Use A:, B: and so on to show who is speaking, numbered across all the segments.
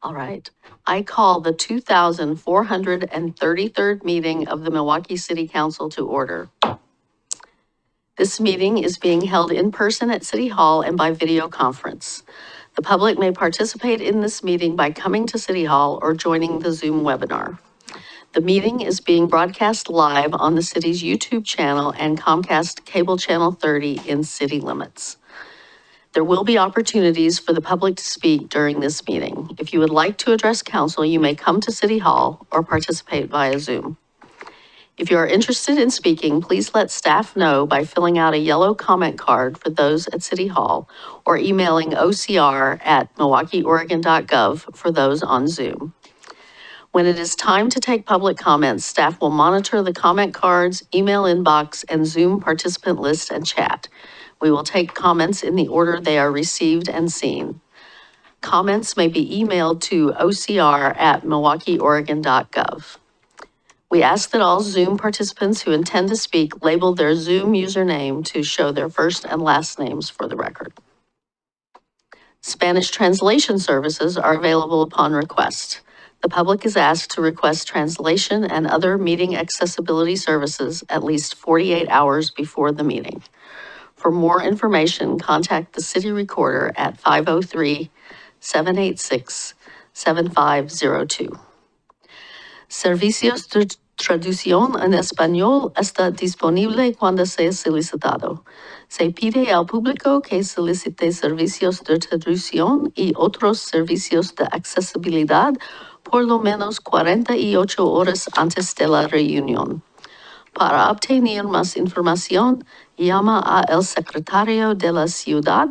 A: All right. I call the 2,433rd meeting of the Milwaukee City Council to order. This meeting is being held in person at City Hall and by video conference. The public may participate in this meeting by coming to City Hall or joining the Zoom webinar. The meeting is being broadcast live on the city's YouTube channel and Comcast Cable Channel 30 in city limits. There will be opportunities for the public to speak during this meeting. If you would like to address council, you may come to City Hall or participate via Zoom. If you are interested in speaking, please let staff know by filling out a yellow comment card for those at City Hall or emailing ocr@milwaukeeoregon.gov for those on Zoom. When it is time to take public comments, staff will monitor the comment cards, email inbox, and Zoom participant list and chat. We will take comments in the order they are received and seen. Comments may be emailed to ocr@milwaukeeoregon.gov. We ask that all Zoom participants who intend to speak label their Zoom username to show their first and last names for the record. Spanish translation services are available upon request. The public is asked to request translation and other meeting accessibility services at least 48 hours before the meeting. For more information, contact the city recorder at 503-786-7502. Servicios de traducción en español está disponible cuando sea solicitado. Se pide al público que solicite servicios de traducción y otros servicios de accesibilidad por lo menos 48 horas antes de la reunión. Para obtener más información, llama al secretario de la ciudad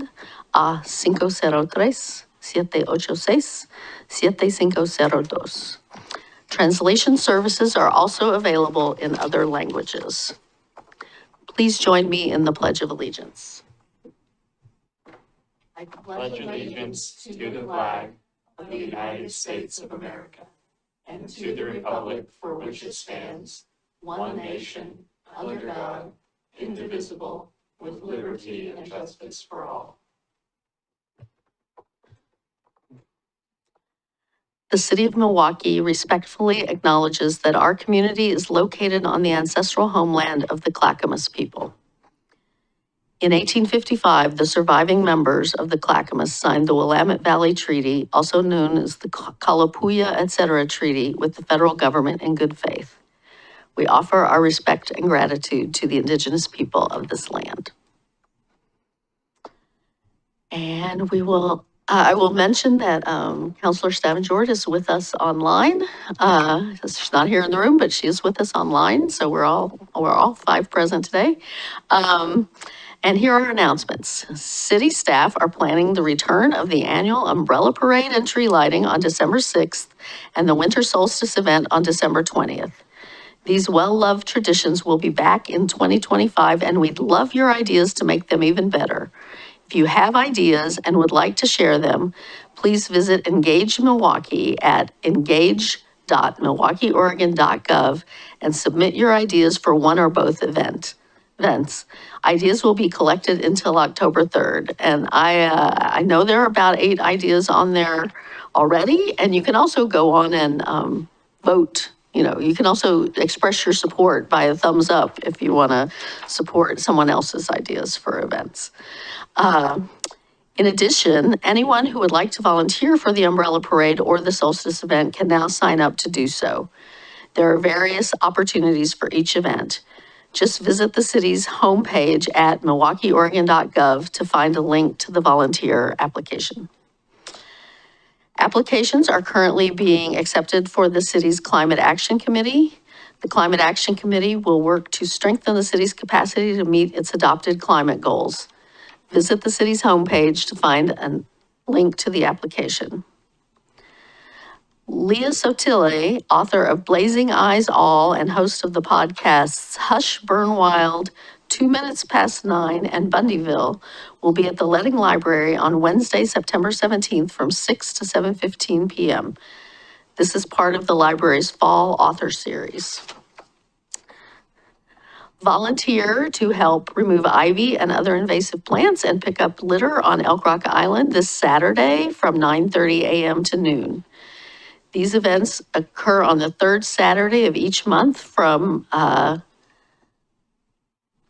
A: a 503-786-7502. Translation services are also available in other languages. Please join me in the Pledge of Allegiance.
B: I pledge allegiance to the flag of the United States of America and to the republic for which it stands, one nation, under God, indivisible, with liberty and justice for all.
A: The City of Milwaukee respectfully acknowledges that our community is located on the ancestral homeland of the Clackamas people. In 1855, the surviving members of the Clackamas signed the Willamette Valley Treaty, also known as the Kalapuya, etc. Treaty, with the federal government in good faith. We offer our respect and gratitude to the indigenous people of this land. And I will mention that Councilor Stavengert is with us online. She's not here in the room, but she is with us online. So we're all five present today. And here are announcements. City staff are planning the return of the annual umbrella parade and tree lighting on December 6th and the winter solstice event on December 20th. These well-loved traditions will be back in 2025, and we'd love your ideas to make them even better. If you have ideas and would like to share them, please visit Engage Milwaukee at engage.milwaukeeoregon.gov and submit your ideas for one or both events. Ideas will be collected until October 3rd. And I know there are about 8 ideas on there already, and you can also go on and vote. You can also express your support by a thumbs up if you want to support someone else's ideas for events. In addition, anyone who would like to volunteer for the umbrella parade or the solstice event can now sign up to do so. There are various opportunities for each event. Just visit the city's homepage at milwaukeeoregon.gov to find a link to the volunteer application. Applications are currently being accepted for the city's Climate Action Committee. The Climate Action Committee will work to strengthen the city's capacity to meet its adopted climate goals. Visit the city's homepage to find a link to the application. Leah Sotile, author of Blazing Eyes All and host of the podcasts Hush, Burn Wild, 2 Minutes Past 9, and Bundyville, will be at the Ledding Library on Wednesday, September 17th from 6 to 7:15 p.m. This is part of the library's Fall Author Series. Volunteer to help remove ivy and other invasive plants and pick up litter on Elk Rock Island this Saturday from 9:30 a.m. to noon. These events occur on the third Saturday of each month from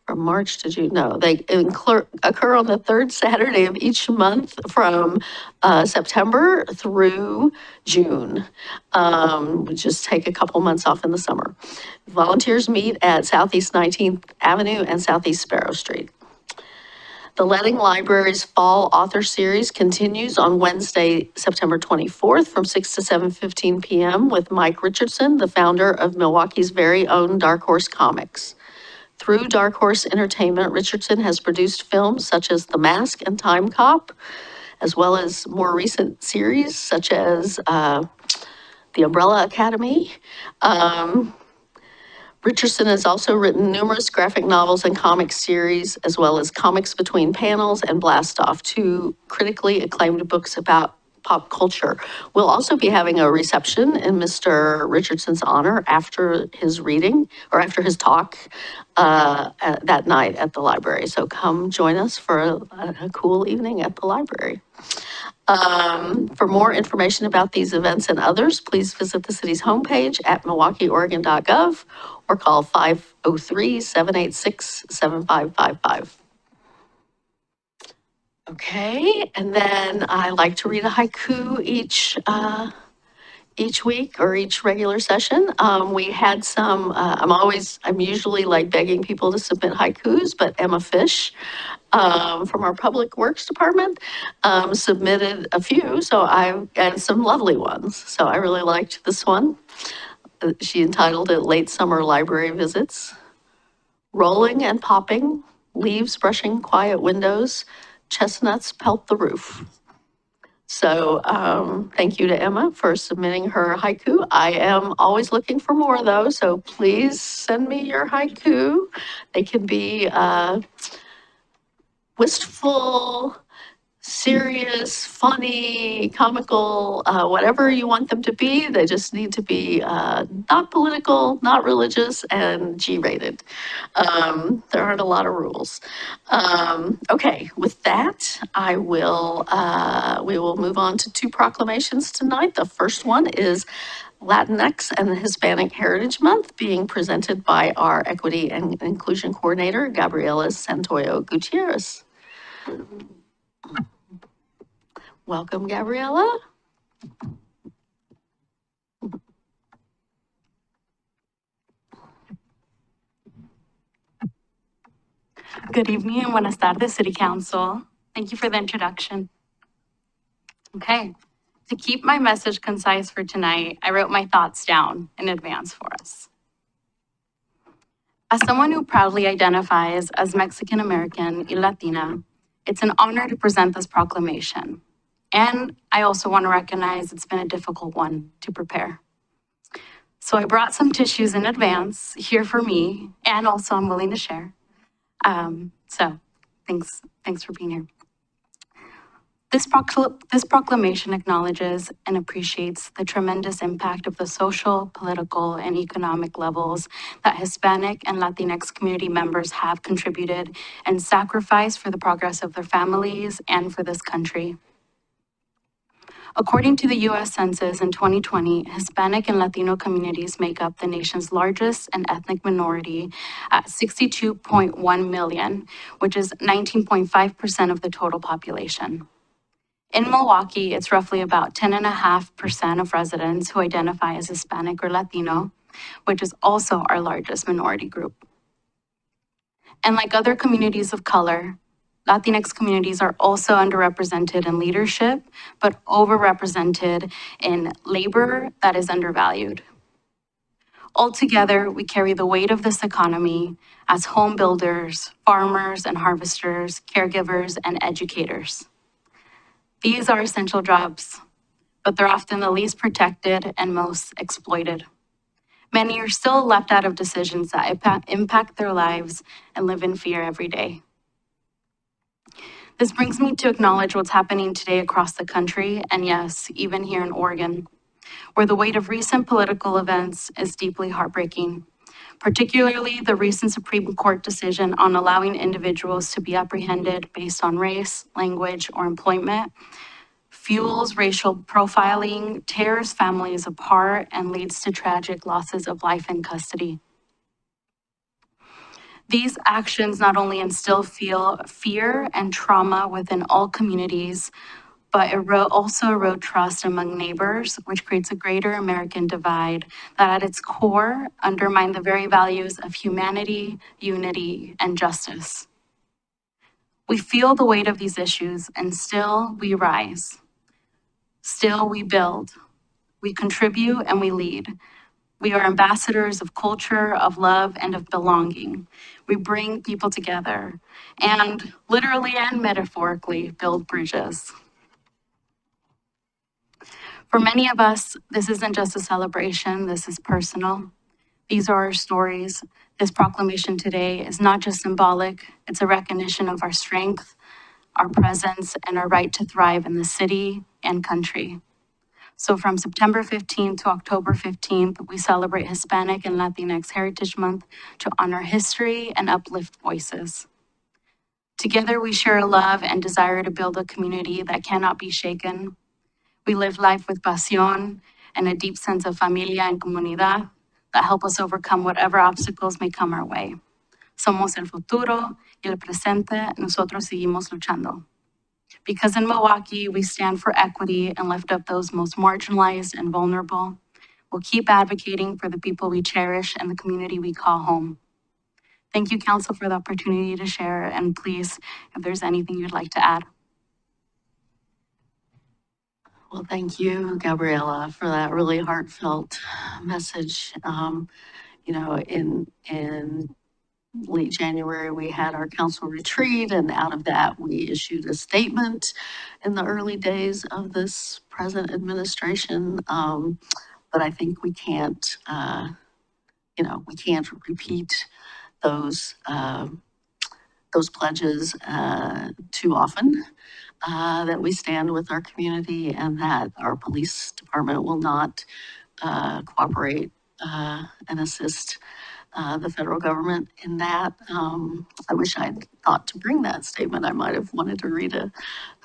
A: March to June. No, they occur on the third Saturday of each month from September through June. Just take a couple months off in the summer. Volunteers meet at Southeast 19th Avenue and Southeast Sparrow Street. The Letting Library's Fall Author Series continues on Wednesday, September 24th from 6 to 7:15 p.m. with Mike Richardson, the founder of Milwaukee's very own Dark Horse Comics. Through Dark Horse Entertainment, Richardson has produced films such as The Mask and Time Cop, as well as more recent series such as The Umbrella Academy. Richardson has also written numerous graphic novels and comic series, as well as Comics Between Panels and Blast Off, two critically acclaimed books about pop culture. We'll also be having a reception in Mr. Richardson's honor after his reading, or after his talk that night at the library. So come join us for a cool evening at the library. For more information about these events and others, please visit the city's homepage at milwaukeeoregon.gov or call 503-786-7555. Okay, and then I like to read a haiku each week or each regular session. We had some, I'm usually like begging people to submit haikus, but Emma Fish from our Public Works Department submitted a few, and some lovely ones. So I really liked this one. She entitled it Late Summer Library Visits. Rolling and popping, leaves brushing quiet windows, chestnuts pelt the roof. So thank you to Emma for submitting her haiku. I am always looking for more though, so please send me your haiku. They can be wistful, serious, funny, comical, whatever you want them to be. They just need to be not political, not religious, and G-rated. There aren't a lot of rules. Okay, with that, we will move on to two proclamations tonight. The first one is Latinx and the Hispanic Heritage Month, being presented by our Equity and Inclusion Coordinator, Gabriela Santoyo Gutierrez. Welcome, Gabriela.
C: Good evening and buenas tardes, City Council. Thank you for the introduction. Okay, to keep my message concise for tonight, I wrote my thoughts down in advance for us. As someone who proudly identifies as Mexican American y Latina, it's an honor to present this proclamation. And I also want to recognize it's been a difficult one to prepare. So I brought some tissues in advance here for me, and also I'm willing to share. So thanks for being here. This proclamation acknowledges and appreciates the tremendous impact of the social, political, and economic levels that Hispanic and Latinx community members have contributed and sacrificed for the progress of their families and for this country. According to the U.S. Census in 2020, Hispanic and Latino communities make up the nation's largest and ethnic minority at 62.1 million, which is 19.5% of the total population. In Milwaukie, it's roughly about 10.5% of residents who identify as Hispanic or Latino, which is also our largest minority group. And like other communities of color, Latinx communities are also underrepresented in leadership, but overrepresented in labor that is undervalued. Altogether, we carry the weight of this economy as home builders, farmers and harvesters, caregivers, and educators. These are essential jobs, but they're often the least protected and most exploited. Many are still left out of decisions that impact their lives and live in fear every day. This brings me to acknowledge what's happening today across the country, and yes, even here in Oregon, where the weight of recent political events is deeply heartbreaking, particularly the recent Supreme Court decision on allowing individuals to be apprehended based on race, language, or employment, fuels racial profiling, tears families apart, and leads to tragic losses of life in custody. These actions not only instill fear and trauma within all communities, but also erode trust among neighbors, which creates a greater American divide that at its core undermine the very values of humanity, unity, and justice. We feel the weight of these issues, and still we rise. Still we build. We contribute and we lead. We are ambassadors of culture, of love, and of belonging. We bring people together and literally and metaphorically build bridges. For many of us, this isn't just a celebration, this is personal. These are our stories. This proclamation today is not just symbolic, it's a recognition of our strength, our presence, and our right to thrive in the city and country. So from September 15th to October 15th, we celebrate Hispanic and Latinx Heritage Month to honor history and uplift voices. Together, we share a love and desire to build a community that cannot be shaken. We live life with pasión and a deep sense of familia and comunidad that help us overcome whatever obstacles may come our way. Somos el futuro y el presente, nosotros seguimos luchando. Because in Milwaukie, we stand for equity and lift up those most marginalized and vulnerable. We'll keep advocating for the people we cherish and the community we call home. Thank you, Council, for the opportunity to share, and please, if there's anything you'd like to add.
A: Well, thank you, Gabriela, for that really heartfelt message. In late January, we had our council retreat, and out of that, we issued a statement in the early days of this present administration. But I think we can't repeat those pledges too often. That we stand with our community and that our police department will not cooperate and assist the federal government in that. I wish I'd thought to bring that statement. I might have wanted to read a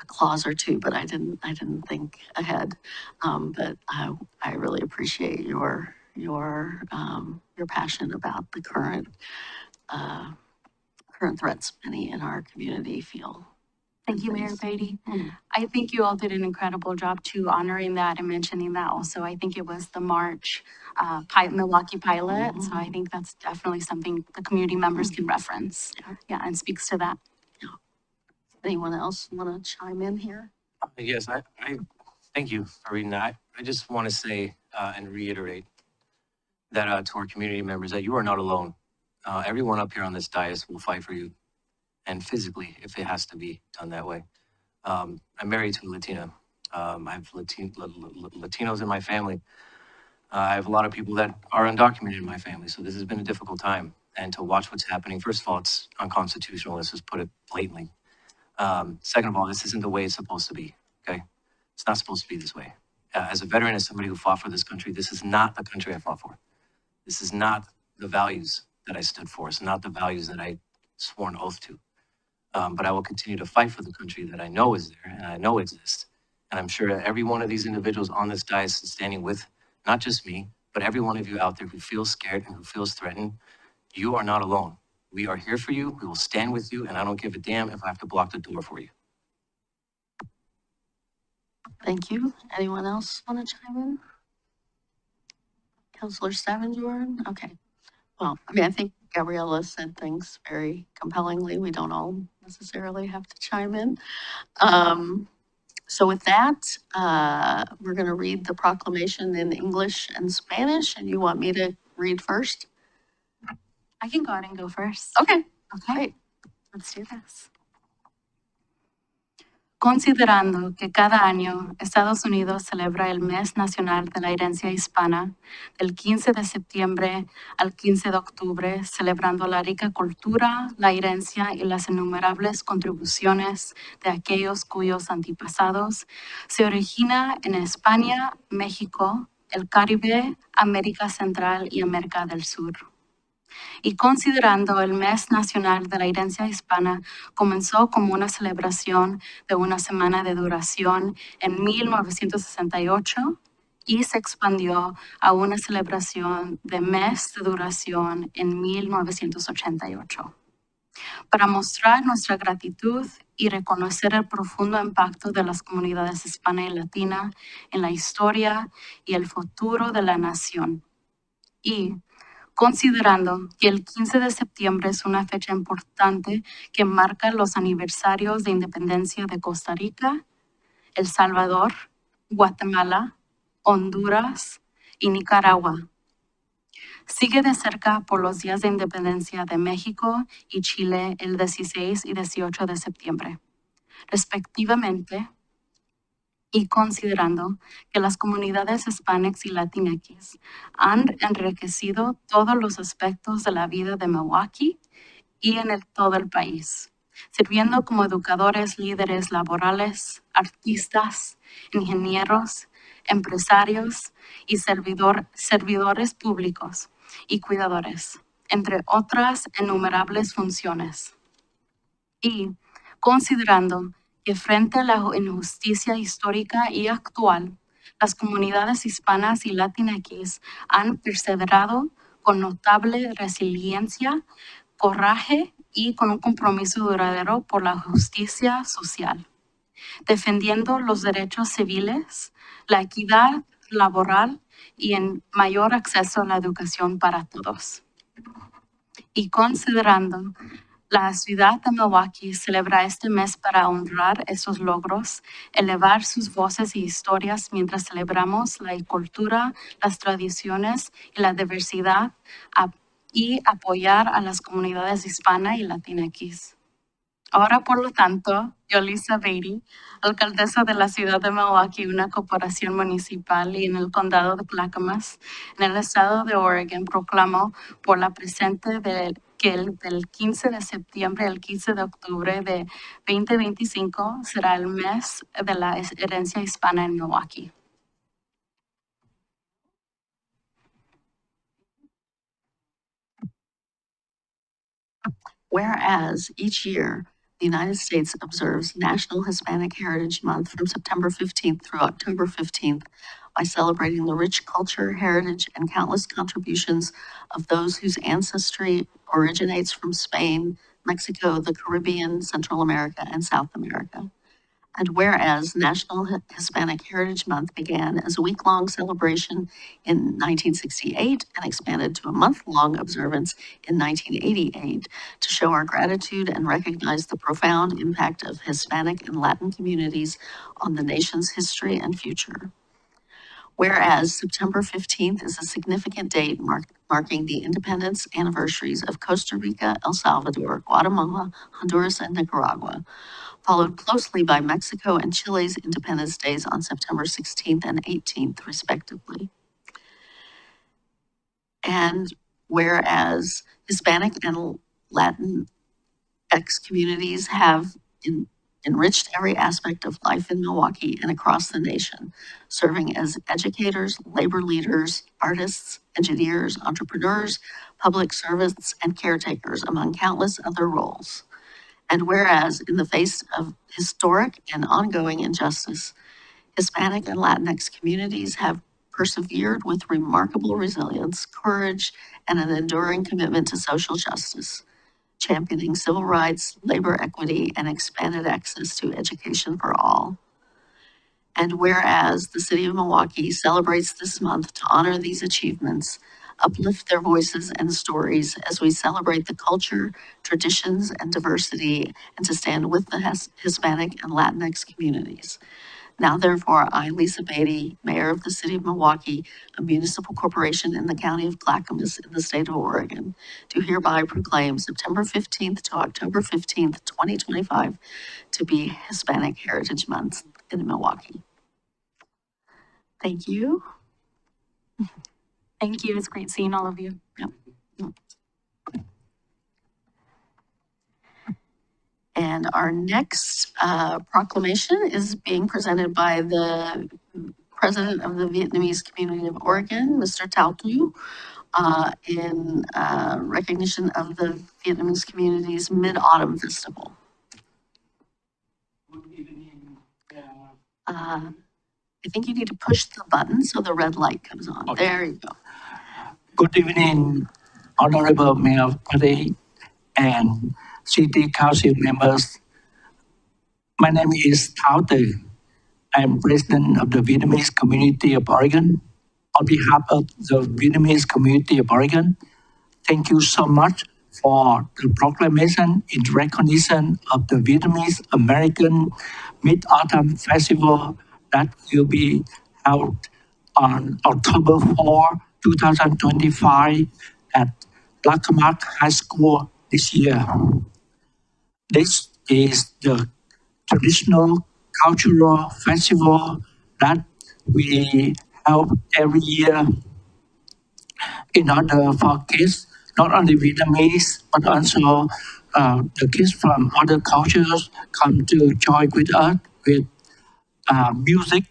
A: clause or two, but I didn't think ahead. But I really appreciate your passion about the current threats many in our community feel.
C: Thank you, Mayor Beatty. I think you all did an incredible job too, honoring that and mentioning that also. I think it was the March Milwaukie pilot. So I think that's definitely something the community members can reference. Yeah, and speaks to that.
A: Anyone else want to chime in here?
D: Yes, I thank you for reading that. I just want to say and reiterate that to our community members that you are not alone. Everyone up here on this dais will fight for you, and physically, if it has to be done that way. I'm married to a Latina. I have Latinos in my family. I have a lot of people that are undocumented in my family, so this has been a difficult time. And to watch what's happening, first of all, it's unconstitutional. Let's just put it blatantly. Second of all, this isn't the way it's supposed to be, okay? It's not supposed to be this way. As a veteran, as somebody who fought for this country, this is not the country I fought for. This is not the values that I stood for. It's not the values that I swore an oath to. But I will continue to fight for the country that I know is there and I know exists. And I'm sure that every one of these individuals on this dais is standing with, not just me, but every one of you out there who feels scared and who feels threatened. You are not alone. We are here for you. We will stand with you. And I don't give a damn if I have to block the door for you.
A: Thank you. Anyone else want to chime in? Councilor Stavanger? Okay. Well, I think Gabriela said things very compellingly. We don't all necessarily have to chime in. So with that, we're going to read the proclamation in English and Spanish. And you want me to read first?
C: I can go ahead and go first.
A: Okay.
C: Okay, let's do this. Considerando que cada año Estados Unidos celebra el Mes Nacional de la Herencia Hispana, del 15 de septiembre al 15 de octubre, celebrando la rica cultura, la herencia y las innumerables contribuciones de aquellos cuyos antepasados se origina en España, México, el Caribe, América Central y América del Sur. Y considerando el Mes Nacional de la Herencia Hispana comenzó como una celebración de una semana de duración en 1968 y se expandió a una celebración de mes de duración en 1988. Para mostrar nuestra gratitud y reconocer el profundo impacto de las comunidades hispana y latina en la historia y el futuro de la nación. Y considerando que el 15 de septiembre es una fecha importante que marca los aniversarios de independencia de Costa Rica, El Salvador, Guatemala, Honduras y Nicaragua. Sigue de cerca por los días de independencia de México y Chile el 16 y 18 de septiembre, respectivamente, y considerando que las comunidades Hispanics y Latinx han enriquecido todos los aspectos de la vida de Milwaukie y en todo el país, sirviendo como educadores, líderes laborales, artistas, ingenieros, empresarios y servidores públicos y cuidadores, entre otras innumerables funciones. Y considerando que frente a la injusticia histórica y actual, las comunidades hispanas y latinx han perseverado con notable resiliencia, coraje y con un compromiso duradero por la justicia social, defendiendo los derechos civiles, la equidad laboral y en mayor acceso a la educación para todos. Y considerando la ciudad de Milwaukie celebra este mes para honrar esos logros, elevar sus voces y historias mientras celebramos la cultura, las tradiciones y la diversidad y apoyar a las comunidades hispana y latinx. Ahora, por lo tanto, yo, Lisa Beatty, alcaldesa de la ciudad de Milwaukie, una corporación municipal y en el condado de Clackamas, en el estado de Oregon, proclamo por la presente que del 15 de septiembre al 15 de octubre de 2025 será el mes de la herencia hispana en Milwaukie.
A: Whereas each year, the United States observes National Hispanic Heritage Month from September 15th through October 15th by celebrating the rich culture, heritage, and countless contributions of those whose ancestry originates from Spain, Mexico, the Caribbean, Central America, and South America. And whereas National Hispanic Heritage Month began as a week-long celebration in 1968 and expanded to a month-long observance in 1988 to show our gratitude and recognize the profound impact of Hispanic and Latin communities on the nation's history and future. Whereas September 15th is a significant date marking the independence anniversaries of Costa Rica, El Salvador, Guatemala, Honduras, and Nicaragua, followed closely by Mexico and Chile's Independence Days on September 16th and 18th, respectively. And whereas Hispanic and Latinx communities have enriched every aspect of life in Milwaukie and across the nation, serving as educators, labor leaders, artists, engineers, entrepreneurs, public servants, and caretakers, among countless other roles. And whereas in the face of historic and ongoing injustice, Hispanic and Latinx communities have persevered with remarkable resilience, courage, and an enduring commitment to social justice, championing civil rights, labor equity, and expanded access to education for all. And whereas the city of Milwaukie celebrates this month to honor these achievements, uplift their voices and stories as we celebrate the culture, traditions, and diversity, and to stand with the Hispanic and Latinx communities. Now, therefore, I, Lisa Beatty, Mayor of the City of Milwaukie, a municipal corporation in the county of Clackamas in the state of Oregon, do hereby proclaim September 15th to October 15th, 2025, to be Hispanic Heritage Month in Milwaukie. Thank you.
C: Thank you. It's great seeing all of you.
A: And our next proclamation is being presented by the president of the Vietnamese community of Oregon, Mr. Tao Tu. in recognition of the Vietnamese community's Mid-Autumn Festival. I think you need to push the button so the red light comes on.
E: Okay.
A: There you go.
E: Good evening, Honorable Mayor Patty and City Council members. My name is Thao Từ. I am President of the Vietnamese Community of Oregon. On behalf of the Vietnamese Community of Oregon, thank you so much for the proclamation in recognition of the Vietnamese American Mid-Autumn Festival that will be held on October 4, 2025 at Latinx High School this year. This is the traditional cultural festival that we hold every year in order for kids, not only Vietnamese, but also the kids from other cultures come to join with us with music,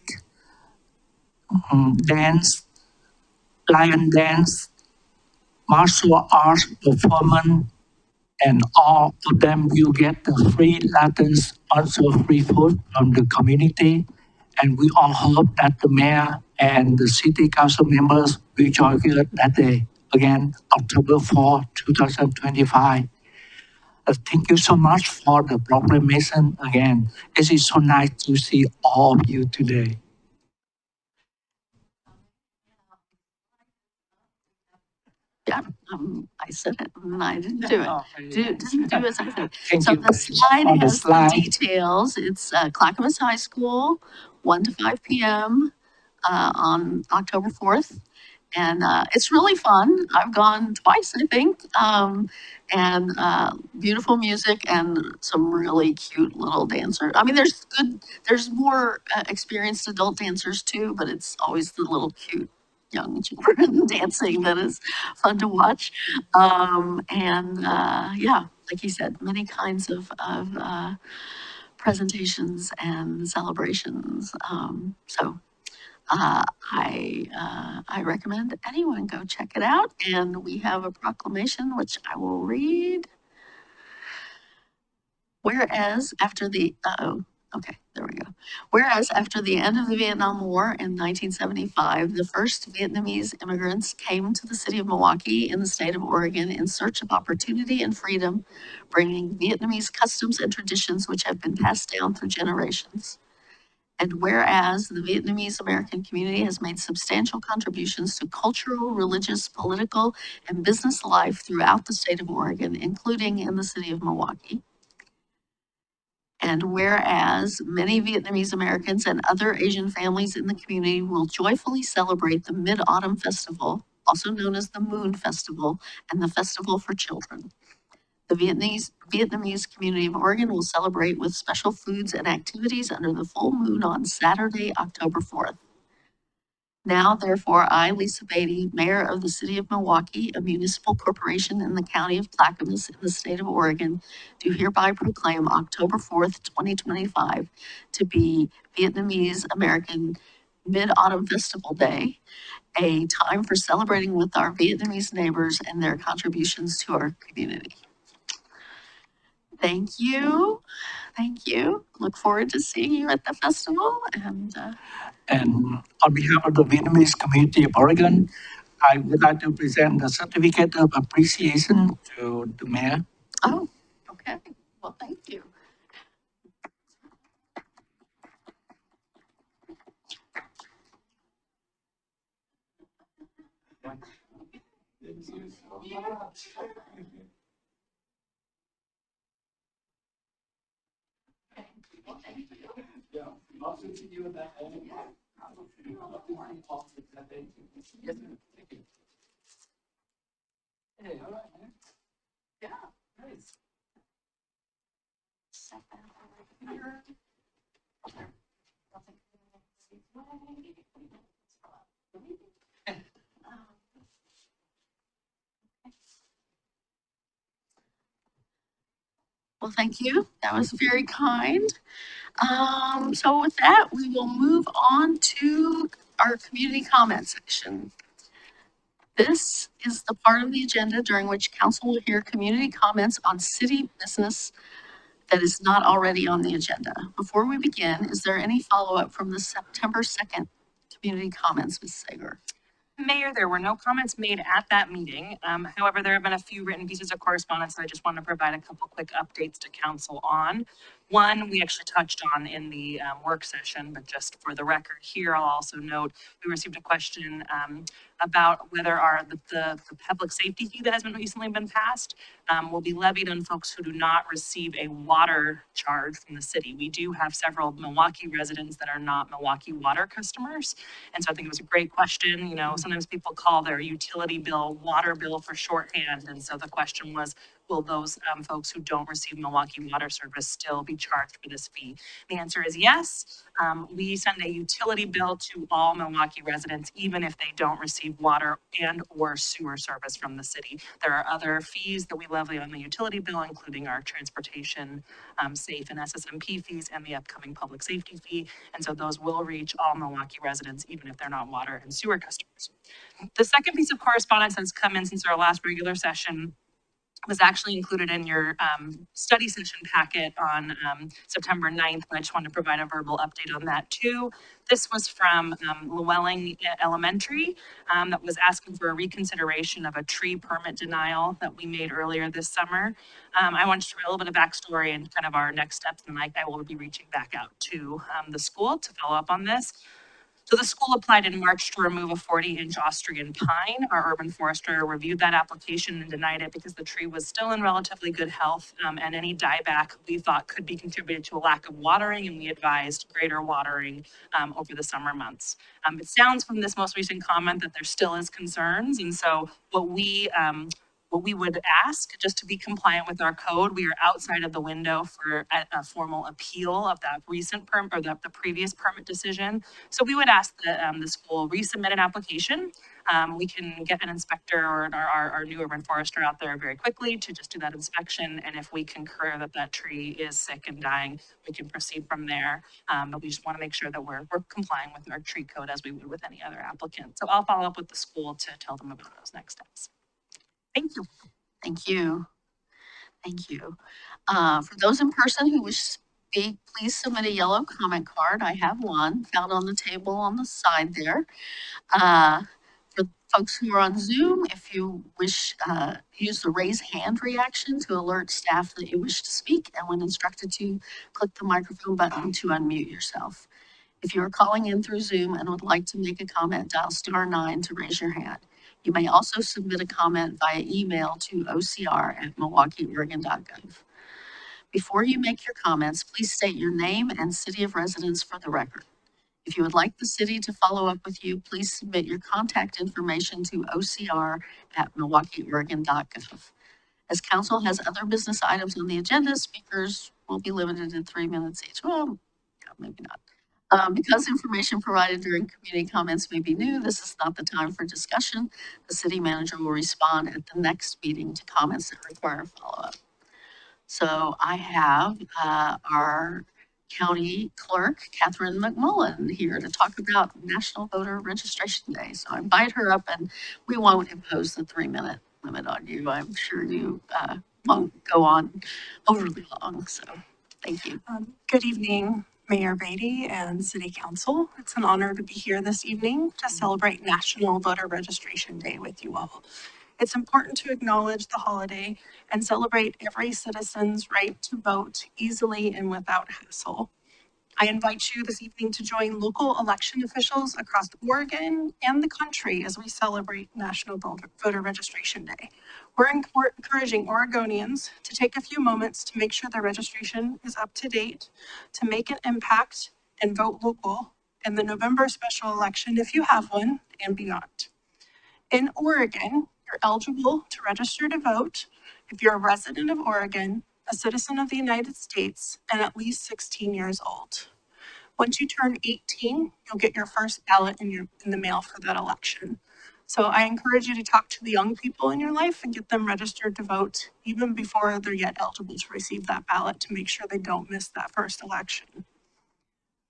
E: dance, lion dance, martial arts performance, and all of them will get the free Latins, also free food from the community. And we all hope that the mayor and the city council members will join us that day, again, October 4, 2025. Thank you so much for the proclamation again. It is so nice to see all of you today.
A: Yeah, I said it and I didn't do it. Didn't do as I said.
E: Thank
A: So
E: you
A: the
E: very
A: slide
E: much for the
A: has the
E: slide.
A: details. It's Clackamas High School, 1 to 5 p.m. On October 4th. And it's really fun. I've gone twice, I think. And beautiful music and some really cute little dancers. I mean, there's more experienced adult dancers too, but it's always the little cute young children dancing that is fun to watch. Yeah, like you said, many kinds of presentations and celebrations. I recommend anyone go check it out. And we have a proclamation, which I will read. Whereas after the, there we go. Whereas after the end of the Vietnam War in 1975, the first Vietnamese immigrants came to the city of Milwaukie in the state of Oregon in search of opportunity and freedom, bringing Vietnamese customs and traditions which have been passed down through generations. And whereas the Vietnamese American community has made substantial contributions to cultural, religious, political, and business life throughout the state of Oregon, including in the city of Milwaukie. And whereas many Vietnamese Americans and other Asian families in the community will joyfully celebrate the Mid-Autumn Festival, also known as the Moon Festival, and the Festival for Children. The Vietnamese community of Oregon will celebrate with special foods and activities under the full moon on Saturday, October 4th. Now, therefore, I, Lisa Beatty, Mayor of the City of Milwaukie, a municipal corporation in the county of Clackamas in the state of Oregon, do hereby proclaim October 4th, 2025 to be Vietnamese American Mid-Autumn Festival Day, a time for celebrating with our Vietnamese neighbors and their contributions to our community. Thank you. Thank you. Look forward to seeing you at the festival. And
E: on behalf of the Vietnamese Community of Oregon, I would like to present the certificate of appreciation to the mayor.
A: oh, okay. Well, thank you. Yeah. Nice. Set that over here. Well, thank you. That was very kind. So with that, we will move on to our community comment section. This is the part of the agenda during which council will hear community comments on city business that is not already on the agenda. Before we begin, is there any follow-up from the September 2nd community comments, Ms. Sager?
F: Mayor, there were no comments made at that meeting. However, there have been a few written pieces of correspondence that I just want to provide a couple quick updates to council on. One, we actually touched on in the work session, but just for the record here, I'll also note we received a question about whether the public safety fee that has recently been passed will be levied on folks who do not receive a water charge from the city. We do have several Milwaukie residents that are not Milwaukie water customers. And so I think it was a great question. You know, sometimes people call their utility bill water bill for shorthand. And so the question was, will those folks who don't receive Milwaukie water service still be charged for this fee? The answer is yes. We send a utility bill to all Milwaukie residents, even if they don't receive water and or sewer service from the city. There are other fees that we levy on the utility bill, including our transportation, safe and SSMP fees and the upcoming public safety fee. And so those will reach all Milwaukie residents, even if they're not water and sewer customers. The second piece of correspondence that's come in since our last regular session was actually included in your study session packet on September 9th, but I just wanted to provide a verbal update on that too. This was from Llewellyn Elementary that was asking for a reconsideration of a tree permit denial that we made earlier this summer. I want to share a little bit of backstory and kind of our next steps, and I will be reaching back out to the school to follow up on this. So the school applied in March to remove a 40-inch Austrian pine. Our urban forester reviewed that application and denied it because the tree was still in relatively good health, and any dieback we thought could be contributed to a lack of watering, and we advised greater watering over the summer months. It sounds from this most recent comment that there still is concerns, and so what we would ask, just to be compliant with our code, we are outside of the window for a formal appeal of that recent permit or the previous permit decision. So we would ask that the school resubmit an application. We can get an inspector or our new urban forester out there very quickly to just do that inspection. And if we concur that that tree is sick and dying, we can proceed from there. But we just want to make sure that we're complying with our tree code as we would with any other applicant. So I'll follow up with the school to tell them about those next steps. Thank you.
A: Thank you. Thank you. For those in person who wish to speak, please submit a yellow comment card. I have one found on the table on the side there. For folks who are on Zoom, if you wish, use the raise hand reaction to alert staff that you wish to speak, and when instructed to, click the microphone button to unmute yourself. If you are calling in through Zoom and would like to make a comment, dial *9 to raise your hand. You may also submit a comment via email to ocr@milwaukieoregon.gov. Before you make your comments, please state your name and city of residence for the record. If you would like the city to follow up with you, please submit your contact information to ocr@milwaukieoregon.gov. As council has other business items on the agenda, speakers will be limited to 3 minutes each. Well, maybe not. Because information provided during community comments may be new, this is not the time for discussion. The city manager will respond at the next meeting to comments that require follow-up. So I have our county clerk, Catherine McMullen, here to talk about National Voter Registration Day. So I invite her up, and we won't impose the 3-minute limit on you. I'm sure you won't go on overly long, so thank you.
G: Good evening, Mayor Beatty and City Council. It's an honor to be here this evening to celebrate National Voter Registration Day with you all. It's important to acknowledge the holiday and celebrate every citizen's right to vote easily and without hassle. I invite you this evening to join local election officials across Oregon and the country as we celebrate National Voter Registration Day. We're encouraging Oregonians to take a few moments to make sure their registration is up to date, to make an impact and vote local in the November special election if you have one and beyond. In Oregon, you're eligible to register to vote if you're a resident of Oregon, a citizen of the United States, and at least 16 years old. Once you turn 18, you'll get your first ballot in the mail for that election. So I encourage you to talk to the young people in your life and get them registered to vote even before they're yet eligible to receive that ballot to make sure they don't miss that first election.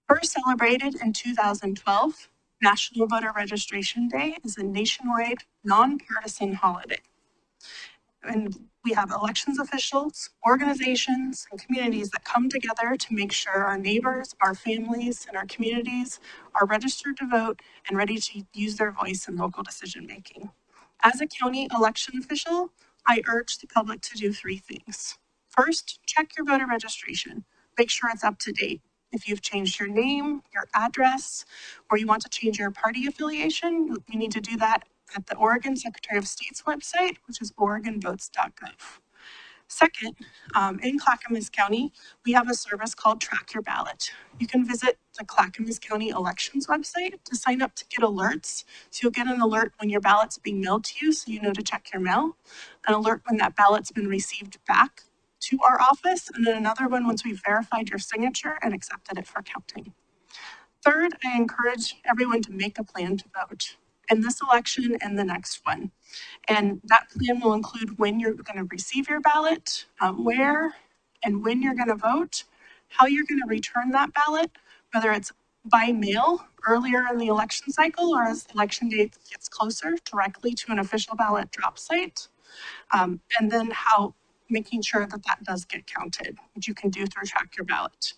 G: First celebrated in 2012, National Voter Registration Day is a nationwide, nonpartisan holiday. And we have elections officials, organizations, and communities that come together to make sure our neighbors, our families, and our communities are registered to vote and ready to use their voice in local decision-making. As a county election official, I urge the public to do 3 things. First, check your voter registration. Make sure it's up to date. If you've changed your name, your address, or you want to change your party affiliation, you need to do that at the Oregon Secretary of State's website, which is oregonvotes.gov. Second, in Clackamas County, we have a service called Track Your Ballot. You can visit the Clackamas County Elections website to sign up to get alerts. So you'll get an alert when your ballot's being mailed to you, so you know to check your mail, an alert when that ballot's been received back to our office, and then another one once we've verified your signature and accepted it for counting. Third, I encourage everyone to make a plan to vote in this election and the next one. And that plan will include when you're going to receive your ballot, where and when you're going to vote, how you're going to return that ballot, whether it's by mail earlier in the election cycle or as election day gets closer directly to an official ballot drop site, and then how making sure that that does get counted, which you can do through Track Your Ballot.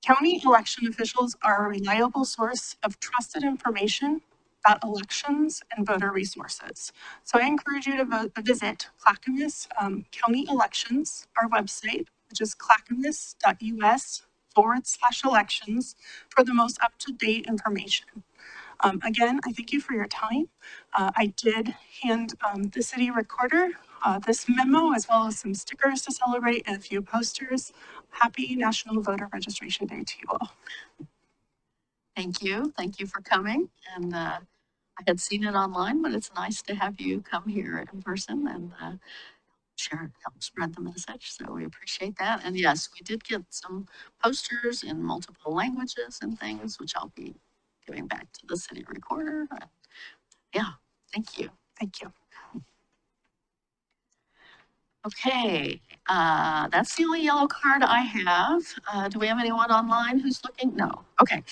G: County election officials are a reliable source of trusted information about elections and voter resources. So I encourage you to visit Clackamas County Elections, our website, which is clackamas.us/elections for the most up-to-date information. Again, I thank you for your time. I did hand the city recorder this memo as well as some stickers to celebrate and a few posters. Happy National Voter Registration Day to you all.
A: Thank you. Thank you for coming. And I had seen it online, but it's nice to have you come here in person and share, help spread the message. So we appreciate that. And yes, we did get some posters in multiple languages and things, which I'll be giving back to the city recorder. Yeah, thank you.
G: Thank you.
A: Okay, that's the only yellow card I have. Do we have anyone online who's looking? No. Okay.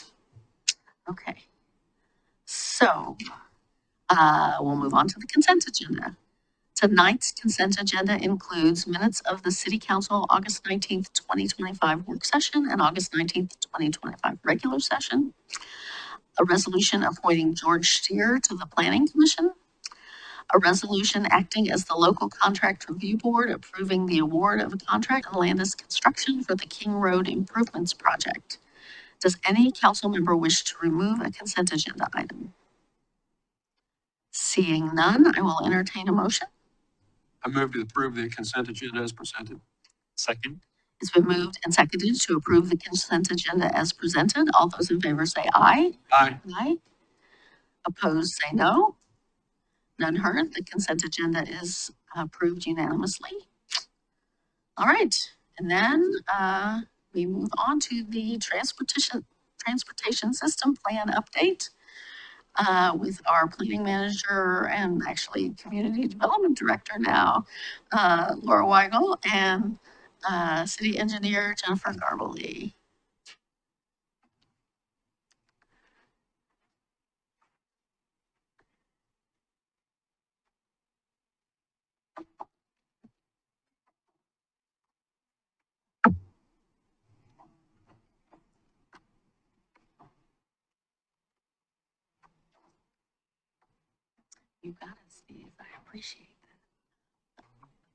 A: Okay. So we'll move on to the consent agenda. Tonight's consent agenda includes minutes of the City Council August 19th, 2025 work session and August 19th, 2025 regular session. A resolution appointing George Steer to the Planning Commission. A resolution acting as the local contract review board approving the award of a contract on Landis Construction for the King Road Improvements Project. Does any council member wish to remove a consent agenda item? Seeing none, I will entertain a motion.
H: I move to approve the consent agenda as presented.
B: Second.
A: It's been moved and seconded to approve the consent agenda as presented. All those in favor say aye.
H: Aye.
A: Aye. Opposed, say no. None heard. The consent agenda is approved unanimously. All right, and then we move on to the transportation system plan update with our planning manager and actually community development director now, Laura Weigel, and city engineer Jennifer Garbely. You got it, Steve. I appreciate that.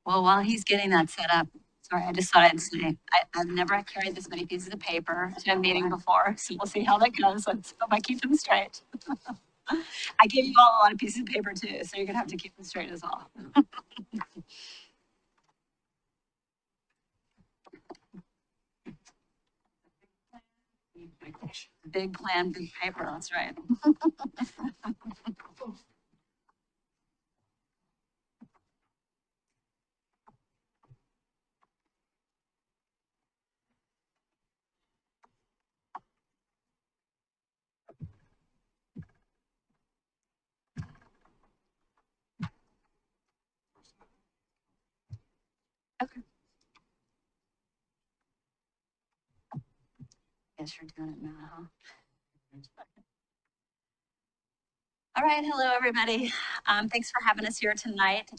I: Well, while he's getting that set up, sorry, I just thought I'd say, I've never carried this many pieces of paper to a meeting before, so we'll see how that goes. Let's hope I keep them straight. I gave you all a lot of pieces of paper too, so you're gonna have to keep them straight as well. Big plan, big paper, that's right.
A: Okay. Guess you're doing it now, huh?
I: All right, hello, everybody. Thanks for having us here tonight.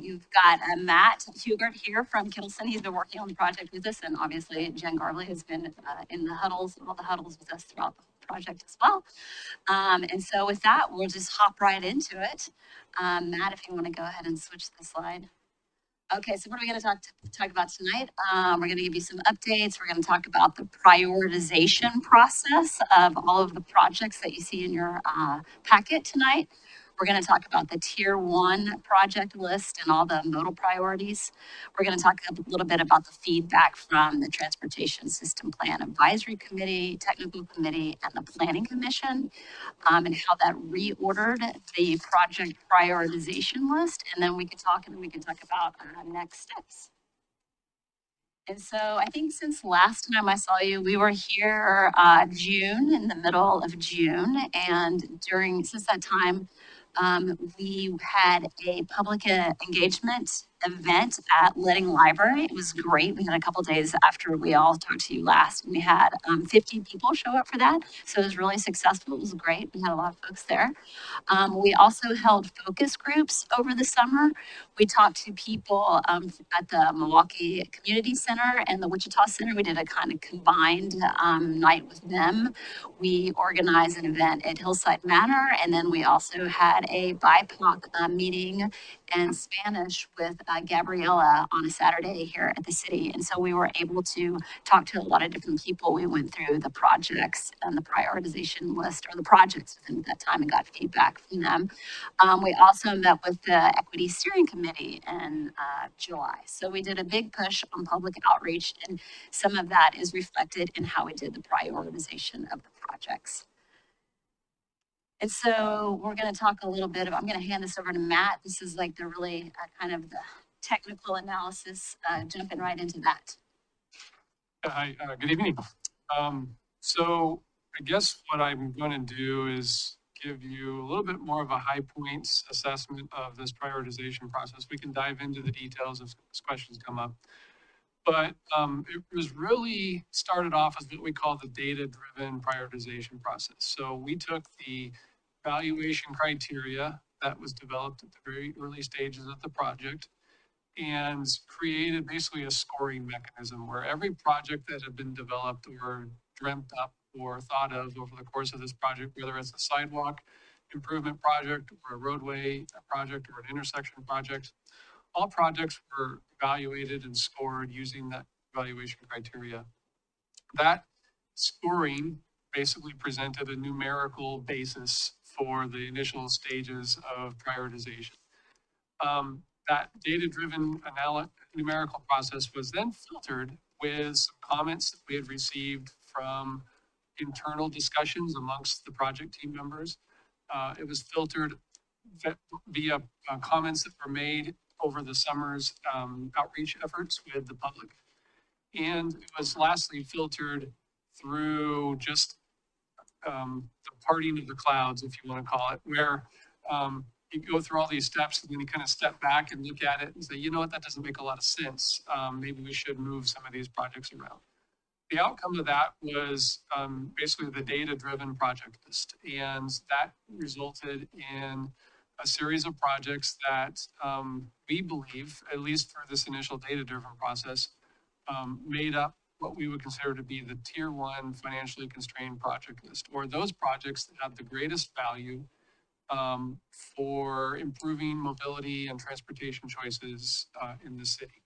I: You've got Matt Hugert here from Kittleson. He's been working on the project with us, and obviously Jen Garley has been in the huddles, all the huddles with us throughout the whole project as well. And so with that, we'll just hop right into it. Matt, if you want to go ahead and switch the slide. Okay, so what are we going to talk about tonight? We're going to give you some updates. We're going to talk about the prioritization process of all of the projects that you see in your packet tonight. We're going to talk about the tier 1 project list and all the modal priorities. We're going to talk a little bit about the feedback from the Transportation System Plan Advisory Committee, Technical Committee, and the Planning Commission, and how that reordered the project prioritization list. And then we can talk about next steps. And so I think since last time I saw you, we were here June, in the middle of June. And since that time, we had a public engagement event at Letting Library. It was great. We had a couple days after we all talked to you last, and we had 50 people show up for that. So it was really successful. It was great. We had a lot of folks there. We also held focus groups over the summer. We talked to people at the Milwaukie Community Center and the Wichita Center. We did a kind of combined night with them. We organized an event at Hillside Manor, and then we also had a BIPOC meeting in Spanish with Gabriella on a Saturday here at the city. And so we were able to talk to a lot of different people. We went through the projects and the prioritization list, or the projects within that time, and got feedback from them. We also met with the Equity Steering Committee in July. So we did a big push on public outreach, and some of that is reflected in how we did the prioritization of the projects. And so we're going to talk a little bit about, I'm going to hand this over to Matt. This is like the really kind of the technical analysis, jumping right into that.
H: Hi, good evening. So I guess what I'm going to do is give you a little bit more of a high points assessment of this prioritization process. We can dive into the details if questions come up. But it was really started off as what we call the data-driven prioritization process. So we took the valuation criteria that was developed at the very early stages of the project and created basically a scoring mechanism where every project that had been developed or dreamt up or thought of over the course of this project, whether it's a sidewalk improvement project or a roadway project or an intersection project, all projects were evaluated and scored using that evaluation criteria. That scoring basically presented a numerical basis for the initial stages of prioritization. That data-driven numerical process was then filtered with some comments that we had received from internal discussions amongst the project team members. It was filtered via comments that were made over the summer's outreach efforts with the public. And it was lastly filtered through just the parting of the clouds, if you want to call it, where you go through all these steps and then you kind of step back and look at it and say, you know what, that doesn't make a lot of sense. Maybe we should move some of these projects around. The outcome of that was basically the data-driven project list. And that resulted in a series of projects that we believe, at least for this initial data-driven process, made up what we would consider to be the tier 1 financially constrained project list, or those projects that have the greatest value for improving mobility and transportation choices in the city.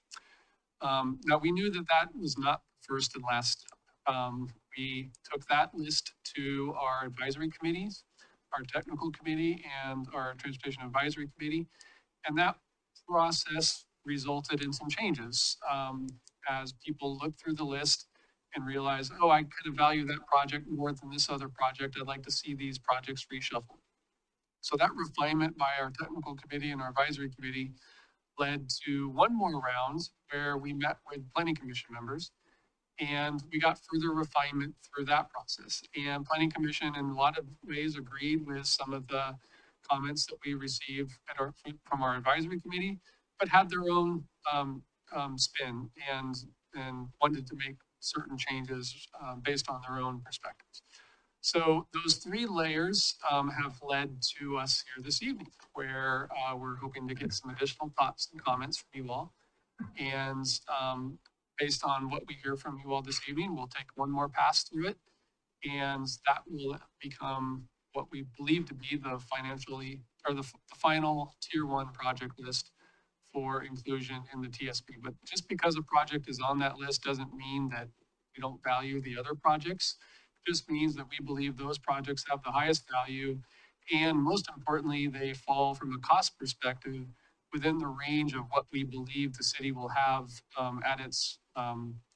H: Now, we knew that that was not the first and last step. We took that list to our advisory committees, our technical committee, and our transportation advisory committee, and that process resulted in some changes as people looked through the list and realized, oh, I kind of value that project more than this other project. I'd like to see these projects reshuffled. So that refinement by our technical committee and our advisory committee led to one more round where we met with planning commission members, and we got further refinement through that process. And planning commission in a lot of ways agreed with some of the comments that we received from our advisory committee, but had their own spin and wanted to make certain changes based on their own perspectives. So those three layers have led to us here this evening, where we're hoping to get some additional thoughts and comments from you all. And based on what we hear from you all this evening, we'll take one more pass through it. And that will become what we believe to be the the final tier 1 project list for inclusion in the TSP. But just because a project is on that list doesn't mean that we don't value the other projects. It just means that we believe those projects have the highest value, and most importantly, they fall from a cost perspective within the range of what we believe the city will have at its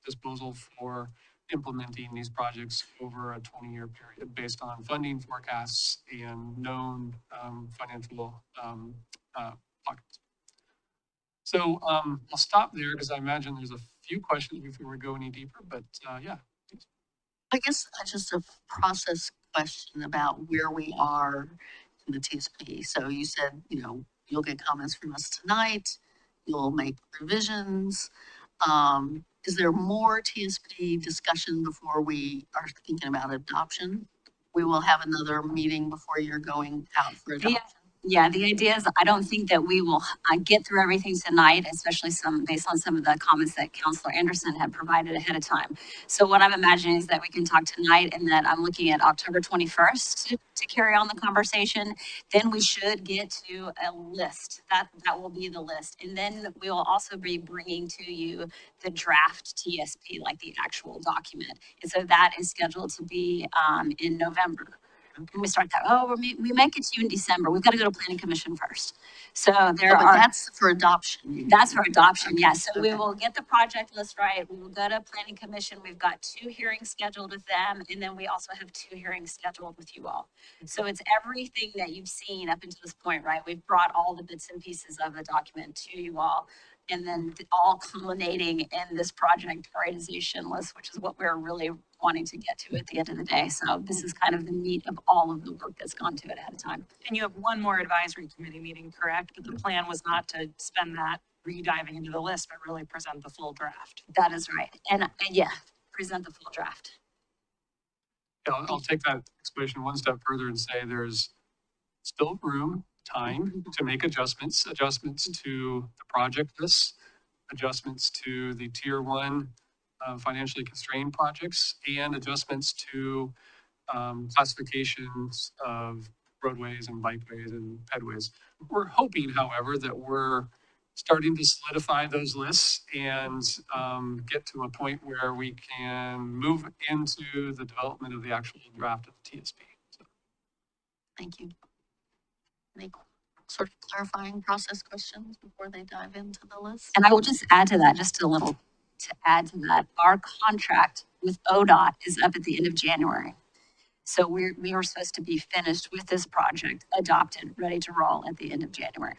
H: disposal for implementing these projects over a 20-year period based on funding forecasts and known financial pockets. So I'll stop there because I imagine there's a few questions before we go any deeper, but yeah.
A: I guess just a process question about where we are in the TSP. So you said, you'll get comments from us tonight, you'll make revisions. Is there more TSP discussion before we are thinking about adoption? We will have another meeting before you're going out for adoption.
I: Yeah, the idea is I don't think that we will get through everything tonight, especially based on some of the comments that Councilor Anderson had provided ahead of time. So what I'm imagining is that we can talk tonight, and that I'm looking at October 21st to carry on the conversation. Then we should get to a list. That will be the list. And then we will also be bringing to you the draft TSP, like the actual document. And so that is scheduled to be in November. When we start that, we make it to you in December. We've got to go to Planning Commission first. So
A: But that's for adoption.
I: That's for adoption, yes. So we will get the project list right. We will go to Planning Commission. We've got 2 hearings scheduled with them, and then we also have 2 hearings scheduled with you all. So it's everything that you've seen up until this point, right? We've brought all the bits and pieces of the document to you all, and then all culminating in this project prioritization list, which is what we're really wanting to get to at the end of the day. So this is kind of the meat of all of the work that's gone to it ahead of time.
F: And you have one more advisory committee meeting, correct? But the plan was not to spend that re-diving into the list, but really present the full draft.
I: That is right. And yeah, present the full draft.
H: Yeah, I'll take that explanation one step further and say there's still time to make adjustments to the project list, adjustments to the tier 1 financially constrained projects, and adjustments to classifications of roadways and bikeways and pedways. We're hoping, however, that we're starting to solidify those lists and get to a point where we can move into the development of the actual draft of the TSP. So.
A: Thank you. Any sort of clarifying process questions before they dive into the list?
I: And I will just add to that, our contract with ODOT is up at the end of January. So we are supposed to be finished with this project, adopted, ready to roll at the end of January.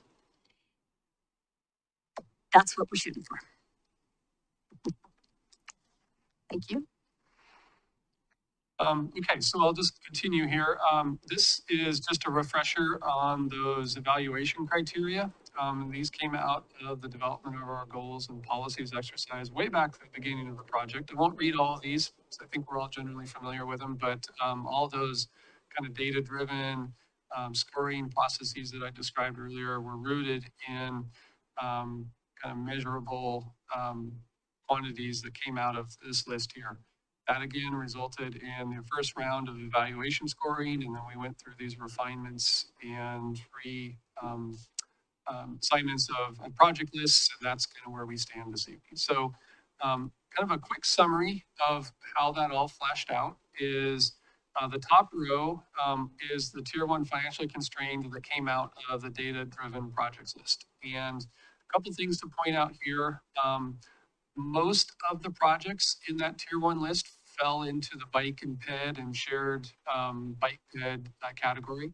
I: That's what we're shooting for.
A: Thank you.
H: Okay, so I'll just continue here. This is just a refresher on those evaluation criteria. These came out of the development of our goals and policies exercise way back at the beginning of the project. I won't read all of these, because I think we're all generally familiar with them, but all those kind of data-driven scoring processes that I described earlier were rooted in kind of measurable quantities that came out of this list here. That again resulted in the first round of evaluation scoring, and then we went through these refinements and assignments of project lists, and that's kind of where we stand this evening. So kind of a quick summary of how that all fleshed out is the top row is the tier 1 financially constrained that came out of the data-driven projects list. And a couple things to point out here. Most of the projects in that tier 1 list fell into the bike and ped and shared bike ped category.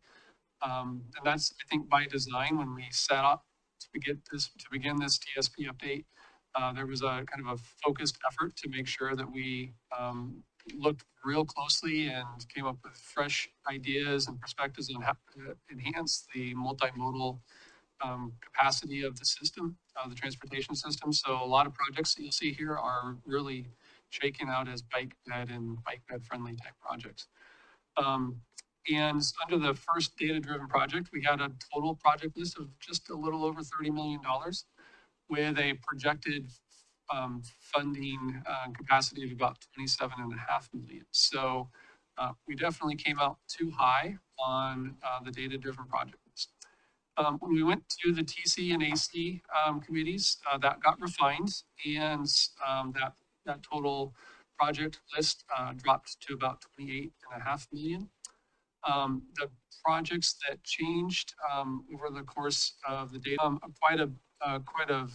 H: And that's, I think, by design. When we set up to begin this TSP update, there was a kind of a focused effort to make sure that we looked real closely and came up with fresh ideas and perspectives on how to enhance the multimodal capacity of the system, the transportation system. So a lot of projects that you'll see here are really shaken out as bike ped and bike ped friendly type projects. And under the first data-driven project, we had a total project list of just a little over $30 million with a projected funding capacity of about 27.5 million. So we definitely came out too high on the data-driven project list. When we went to the TC and AC committees, that got refined, and that total project list dropped to about 28.5 million. The projects that changed over the course of the data, quite a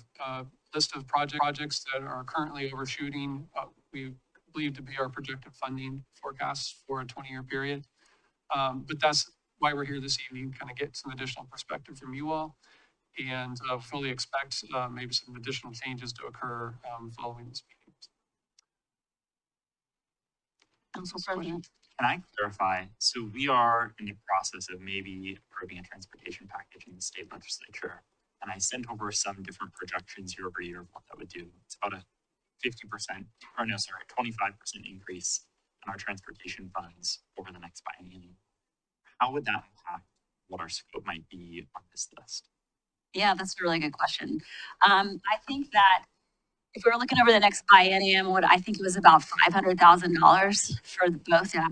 H: list of projects that are currently overshooting we believe to be our projected funding forecasts for a 20-year period. But that's why we're here this evening, kind of get some additional perspective from you all, and fully expect maybe some additional changes to occur following this meeting.
C: Council President.
B: Can I clarify? So we are in the process of maybe approving a transportation package in the state legislature. And I sent over some different projections year over year of what that would do. It's about a 25% increase in our transportation funds over the next biennium. How would that impact what our scope might be on this list?
I: Yeah, that's a really good question. I think that if we were looking over the next biennium, what I think it was about $500,000 for both. Yeah.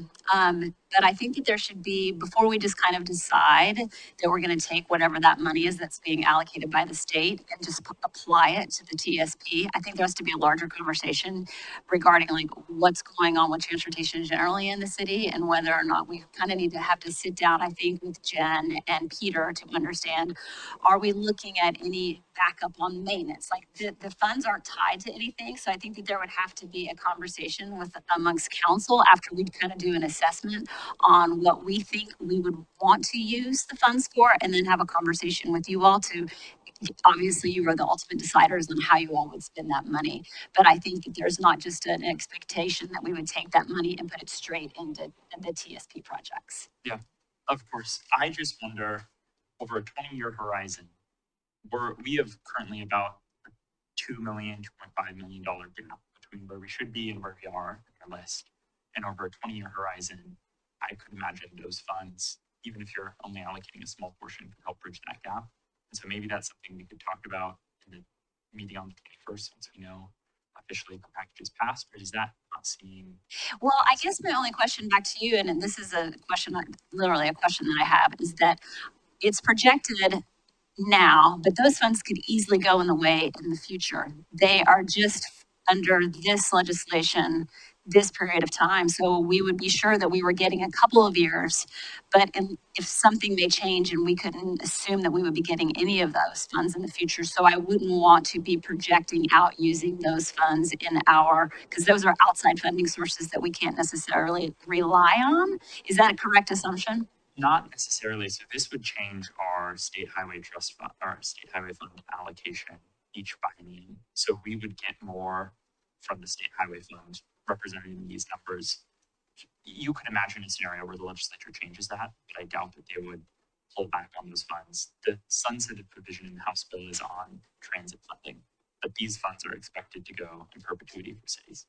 I: But I think that there should be, before we just kind of decide that we're going to take whatever that money is that's being allocated by the state and just apply it to the TSP, I think there has to be a larger conversation regarding like what's going on with transportation generally in the city and whether or not we kind of need to have to sit down, I think, with Jen and Peter to understand, are we looking at any backup on maintenance? Like the funds aren't tied to anything. So I think that there would have to be a conversation with amongst council after we kind of do an assessment on what we think we would want to use the funds for, and then have a conversation with you all to, obviously you are the ultimate deciders on how you all would spend that money. But I think that there's not just an expectation that we would take that money and put it straight into the TSP projects.
B: Yeah, of course. I just wonder, over a 20-year horizon, we have currently about a $2 million, $2.5 million gap between where we should be and where we are in our list. And over a 20-year horizon, I could imagine those funds, even if you're only allocating a small portion, could help bridge that gap. And so maybe that's something we could talk about in the meeting on the 21st once we know officially the package is passed, or is that not seeing?
I: Well, I guess my only question back to you, and this is a question, literally a question that I have, is that it's projected now, but those funds could easily go in the way in the future. They are just under this legislation, this period of time. So we would be sure that we were getting a couple of years, but if something may change and we couldn't assume that we would be getting any of those funds in the future. So I wouldn't want to be projecting out using those funds in because those are outside funding sources that we can't necessarily rely on. Is that a correct assumption?
B: Not necessarily. So this would change our state highway trust fund, our state highway fund allocation each biennium. So we would get more from the state highway fund represented in these numbers. You could imagine a scenario where the legislature changes that, but I doubt that they would pull back on those funds. The sunsetted provision in the House bill is on transit funding, but these funds are expected to go in perpetuity for cities.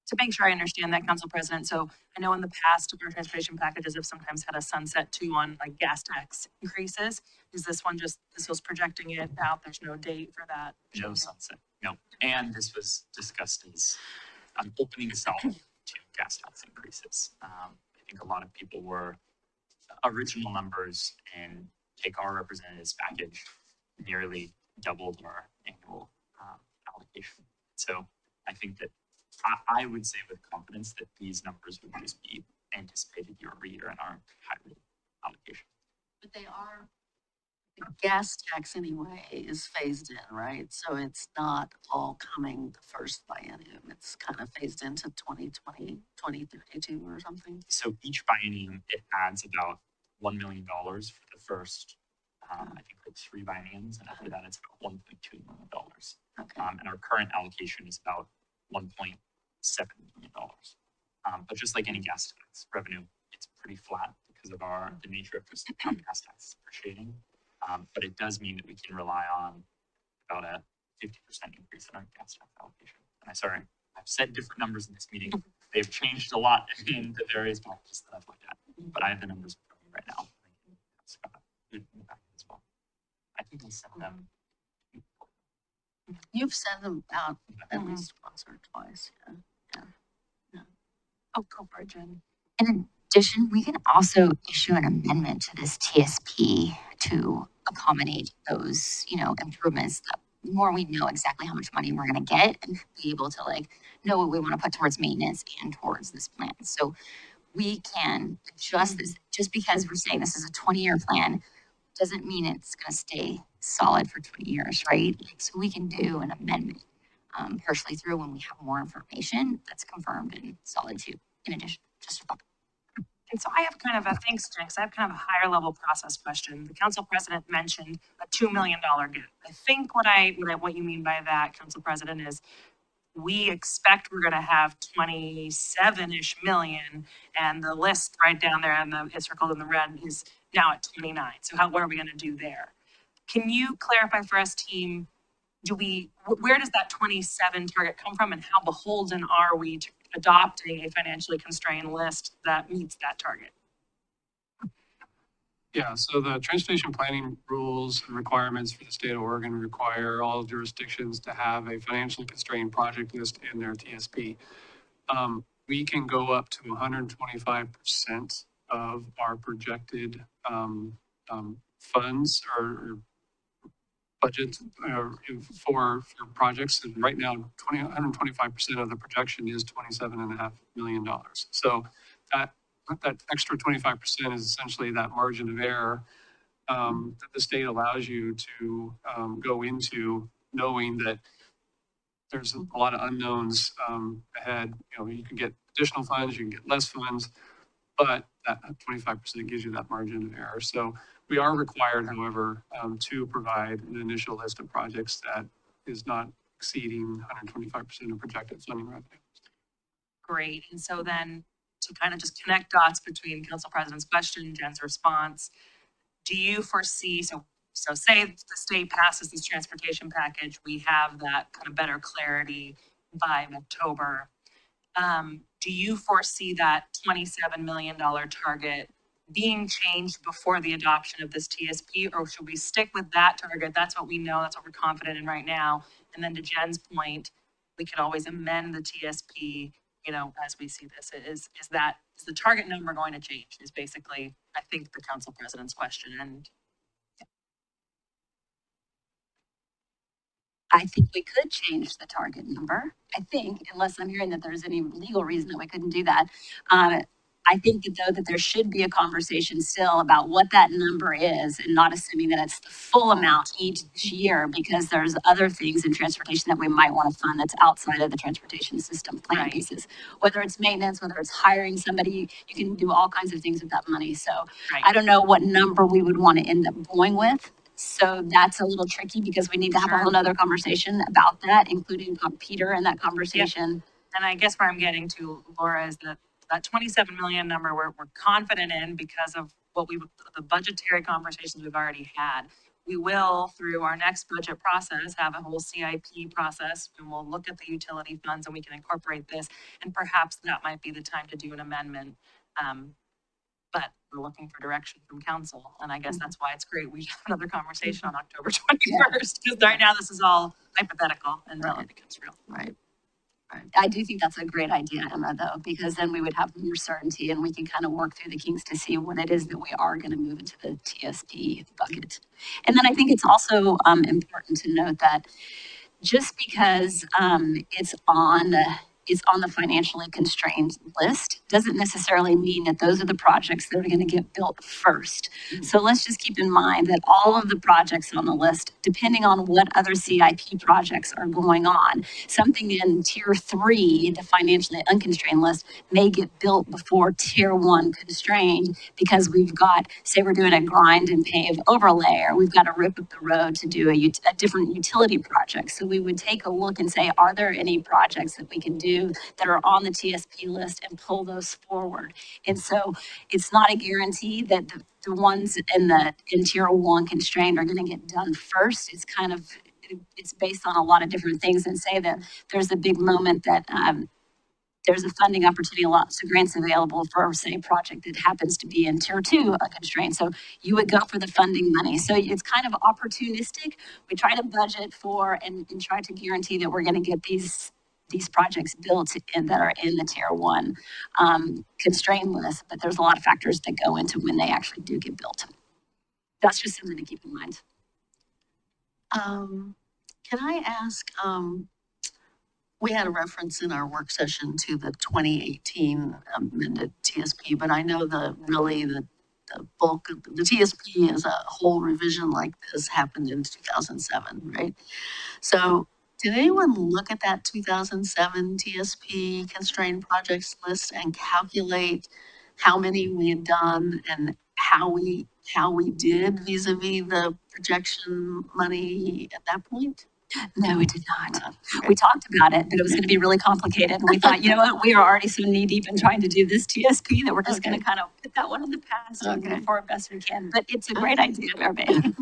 F: To make sure I understand that, Council President, so I know in the past, our transportation packages have sometimes had a sunset too on like gas tax increases. Is this one this was projecting it out? There's no date for that?
B: No sunset, no. And this was discussed as opening a salve to gas tax increases. I think a lot of people were original numbers and take our representatives package nearly doubled our annual allocation. So I think that I would say with confidence that these numbers would just be anticipated year over year in our highway allocation.
A: But they are, the gas tax anyway is phased in, right? So it's not all coming the first biennium. It's kind of phased into 2020, 2032 or something.
B: So each biennium, it adds about $1 million for the first, I think like 3 bienniums. And after that, it's about $1.2 million.
A: Okay.
B: And our current allocation is about $1.7 million. But just like any gas tax revenue, it's pretty flat because of the nature of just how gas tax is appreciating. But it does mean that we can rely on about a 50% increase in our gas tax allocation. And I've said different numbers in this meeting. They've changed a lot in the various packages that I've looked at.
F: but I have the numbers in front of me right now. Scott, in the back as well. I think I sent them.
A: You've sent them out at least once or twice, yeah.
C: Oh, go for it, Jen.
I: In addition, we can also issue an amendment to this TSP to accommodate those, improvements. The more we know exactly how much money we're gonna get and be able to know what we wanna put towards maintenance and towards this plan. So we can adjust this, just because we're saying this is a 20-year plan, doesn't mean it's gonna stay solid for 20 years, right? So we can do an amendment, partially through when we have more information that's confirmed and solid too, in addition, just a thought.
F: And so I have kind of a, thanks, Jen, 'cause I have kind of a higher level process question. The council president mentioned a $2 million gap. I think what you mean by that, council president, is we expect we're gonna have 27-ish million, and the list right down there, and it's circled in the red, is now at 29. So what are we gonna do there? Can you clarify for us, team, where does that 27 target come from, and how beholden are we to adopting a financially constrained list that meets that target?
H: Yeah, so the transportation planning rules and requirements for the state of Oregon require all jurisdictions to have a financially constrained project list in their TSP. We can go up to 125% of our projected funds or budget for projects. And right now, 125% of the projection is $27.5 million. So that extra 25% is essentially that margin of error that the state allows you to go into, knowing that there's a lot of unknowns ahead. You can get additional funds, you can get less funds, but that 25% gives you that margin of error. So we are required, however, to provide an initial list of projects that is not exceeding 125% of projected funding revenue.
F: Great. And so then to kind of just connect dots between council president's question, Jen's response, do you foresee, so say the state passes this transportation package, we have that kind of better clarity by October. Do you foresee that $27 million target being changed before the adoption of this TSP, or should we stick with that target? That's what we know, that's what we're confident in right now. And then to Jen's point, we could always amend the TSP, as we see this. Is the target number going to change? Is basically, I think, the council president's question. And
I: I think we could change the target number. I think, unless I'm hearing that there's any legal reason that we couldn't do that. I think that there should be a conversation still about what that number is, and not assuming that it's the full amount each year, because there's other things in transportation that we might want to fund that's outside of the transportation system plan
F: Right.
I: pieces. Whether it's maintenance, whether it's hiring somebody, you can do all kinds of things with that money. So
F: Right.
I: I don't know what number we would want to end up going with. So that's a little tricky, because we need to have a
F: Sure.
I: whole nother conversation about that, including Peter in that conversation.
F: And I guess where I'm getting to, Laura, is that 27 million number we're confident in because of the budgetary conversations we've already had. We will, through our next budget process, have a whole CIP process, and we'll look at the utility funds and we can incorporate this. And perhaps that might be the time to do an amendment. But we're looking for direction from council. And I guess that's why it's great we have another conversation on October 21st, because right now this is all hypothetical until it becomes real.
A: Right.
I: I do think that's a great idea, Emma, though, because then we would have more certainty and we can kind of work through the kinks to see what it is that we are going to move into the TSP bucket. And then I think it's also important to note that just because it's on the financially constrained list doesn't necessarily mean that those are the projects that are going to get built first. So let's just keep in mind that all of the projects on the list, depending on what other CIP projects are going on, something in tier 3, the financially unconstrained list, may get built before tier 1 constrained, because we've got, say we're doing a grind and pave overlay, or we've got to rip up the road to do a different utility project. So we would take a look and say, are there any projects that we can do that are on the TSP list, and pull those forward. And so it's not a guarantee that the ones in tier 1 constrained are going to get done first. It's based on a lot of different things, and say that there's a big moment that there's a funding opportunity, lots of grants available for, say, a project that happens to be in tier two, a constraint. So you would go for the funding money. So it's kind of opportunistic. We try to budget for and try to guarantee that we're going to get these projects built and that are in the tier one constraint list. But there's a lot of factors that go into when they actually do get built. That's just something to keep in mind.
A: Can I ask, we had a reference in our work session to the 2018 amended TSP, but I know the bulk of the TSP as a whole revision like this happened in 2007, right? So did anyone look at that 2007 TSP constrained projects list and calculate how many we had done and how we did vis-a-vis the projection money at that point?
I: No, we did not. We talked about it, but it was going to be really complicated. And we thought, you know what, we are already so knee deep in trying to do this TSP that we're just going to kind of put that one in the past and move forward best we can. But it's a great idea, Mary.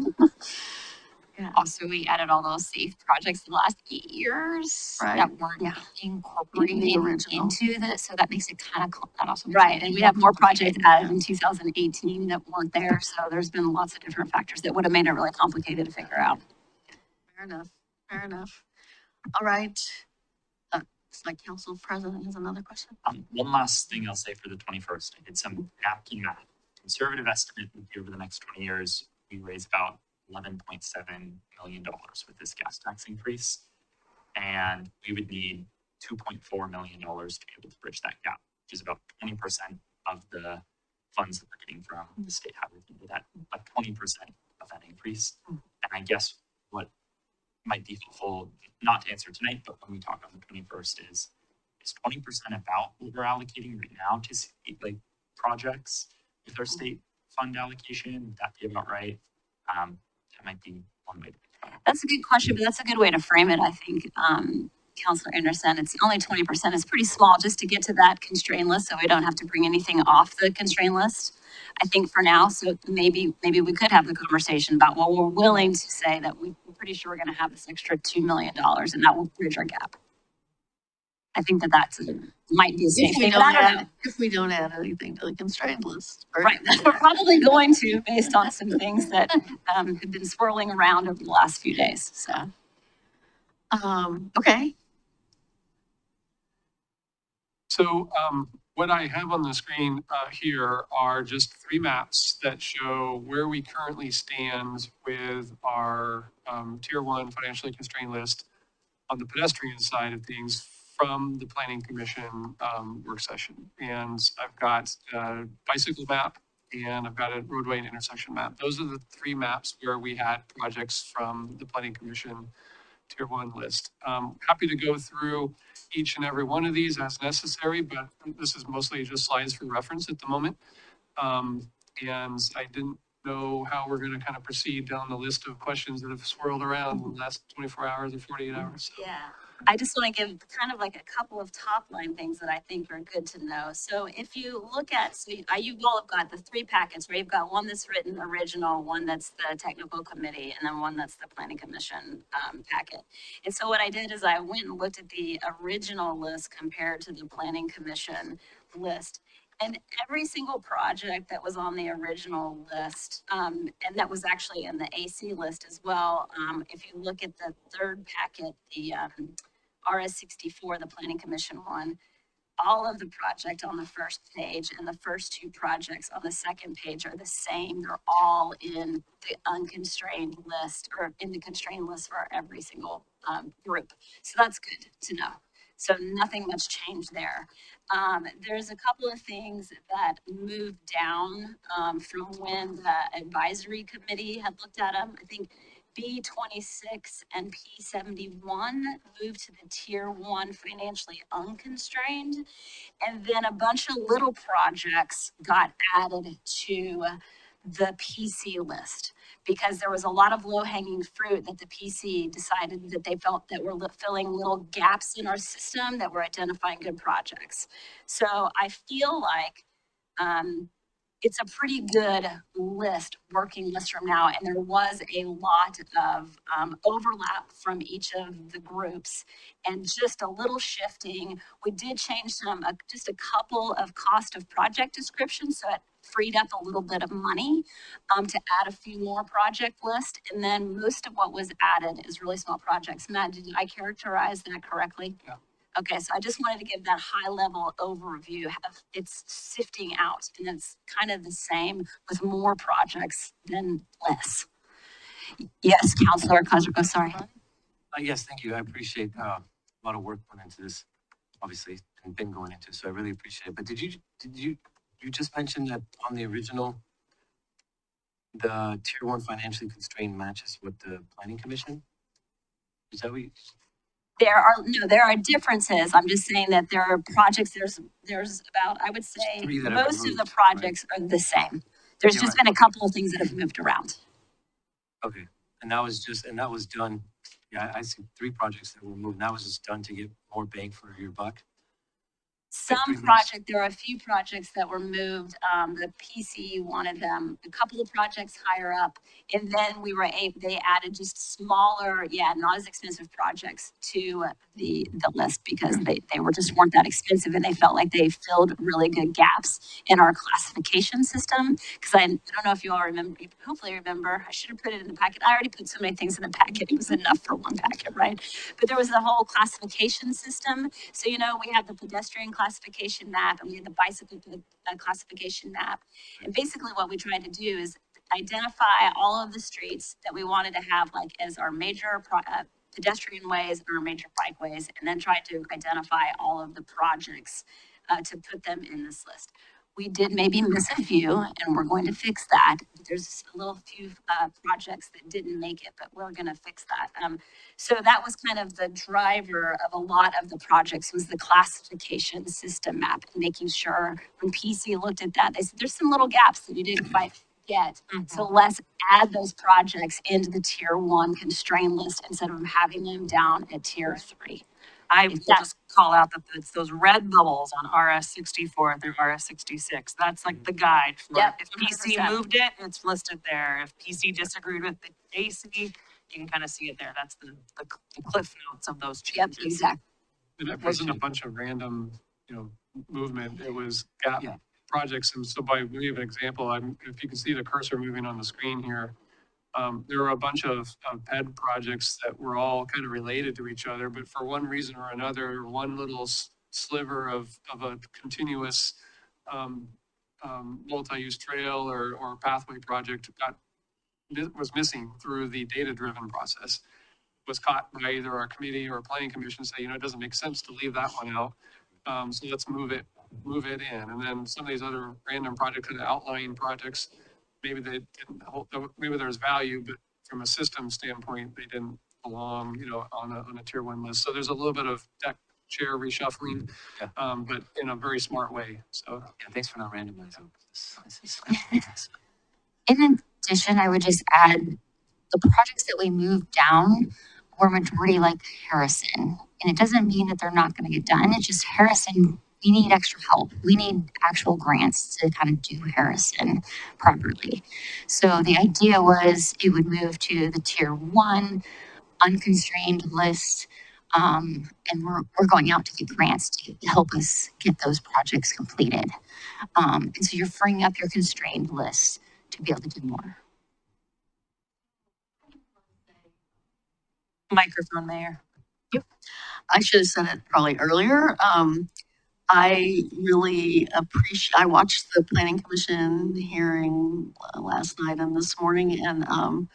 C: Yeah. Also, we added all those safe projects the last 8 years that weren't incorporated into this. So that makes it kind of, that also
I: right. And we have more projects added in 2018 that weren't there. So there's been lots of different factors that would have made it really complicated to figure out.
A: Fair enough. Fair enough. All right. It's like Council President has another question.
B: One last thing I'll say for the 21st. I did some napkin math. Conservative estimate would be over the next 20 years, we raise about $11.7 million with this gas tax increase. And we would need $2.4 million to be able to bridge that gap, which is about 20% of the funds that we're getting from the state highway fund. That, like 20% of that increase. And I guess what might be helpful, not to answer tonight, but when we talk on the 21st is 20% about what we're allocating right now to like projects with our state fund allocation? Would that be about right? That might be one way to think about it.
I: That's a good question, but that's a good way to frame it, I think. Councilor Anderson, it's only 20%. It's pretty small just to get to that constraint list, so we don't have to bring anything off the constraint list. I think for now, so maybe we could have the conversation about, well, we're willing to say that we're pretty sure we're going to have this extra $2 million and that will bridge our gap. I think that's might be a safe thing.
A: If we don't add anything to the constraint list.
I: Right, we're probably going to based on some things that have been swirling around over the last few days. So,
A: okay.
H: So what I have on the screen here are just 3 maps that show where we currently stand with our tier 1 financially constrained list on the pedestrian side of things from the Planning Commission work session. And I've got a bicycle map and I've got a roadway and intersection map. Those are the 3 maps where we had projects from the Planning Commission tier 1 list. Happy to go through each and every one of these as necessary, but this is mostly just slides for reference at the moment. And I didn't know how we're going to kind of proceed down the list of questions that have swirled around in the last 24 hours or 48 hours. So.
I: Yeah. I just want to give kind of like a couple of top line things that I think are good to know. So if you look at, so you've all got the 3 packets where you've got one that's written original, one that's the technical committee, and then one that's the planning commission packet. And so what I did is I went and looked at the original list compared to the planning commission list. And every single project that was on the original list, and that was actually in the AC list as well. If you look at the 3rd packet, the RS64, the Planning Commission one, all of the project on the first page and the first 2 projects on the second page are the same. They're all in the unconstrained list or in the constrained list for every single group. So that's good to know. So nothing much changed there. There's a couple of things that moved down from when the advisory committee had looked at them. I think B26 and P71 moved to the tier 1 financially unconstrained. And then a bunch of little projects got added to the PC list because there was a lot of low-hanging fruit that the PC decided that they felt that were filling little gaps in our system that were identifying good projects. So I feel like it's a pretty good list, working list from now, and there was a lot of overlap from each of the groups, and just a little shifting. We did change just a couple of cost of project descriptions, so it freed up a little bit of money to add a few more project lists, and then most of what was added is really small projects. Matt, did I characterize that correctly?
H: Yeah.
I: Okay, so I just wanted to give that high level overview of it's sifting out, and it's kind of the same with more projects than less. Yes, Counselor Cosgrove, sorry.
D: Yes, thank you. I appreciate a lot of work went into this, obviously, and been going into, so I really appreciate it. But did you just mention that on the original, the tier one financially constrained matches with the planning commission? Is that what you?
I: There are differences. I'm just saying that there are projects, there's about, I would say,
D: Three that have
I: most of the
D: moved,
I: projects are the same. There's
D: Yeah,
I: just
D: right.
I: been a couple of things that have moved around.
D: Okay, and that was done, yeah, I see 3 projects that were moved, and that was just done to get more bang for your buck.
I: There are a few projects that were moved. The PC wanted them, a couple of projects higher up. And then they added just smaller, not as expensive projects to the list because they weren't that expensive, and they felt like they filled really good gaps in our classification system. Because I don't know if you all remember, you hopefully remember, I should have put it in the packet. I already put so many things in the packet. It was enough for one packet, right? But there was the whole classification system. So, we have the pedestrian classification map and we have the bicycle classification map. And basically what we tried to do is identify all of the streets that we wanted to have like as our major pedestrian ways or major bikeways, and then try to identify all of the projects to put them in this list. We did maybe miss a few, and we're going to fix that. There's a little few projects that didn't make it, but we're going to fix that. So that was kind of the driver of a lot of the projects, was the classification system map, and making sure when PC looked at that, they said there's some little gaps that you didn't quite get. So let's add those projects into the tier 1 constraint list instead of having them down at tier 3.
F: I will just call out that it's those red bubbles on RS 64 through RS 66. That's like the guide for
I: Yep,
F: if PC
I: 100%.
F: moved it, it's listed there. If PC disagreed with the AC, you can kind of see it there. That's the cliff notes of those
I: Yep,
F: changes.
I: exactly.
H: And it wasn't a bunch of random, movement. It was gap
D: Yeah.
H: projects. And so by way of example, if you can see the cursor moving on the screen here, there were a bunch of PED projects that were all kind of related to each other, but for one reason or another, one little sliver of a continuous multi-use trail or pathway project was missing through the data-driven process. Was caught by either our committee or planning commission, say, it doesn't make sense to leave that one out. So let's move it in. And then some of these other random projects, kind of outlying projects, maybe they didn't hold, maybe there's value, but from a system standpoint, they didn't belong, on a tier 1 list. So there's a little bit of deck chair reshuffling,
D: Yeah.
H: but in a very smart way. So
D: Yeah, thanks for not randomizing.
J: In addition, I would just add the projects that we moved down were majority like Harrison. And it doesn't mean that they're not going to get done. It's just Harrison, we need extra help. We need actual grants to kind of do Harrison properly. So the idea was it would move to the tier 1 unconstrained list. And we're going out to get grants to help us get those projects completed. And so you're freeing up your constrained list to be able to do more.
F: Microphone, Mayor.
A: I should have said it probably earlier. I really I watched the planning commission hearing last night and this morning, and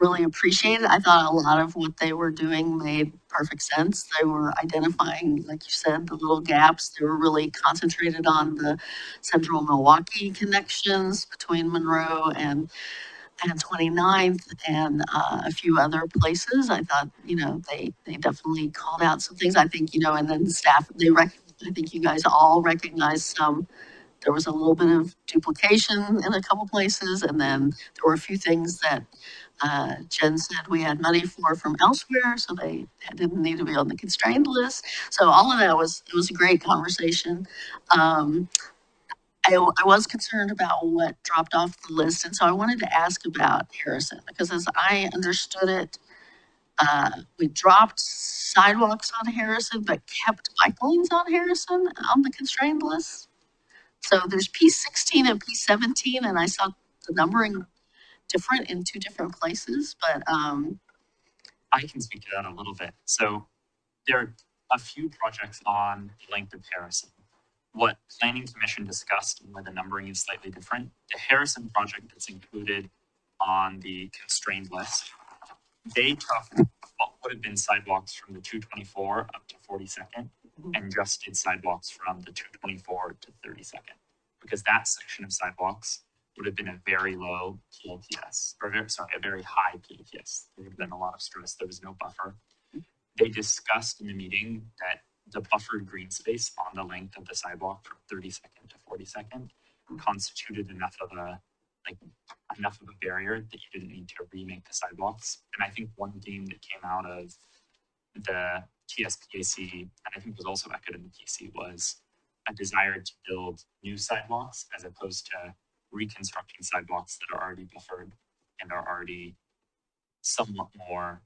A: really appreciate it. I thought a lot of what they were doing made perfect sense. They were identifying, like you said, the little gaps. They were really concentrated on the central Milwaukie connections between Monroe and 29th and a few other places. I thought, they definitely called out some things. I think, and then the staff, I think you guys all recognized there was a little bit of duplication in a couple places. And then there were a few things that Jen said we had money for from elsewhere, so they didn't need to be on the constrained list. So all of that it was a great conversation. I was concerned about what dropped off the list, and so I wanted to ask about Harrison, because as I understood it, we dropped sidewalks on Harrison, but kept bike lanes on Harrison on the constrained list. So there's P16 and P17, and I saw the numbering different in two different places, but,
B: I can speak to that a little bit. So there are a few projects on the length of Harrison. What Planning Commission discussed and where the numbering is slightly different, the Harrison project that's included on the constrained list, they took what would have been sidewalks from the 224 up to 42nd and just did sidewalks from the 224 to 32nd, because that section of sidewalks would have been a very low PLTS, or a very high PLTS. There would have been a lot of stress. There was no buffer. They discussed in the meeting that the buffered green space on the length of the sidewalk from 32nd to 42nd constituted enough of a barrier that you didn't need to remake the sidewalks. And I think one theme that came out of the TSPAC, and I think was also echoed in the PC, was a desire to build new sidewalks as opposed to reconstructing sidewalks that are already buffered and are already somewhat more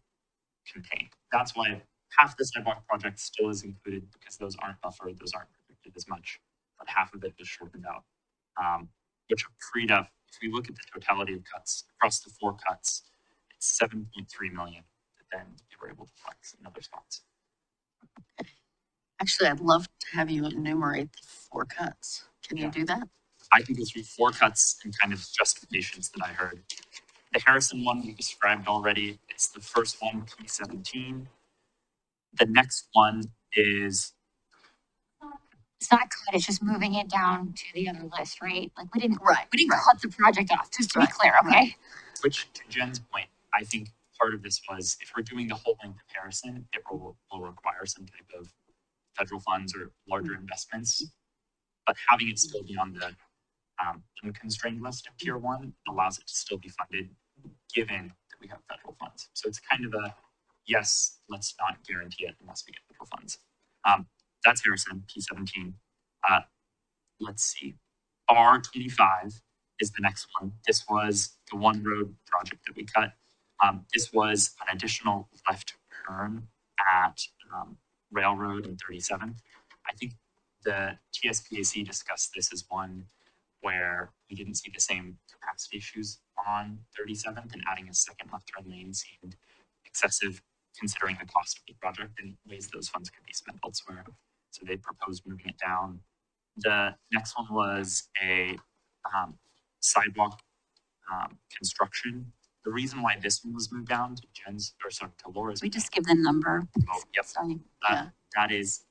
B: contained. That's why half the sidewalk project still is included, because those aren't buffered, those aren't protected as much, but half of it was shortened out, which freed up. If we look at the totality of cuts across the 4 cuts, it's 7.3 million that then we were able to flex in other spots.
A: actually, I'd love to have you enumerate the 4 cuts. Can you do that?
B: I can go through 4 cuts and kind of justifications that I heard. The Harrison one we described already. It's the first one, P17. The next one is,
J: It's not cut, it's just moving it down to the other list, right? Like we didn't
A: Right.
J: cut the project off, just to be
A: Right,
J: clear, okay?
A: right.
B: which to Jen's point, I think part of this was, if we're doing the whole length of Harrison, it will require some type of federal funds or larger investments. But having it still be on the unconstrained list of tier 1 allows it to still be funded, given that we have federal funds. So it's kind of a, yes, let's not guarantee it unless we get federal funds. That's Harrison, P17. Let's see, R25 is the next one. This was the one road project that we cut. This was an additional left turn at Railroad and 37th. I think the TSPAC discussed this as one where we didn't see the same capacity issues on 37th, and adding a second left turn lane seemed excessive considering the cost of the project and ways those funds could be spent elsewhere. So they proposed moving it down. The next one was a sidewalk construction. The reason why this one was moved down to Laura's.
I: We just give the number.
B: Oh, yep.
I: Sorry.
B: That is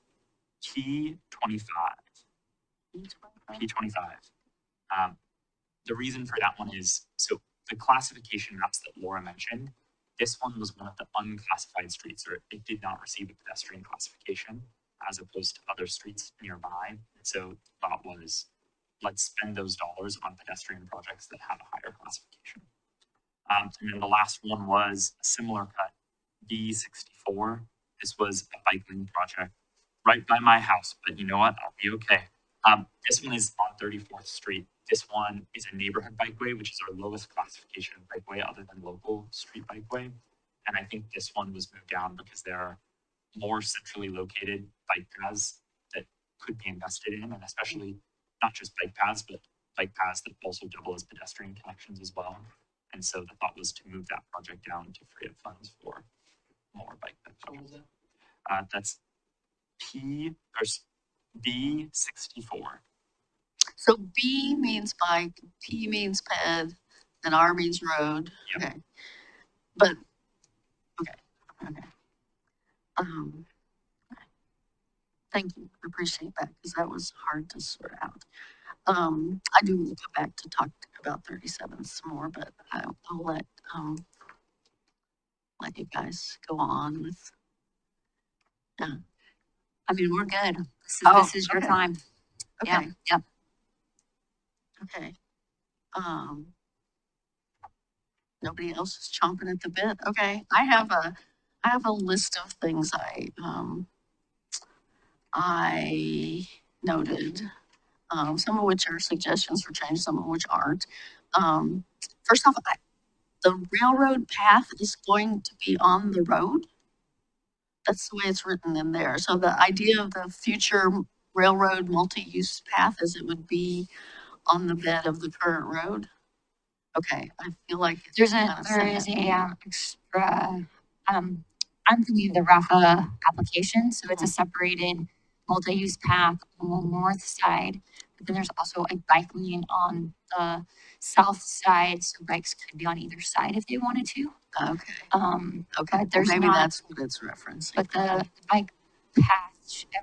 B: P25. P25. The reason for that one is, so the classification maps that Laura mentioned, this one was one of the unclassified streets, or it did not receive a pedestrian classification as opposed to other streets nearby. And so the thought was, let's spend those dollars on pedestrian projects that have a higher classification. And then the last one was a similar cut, B64. This was a bike lane project right by my house, but you know what? I'll be okay. This one is on 34th Street. This one is a neighborhood bikeway, which is our lowest classification of bikeway other than local street bikeway. And I think this one was moved down because there are more centrally located bike paths that could be invested in, and especially not just bike paths, but bike paths that also double as pedestrian connections as well. And so the thought was to move that project down to free up funds for more bike paths. That's B64.
A: So B means bike, P means ped, and R means road.
B: Yep.
A: Okay. But, okay. Thank you. I appreciate that, because that was hard to sort out. I do want to come back to talk about 37 some more, but I'll let you guys go on with.
I: I mean, we're good. This is your
A: okay.
I: time. Yeah,
A: Okay.
I: yep.
A: Okay. Nobody else is chomping at the bit. Okay. I have a list of things I noted. some of which are suggestions for change, some of which aren't. First off, the railroad path is going to be on the road. That's the way it's written in there. So the idea of the future railroad multi-use path is it would be on the bed of the current road. Okay, I feel like it's
J: There
A: kinda
J: is
A: sad.
J: a extra, I'm thinking of the Rafa application, so it's a separated multi-use path on the north side. But then there's also a bike lane on the south side, so bikes could be on either side if they wanted to.
A: Okay,
J: Okay,
A: okay, well,
J: there's
A: maybe
J: not,
A: that's what it's referencing.
J: but the bike path,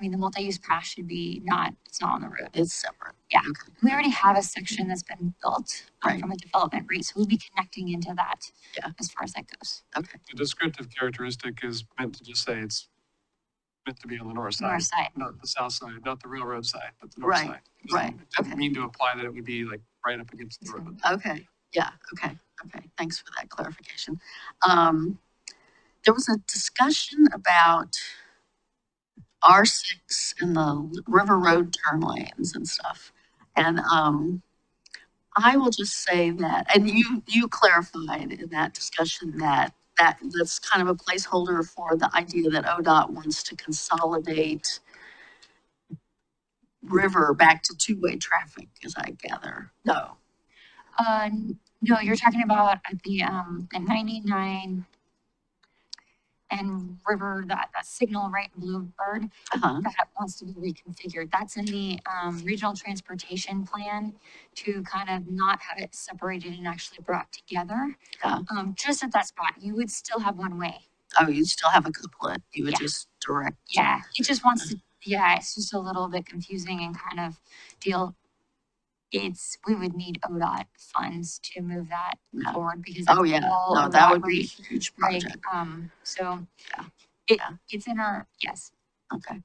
J: the multi-use path should be not, it's not on the road.
A: It's separate.
J: Yeah.
A: Okay.
J: We already have a section that's been built
A: Right.
J: from a development rate, so we'll be connecting into that.
A: Yeah.
J: As far as that goes.
A: Okay,
H: The descriptive characteristic is meant to just say it's meant to be on the north side.
J: North side.
H: Not the south side, not the railroad side, but the north
A: Right,
H: side. It doesn't-
A: right,
H: It doesn't
A: okay.
H: mean to apply that it would be like right up against the road.
A: okay, yeah, okay, thanks for that clarification. There was a discussion about R6 and the River Road turn lanes and stuff. And, I will just say that, and you clarified in that discussion that's kind of a placeholder for the idea that ODOT wants to consolidate river back to two-way traffic, as I gather. No.
J: No, you're talking about at the 99 and River, that signal right in Bluebird
A: Uh-huh.
J: that wants to be reconfigured. That's in the regional transportation plan to kind of not have it separated and actually brought together.
A: Yeah.
J: Just at that spot, you would still have one way.
A: Oh, you still have a couplet. You would
J: Yeah.
A: just direct.
J: Yeah, it just wants to, yeah, it's just a little bit confusing and kind of deal. We would need ODOT funds to move that
A: Yeah.
J: forward because
A: Oh,
J: that's
A: yeah.
J: all
A: No, that
J: ODOT
A: would be a
J: rate,
A: huge
J: like,
A: project.
J: so.
A: Yeah.
J: Yeah.
A: Yeah.
J: It's in our, yes.
A: Okay.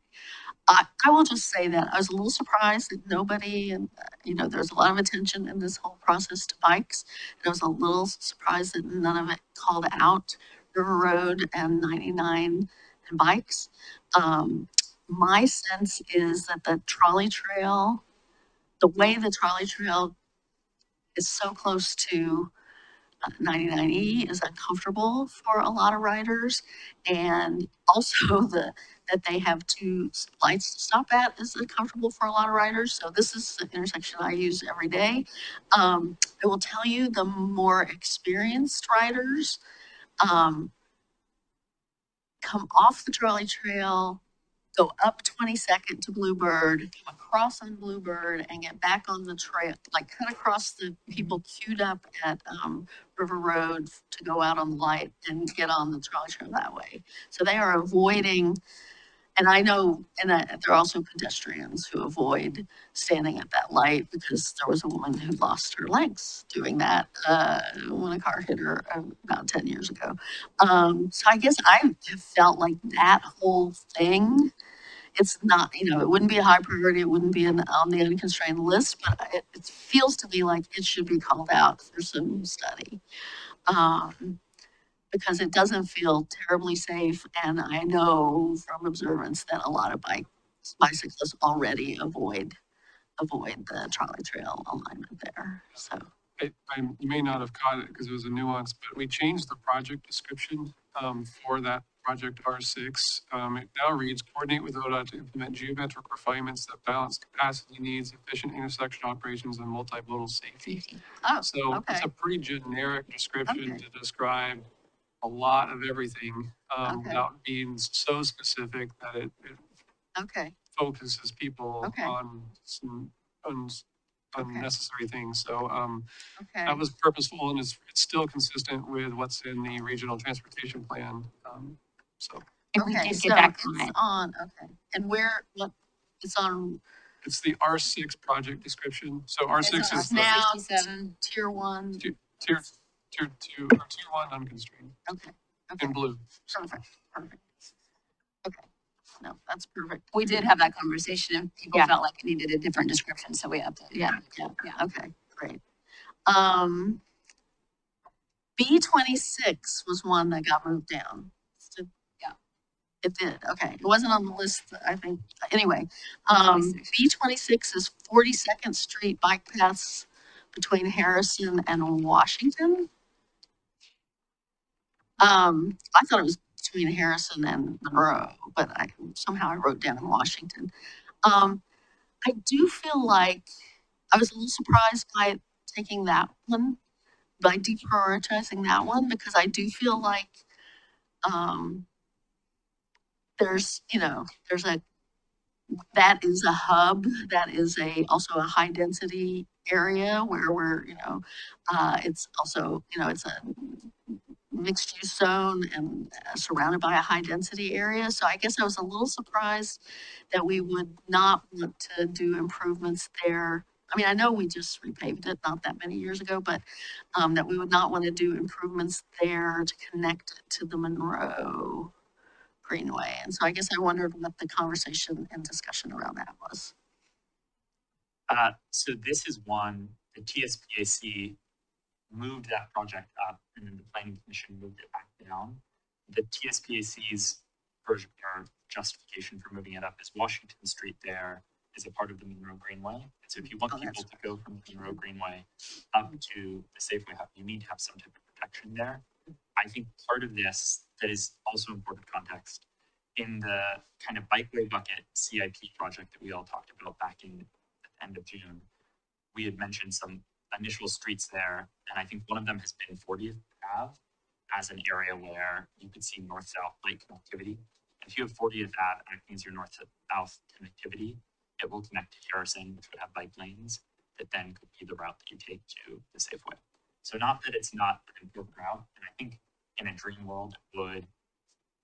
A: I will just say that I was a little surprised that nobody, and, there's a lot of attention in this whole process to bikes. And I was a little surprised that none of it called out River Road and 99 and bikes. My sense is that the trolley trail, the way the trolley trail is so close to 99E is uncomfortable for a lot of riders. And also that they have two lights to stop at is uncomfortable for a lot of riders. So this is the intersection I use every day. I will tell you, the more experienced riders come off the trolley trail, go up 22nd to Bluebird, come across on Bluebird, and get back on the trail, like cut across the people queued up at River Road to go out on the light and get on the trolley trail that way. So they are avoiding, and I know, and there are also pedestrians who avoid standing at that light because there was a woman who lost her legs doing that when a car hit her about 10 years ago. So I guess I have felt like that whole thing, it's not, it wouldn't be a high priority, it wouldn't be on the unconstrained list, but it feels to me like it should be called out for some study. Because it doesn't feel terribly safe, and I know from observance that a lot of bicyclists already avoid the trolley trail alignment there, so.
H: You may not have caught it because it was a nuance, but we changed the project description for that project R6. It now reads, coordinate with ODOT to implement geometric refinements that balance capacity needs, efficient intersection operations, and multimodal safety.
A: Oh,
H: So
A: okay.
H: it's a pretty generic description
A: Okay.
H: to describe a lot of everything
A: Okay.
H: without being so specific that it
A: Okay,
H: focuses people
A: Okay.
H: on some unnecessary things. So
A: okay,
H: that was purposeful, and it's still consistent with what's in the regional transportation plan. So
J: And we
A: okay,
J: did
A: so
J: get that
A: it's
J: comment.
A: on, okay, and it's on
H: it's the R6 project description. So R6 is the
A: now
J: 67.
A: tier 1,
H: tier 2 or tier 1 unconstrained
A: okay,
H: in blue.
A: perfect, okay, no, that's perfect.
I: We did have that conversation and people
J: Yeah.
I: felt like it needed a different description, so we updated.
A: Yeah,
I: Yeah.
A: okay, great. B26 was one that got moved down. So,
I: Yeah.
A: It did, okay. It wasn't on the list, I think. Anyway, B26 is 42nd Street bike paths between Harrison and Washington. I thought it was between Harrison and Monroe, but somehow I wrote down in Washington. I do feel like I was a little surprised by taking that one, by deprioritizing that one, because I do feel like, there's, that is a hub, that is also a high density area where it's also, it's a mixed use zone and surrounded by a high density area. So I guess I was a little surprised that we would not want to do improvements there. I mean, I know we just repaved it not that many years ago, but that we would not want to do improvements there to connect it to the Monroe Greenway. And so I guess I wondered what the conversation and discussion around that was.
B: So this is one, the TSPAC moved that project up and then the planning commission moved it back down. The TSPAC's version or justification for moving it up is Washington Street there is a part of the Monroe Greenway. And so if you want people to go from the Monroe Greenway up to the Safeway hub, you need to have some type of protection there. I think part of this that is also important context in the kind of bikeway bucket CIP project that we all talked about back in at the end of June, we had mentioned some initial streets there. And I think one of them has been 40th Ave as an area where you could see north-south bike connectivity. If you have 40th Ave, and it means your north-south connectivity, it will connect to Harrison, which would have bike lanes that then could be the route that you take to the Safeway. So not that it's not an important route, and I think in a dream world it would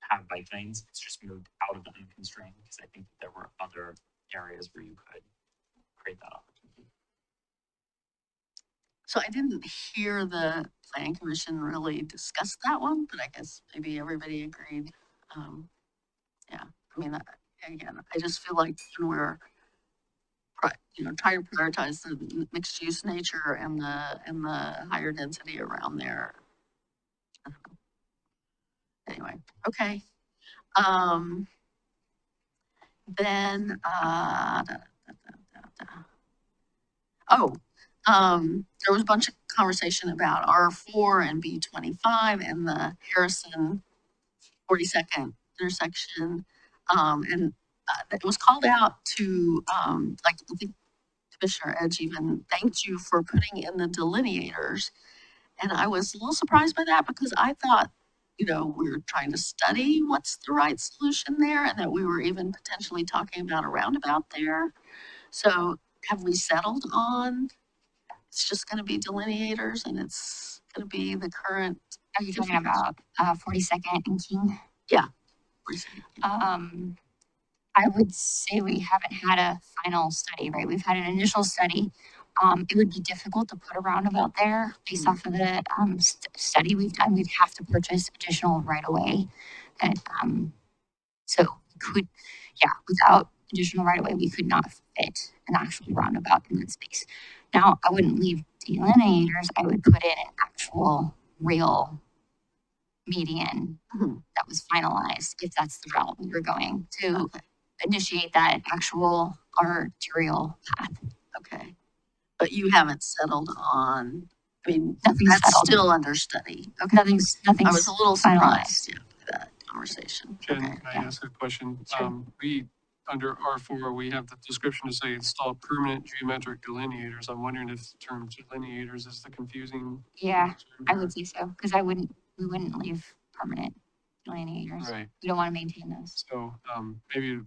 B: have bike lanes. It's just moved out of the unconstrained because I think that there were other areas where you could create that opportunity.
A: So I didn't hear the planning commission really discuss that one, but I guess maybe everybody agreed. Yeah, I mean, again, I just feel like when we're trying to prioritize the mixed use nature and the higher density around there. Anyway, okay. Then there was a bunch of conversation about R4 and B25 and the Harrison 42nd intersection. And it was called out to, like, I think Commissioner Edge even thanked you for putting in the delineators. And I was a little surprised by that because I thought, we were trying to study what's the right solution there and that we were even potentially talking about a roundabout there. So have we settled on, it's just going to be delineators and it's going to be the current.
J: Are you talking about 42nd and King?
A: Yeah.
J: I would say we haven't had a final study, right? We've had an initial study. It would be difficult to put a roundabout there based off of the study we've done. We'd have to purchase additional right away. So without additional right away, we could not fit an actual roundabout in that space. Now, I wouldn't leave delineators. I would put in an actual real median that was finalized if that's the route we were going to initiate that actual arterial path.
A: Okay. But you haven't settled on, I mean,
J: Nothing's
A: that's
J: settled.
A: still under study. Okay.
J: Nothing's
A: I was a little surprised
J: finalized.
A: by that conversation.
H: Jen,
A: Okay.
H: can I ask a question?
J: Sure.
H: We, under R4, we have the description to say install permanent geometric delineators. I'm wondering if the term delineators is the confusing.
J: Yeah,
H: term
J: I
H: there.
J: would say so, because we wouldn't leave permanent delineators.
H: Right.
J: We don't want to maintain those.
H: So maybe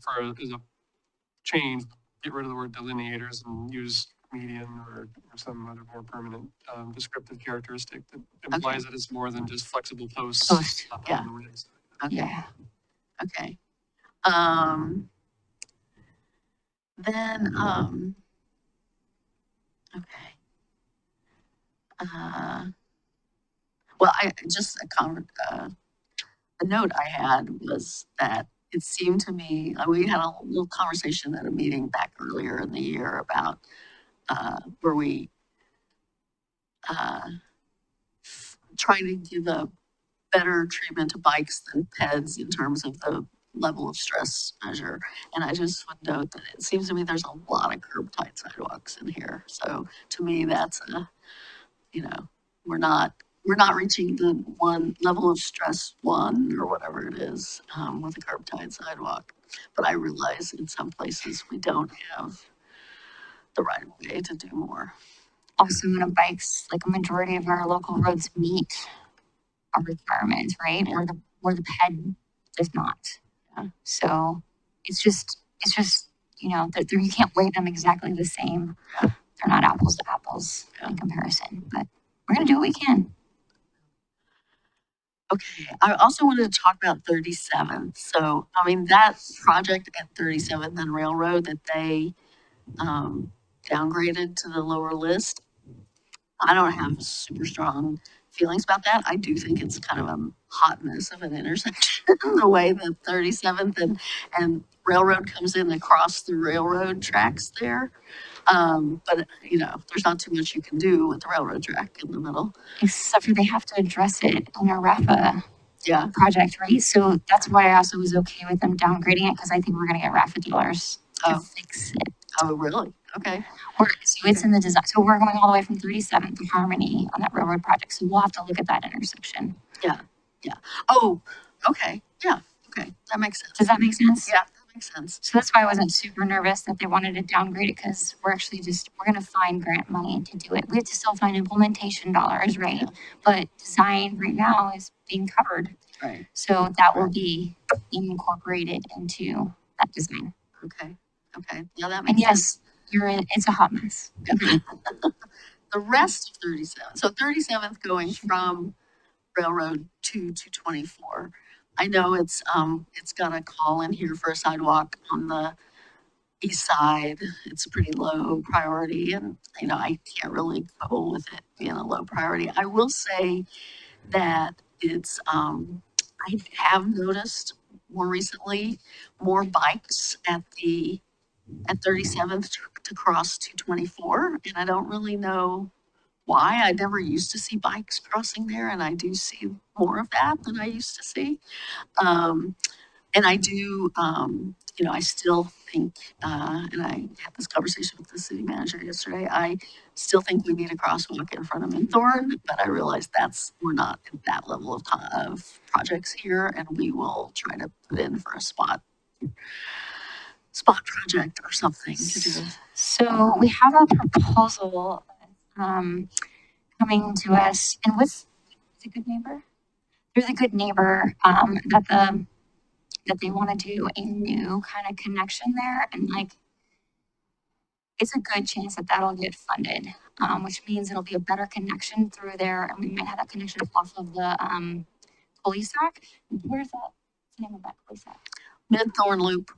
H: as a change, get rid of the word delineators and use median or some other more permanent descriptive characteristic that implies that it's more than just flexible posts.
J: Post,
H: on
A: yeah.
H: the roads.
A: Okay.
J: Yeah.
A: Okay. Then, okay. Well, a note I had was that it seemed to me, we had a little conversation at a meeting back earlier in the year about, were we, trying to give a better treatment to bikes than peds in terms of the level of stress measure. And I just would note that it seems to me there's a lot of curb tight sidewalks in here. So to me, that's a, you know, we're not reaching the one level of stress one or whatever it is with a curb tight sidewalk. But I realize in some places we don't have the right way to do more.
J: Also, on bikes, like a majority of our local roads meet our requirements, right? Where the PED does not.
A: Yeah.
J: So it's just, you know, that you can't weigh them exactly the same.
A: Yeah.
J: They're not apples to apples in comparison, but we're gonna do what we can.
A: Okay, I also wanted to talk about 37th. So, I mean, that project at 37th and Railroad that they downgraded to the lower list, I don't have super strong feelings about that. I do think it's kind of a hot mess of an intersection, the way that 37th and Railroad comes in across the railroad tracks there. But you know, there's not too much you can do with the railroad track in the middle.
J: Except for they have to address it in a RAFA
A: Yeah,
J: project, right? So that's why I also was okay with them downgrading it, because I think we're gonna get RAFA dollars to
A: Oh.
J: fix it.
A: oh, really? Okay.
J: So it's in the design. So we're going all the way from 37th to Harmony on that railroad project. So we'll have to look at that intersection.
A: Oh, okay. Yeah. Okay. That makes sense.
J: Does that make sense?
A: Yeah, that makes sense.
J: So that's why I wasn't super nervous that they wanted to downgrade it, because we're actually we're gonna find grant money to do it. We have to still find implementation dollars, right?
A: Yeah.
J: But design right now is being covered.
A: Right.
J: So that will be incorporated into that design.
A: Okay. Okay. Yeah, that
J: And
A: makes sense.
J: yes, it's a hot mess.
A: The rest of 37, so 37th going from Railroad to 224. I know it's got a call in here for a sidewalk on the east side. It's pretty low priority, and you know, I can't really quibble with it being a low priority. I will say that it's I have noticed more recently more bikes at 37th to cross 224, and I don't really know why. I never used to see bikes crossing there, and I do see more of that than I used to see. And I do, you know, I still think, and I had this conversation with the city manager yesterday, I still think we need a crosswalk in front of Minthorn, but I realize we're not at that level of projects here, and we will try to put in for a spot project or something to do.
J: So we have a proposal coming to us, and with the Good Neighbor, through the Good Neighbor, that they want to do a new kind of connection there, and like it's a good chance that that'll get funded, which means it'll be a better connection through there, and we might have that connection off of the police act. Where's that? What's the name of that police act?
A: Minthorn Loop.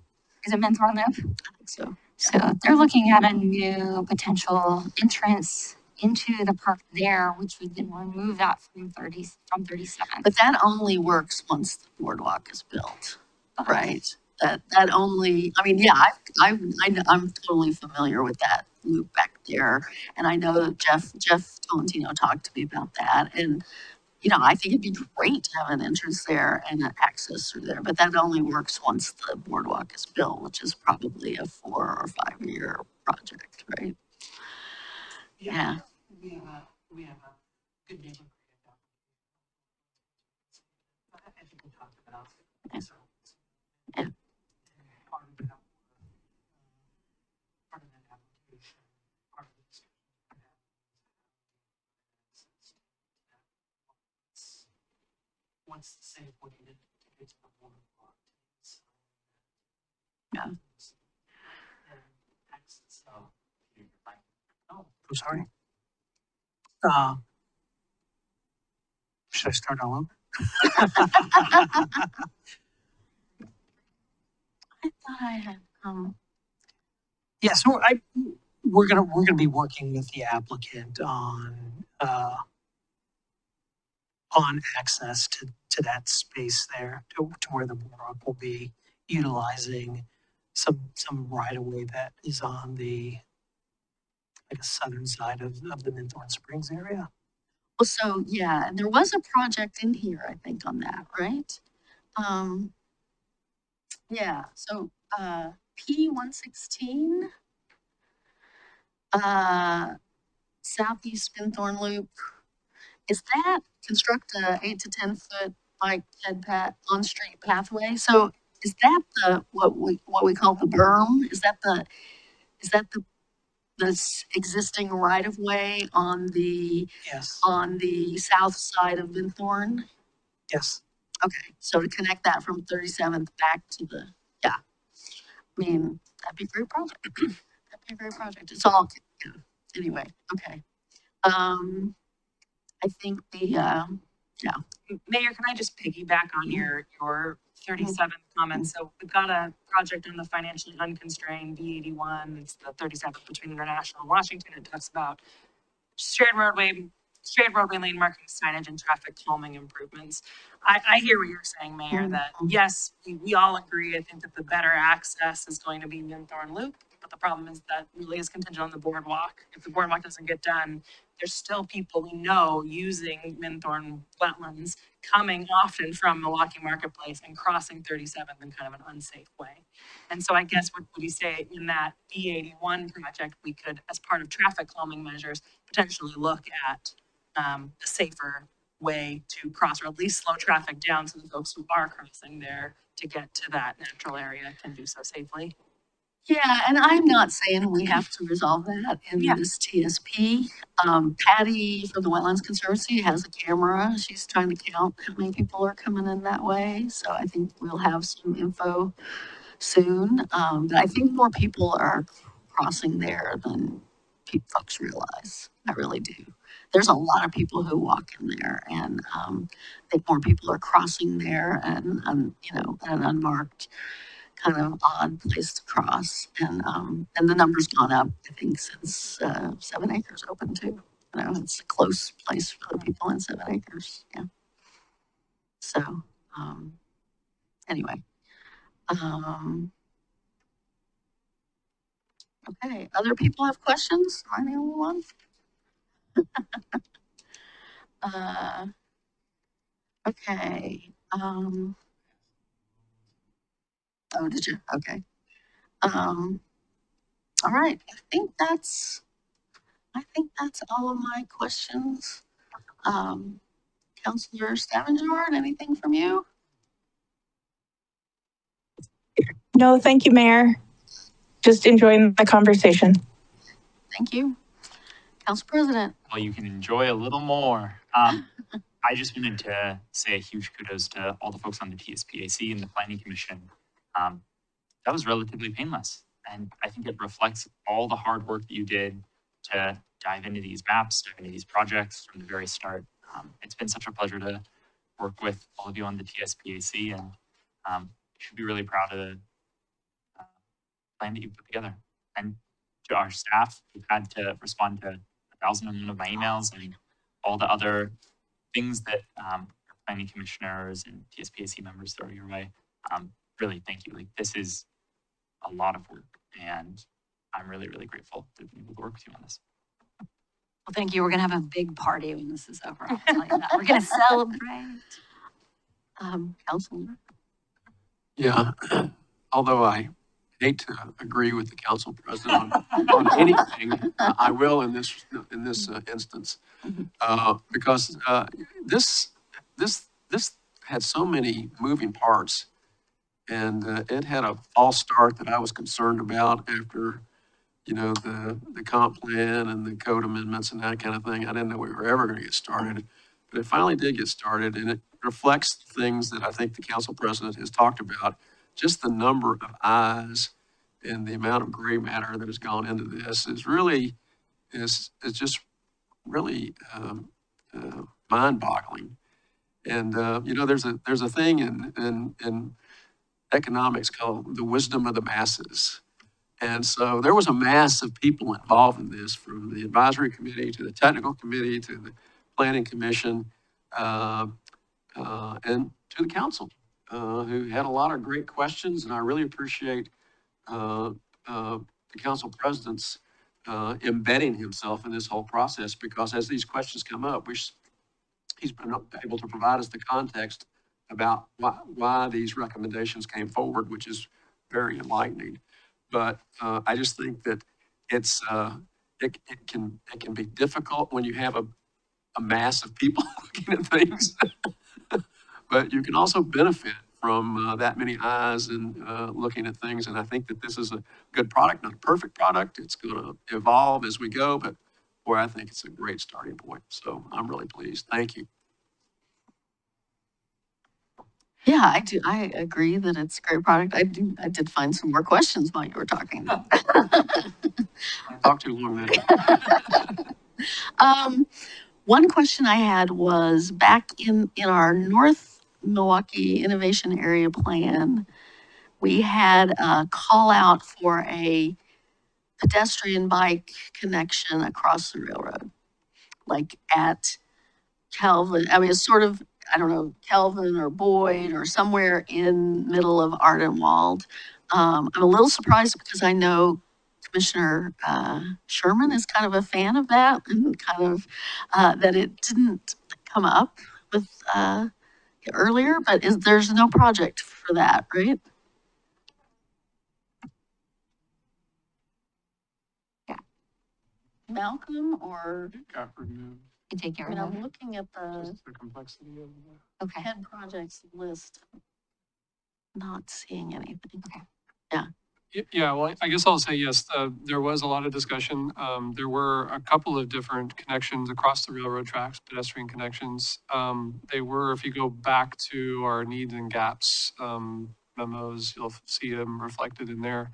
J: Is it Mentor Loop?
A: I think so.
J: So they're looking at a new potential entrance into the park there, which would then remove that from 37th.
A: But that only works once the boardwalk is built, right? That only, I mean, yeah, I'm totally familiar with that loop back there. And I know that Jeff Tolentino talked to me about that. And, you know, I think it'd be great to have an entrance there and an access through there, but that only works once the boardwalk is built, which is probably a 4 or 5 year project, right? Yeah.
E: We have a good neighbor. I think we talked about it. So,
A: Yeah.
E: Part of that, part of that application, part of the discussion what's the safe way to get to the boardwalk?
A: Yeah.
E: And access. Oh, I'm sorry. Should I start all over?
A: I thought I had,
E: Yeah, so we're gonna be working with the applicant on access to that space there, to where the boardwalk will be utilizing some right of way that is on the southern side of the Minthorn Springs area.
A: well, so, yeah, and there was a project in here, I think, on that, right? Yeah, so, P-116, Southeast Binthorn Loop, is that construct a 8 to 10 foot bike on-street pathway? So is that what we call the berm? Is that this existing right of way
E: Yes,
A: on the south side of Binthorn?
E: yes.
A: Okay, so to connect that from 37th back to yeah, I mean, that'd be a great project. That'd be a great project. It's all, yeah, anyway, okay. I think
F: Mayor, can I just piggyback on your 37th comment? So we've got a project on the financially unconstrained B81. It's the 37th between International and Washington. It talks about shared roadway lane marking signage and traffic calming improvements. I hear what you're saying, Mayor, that yes, we all agree. I think that the better access is going to be Minthorn Loop, but the problem is that really is contingent on the boardwalk. If the boardwalk doesn't get done, there's still people we know using Minthorn wetlands coming often from Milwaukie Marketplace and crossing 37th in kind of an unsafe way. And so I guess what would we say in that B81 project, we could, as part of traffic calming measures, potentially look at a safer way to cross, or at least slow traffic down so the folks who are crossing there to get to that natural area can do so safely.
A: yeah, and I'm not saying we have to resolve that in
F: Yeah.
A: this TSP. Patty from the Wetlands Conservancy has a camera. She's trying to count how many people are coming in that way. So I think we'll have some info soon. But I think more people are crossing there than folks realize. I really do. There's a lot of people who walk in there, and I think more people are crossing there, and an unmarked kind of odd place to cross. And the number's gone up, I think, since 7 Acres opened too. It's a close place for the people in 7 Acres. Yeah. So, anyway. Okay, other people have questions? Am I the only one? Okay. Oh, did you? Okay. All right. I think that's all of my questions. Councilor Stavengard, anything from you?
K: No, thank you, Mayor. Just enjoying the conversation.
A: Thank you. Council President.
B: Well, you can enjoy a little more. I just wanted to say a huge kudos to all the folks on the TSPAC and the Planning Commission. That was relatively painless. And I think it reflects all the hard work that you did to dive into these maps, dive into these projects from the very start. It's been such a pleasure to work with all of you on the TSPAC, and you should be really proud of the plan that you put together. And to our staff, we've had to respond to 1,001 of my emails and all the other things that planning commissioners and TSPAC members throw your way. Really, thank you. Like, this is a lot of work, and I'm really, really grateful to be able to work with you on this.
I: Well, thank you. We're gonna have a big party when this is over. I'll tell you that. We're gonna celebrate.
A: Councilor.
L: Yeah, although I hate to agree with the council president on anything, I will in this instance, because this had so many moving parts, and it had a false start that I was concerned about after, the comp plan and the code amendments and that kind of thing. I didn't know we were ever going to get started, but it finally did get started, and it reflects things that I think the council president has talked about. Just the number of eyes and the amount of gray matter that has gone into this is just really mind-boggling. And there's a thing in economics called the wisdom of the masses. And so there was a mass of people involved in this, from the advisory committee to the technical committee to the planning commission and to the council, who had a lot of great questions. And I really appreciate the council president's embedding himself in this whole process, because as these questions come up, he's been able to provide us the context about why these recommendations came forward, which is very enlightening. But I just think that it's it can be difficult when you have a mass of people looking at things, but you can also benefit from that many eyes and looking at things. And I think that this is a good product, not a perfect product. It's going to evolve as we go, but boy, I think it's a great starting point. So I'm really pleased. Thank you.
A: Yeah, I do. I agree that it's a great product. I did find some more questions while you were talking.
L: Talk too long then.
A: One question I had was back in our North Milwaukie Innovation Area Plan, we had a call out for a pedestrian bike connection across the railroad, like at Calvin. I mean, it's sort of, I don't know, Calvin or Boyd or somewhere in middle of Ardenwald. I'm a little surprised because I know Commissioner Sherman is kind of a fan of that, and kind of that it didn't come up with earlier, but there's no project for that, right?
J: Yeah.
A: Malcolm or,
H: Got removed.
J: You take
A: I
J: it
A: mean,
J: removed.
A: I'm looking at the
H: Just the complexity of the.
J: Okay.
A: head projects list, not seeing anything.
J: Okay.
H: Yeah, well, I guess I'll say yes, there was a lot of discussion. There were a couple of different connections across the railroad tracks, pedestrian connections. They were, if you go back to our needs and gaps memos, you'll see them reflected in there.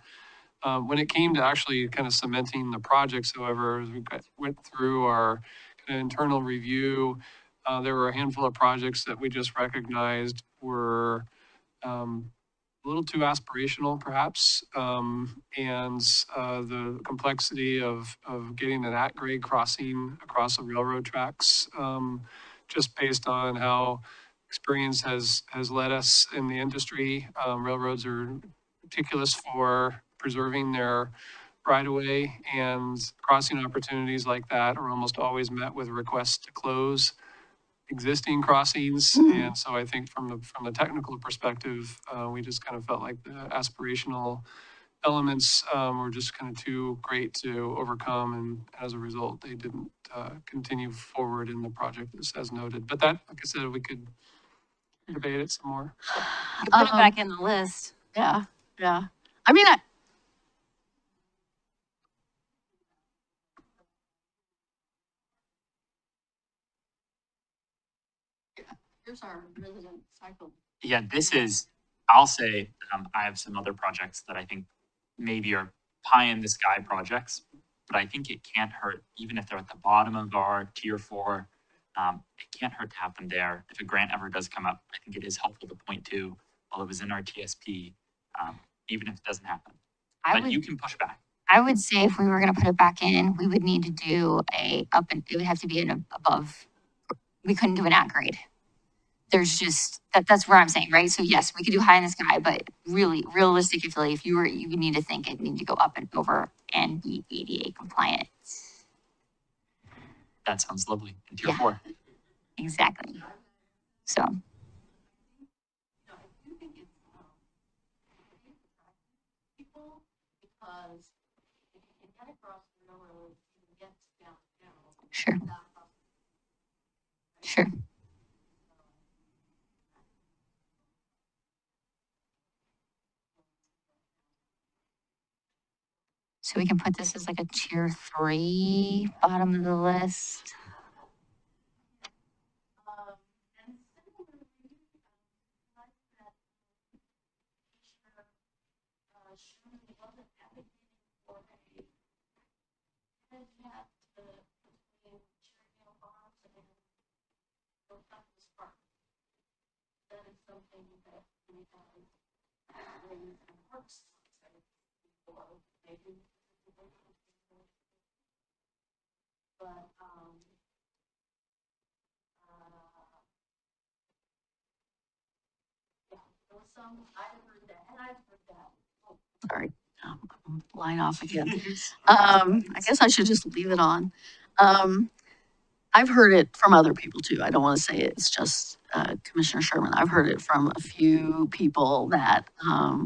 H: When it came to actually kind of cementing the projects, however, as we went through our kind of internal review, there were a handful of projects that we just recognized were a little too aspirational, perhaps, and the complexity of getting an at-grade crossing across the railroad tracks, just based on how experience has led us in the industry. Railroads are meticulous for preserving their right-of-way, and crossing opportunities like that are almost always met with requests to close existing crossings. And so I think from the technical perspective, we just kind of felt like the aspirational elements were just kind of too great to overcome. And as a result, they didn't continue forward in the project as noted. But that, like I said, we could debate it some more.
I: You put it back in the list.
A: Yeah, yeah. I mean, here's our resident cycle.
B: Yeah, this is, I'll say, I have some other projects that I think maybe are pie in the sky projects, but I think it can't hurt, even if they're at the bottom of our tier 4, it can't hurt to have them there. If a grant ever does come up, I think it is helpful to point to, while it was in our TSP, even if it doesn't happen. But you can push back.
J: I would say if we were gonna put it back in, we would need to do it would have to be an above, we couldn't do an at grade. There's just, that's where I'm saying, right? So yes, we could do high in the sky, but really realistic, if you would need to think it need to go up and over and be ADA compliant.
B: That sounds lovely. In tier
J: Yeah.
B: 4.
J: Exactly. So.
A: Because if you can get across the railroad, you can get downtown.
J: Sure. Sure. So we can put this as like a tier 3, bottom of the list.
A: And similarly, like that, Sherman wasn't advocating for a head hat between Cherry Farms and Milwaukie Park. That is something that we have raised and works on, maybe. But, yeah, there was some, I heard that, and I've heard that. Oh, sorry, line off again. I guess I should just leave it on. I've heard it from other people too. I don't want to say it's just Commissioner Sherman. I've heard it from a few people that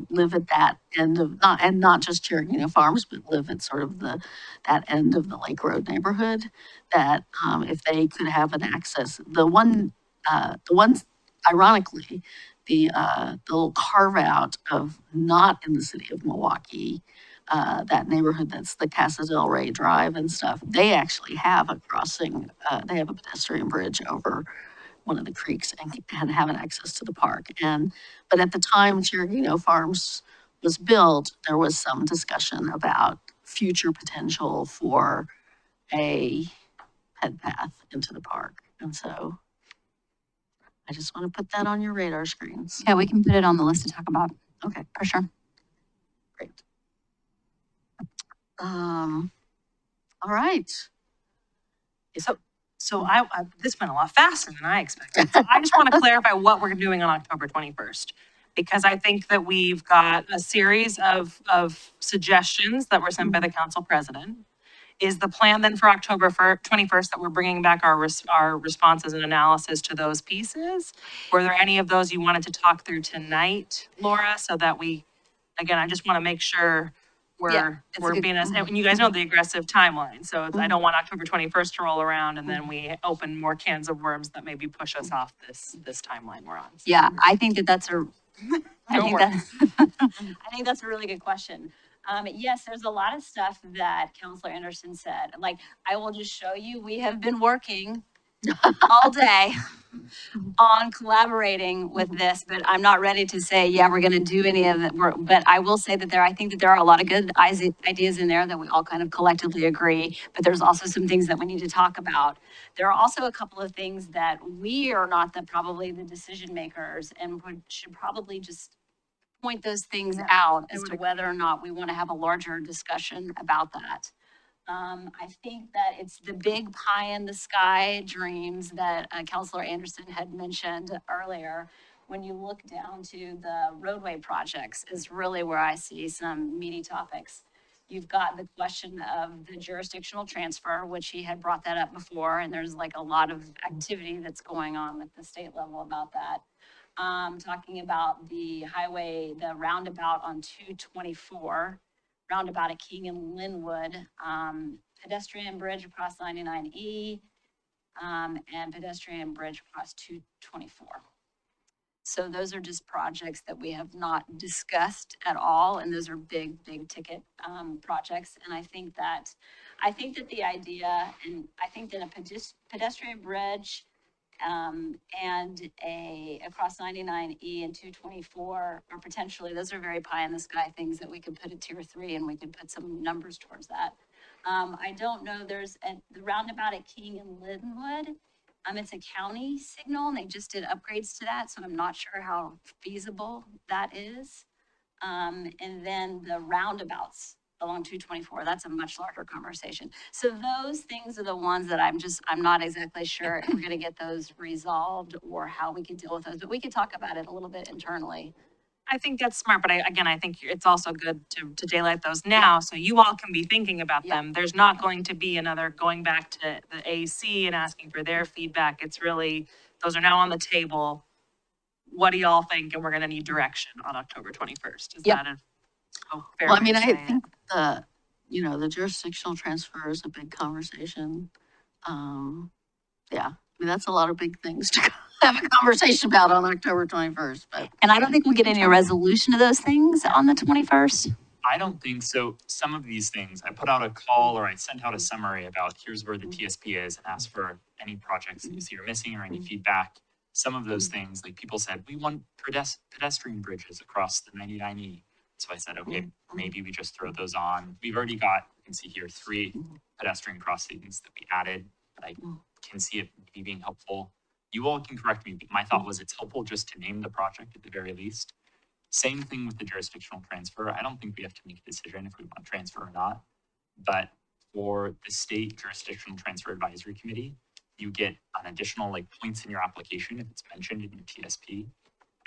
A: live at that end of, not just Cherokee Farms, but live at sort of that end of the Lake Road neighborhood, that if they could have an access, the ones, ironically, the little carve out of not in the city of Milwaukee, that neighborhood that's the Casa del Rey Drive and stuff, they actually have a crossing, they have a pedestrian bridge over one of the creeks and have an access to the park. But at the time Cherokee Farms was built, there was some discussion about future potential for a ped path into the park. And so I just want to put that on your radar screens.
I: Yeah, we can put it on the list to talk about.
A: Okay,
I: For sure.
A: great. All right.
F: So this went a lot faster than I expected. So I just want to clarify what we're doing on October 21st. Because I think that we've got a series of suggestions that were sent by the council president. Is the plan then for October 21st that we're bringing back our responses and analysis to those pieces? Were there any of those you wanted to talk through tonight, Laura, so that we, again, I just want to make sure
I: Yeah, it's a
F: we're
I: good-
F: being as, and you guys know the aggressive timeline. So I don't want October 21st to roll around and then we open more cans of worms that maybe push us off this timeline we're on.
I: Yeah, I think that's a, I
F: Don't
I: think
F: worry.
I: I think that's a really good question. Yes, there's a lot of stuff that Counselor Anderson said. Like, I will just show you, we have been working all day on collaborating with this, but I'm not ready to say, yeah, we're gonna do any of it. But I will say that I think that there are a lot of good ideas in there that we all kind of collectively agree, but there's also some things that we need to talk about. There are also a couple of things that we are not probably the decision makers and should probably just point those things out as to whether or not we want to have a larger discussion about that. I think that it's the big pie in the sky dreams that Counselor Anderson had mentioned earlier. When you look down to the roadway projects is really where I see some meaty topics. You've got the question of the jurisdictional transfer, which he had brought that up before, and there's like a lot of activity that's going on at the state level about that. Talking about the highway, the roundabout on 224, roundabout at King and Linwood, pedestrian bridge across 99E, and pedestrian bridge across 224. So those are just projects that we have not discussed at all, and those are big, big ticket projects. And I think that the idea, and I think that a pedestrian bridge and across 99E and 224 are potentially, those are very pie in the sky things that we could put at tier 3 and we could put some numbers towards that. I don't know, there's the roundabout at King and Linwood. It's a county signal and they just did upgrades to that, so I'm not sure how feasible that is. And then the roundabouts along 224, that's a much larger conversation. So those things are the ones that I'm not exactly sure if we're gonna get those resolved or how we can deal with those, but we could talk about it a little bit internally.
F: I think that's smart, but I think it's also good to daylight those now, so you all can be thinking about them. There's not going to be another going back to the AC and asking for their feedback. It's really, those are now on the table. What do y'all think? And we're gonna need direction on October 21st. Is that a fair
A: Well, I
F: way
A: mean,
F: to
A: I
F: say it?
A: think the jurisdictional transfer is a big conversation. Yeah, I mean, that's a lot of big things to have a conversation about on October 21st, but.
I: And I don't think we'll get any resolution of those things on the 21st.
B: I don't think so. Some of these things, I put out a call or I sent out a summary about here's where the TSP is and asked for any projects that you see are missing or any feedback. Some of those things, like people said, we want pedestrian bridges across the 99E. So I said, okay, maybe we just throw those on. We've already got, you can see here, 3 pedestrian crossings that we added, but I can see it maybe being helpful. You all can correct me, but my thought was it's helpful just to name the project at the very least. Same thing with the jurisdictional transfer. I don't think we have to make a decision if we want to transfer or not. But for the state jurisdictional transfer advisory committee, you get an additional points in your application if it's mentioned in your TSP.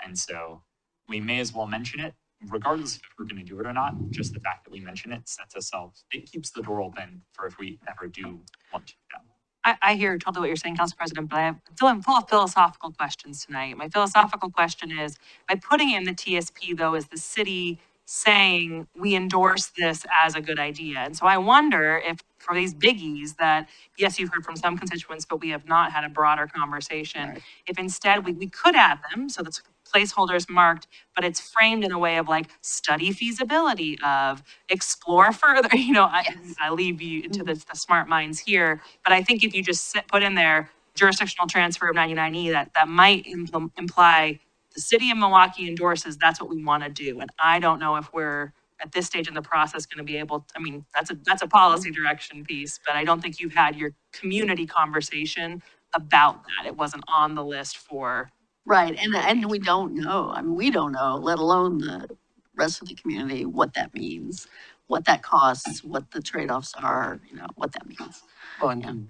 B: And so we may as well mention it, regardless if we're going to do it or not. Just the fact that we mention it sets ourselves, it keeps the door open for if we ever do want to do that.
F: I hear totally what you're saying, Council President, but I'm full of philosophical questions tonight. My philosophical question is, by putting in the TSP though, is the city saying we endorse this as a good idea? And so I wonder if for these biggies that, yes, you've heard from some constituents, but we have not had a broader conversation.
A: Right.
F: If instead we could add them, so that's placeholders marked, but it's framed in a way of like study feasibility of, explore further, I leave you to the smart minds here. But I think if you just put in there jurisdictional transfer of 99E, that might imply the city of Milwaukie endorses, that's what we want to do. And I don't know if we're at this stage in the process going to be able, I mean, that's a policy direction piece, but I don't think you've had your community conversation about that. It wasn't on the list for.
A: Right, and we don't know, I mean, we don't know, let alone the rest of the community, what that means, what that costs, what the trade-offs are, what that means.
D: Well, and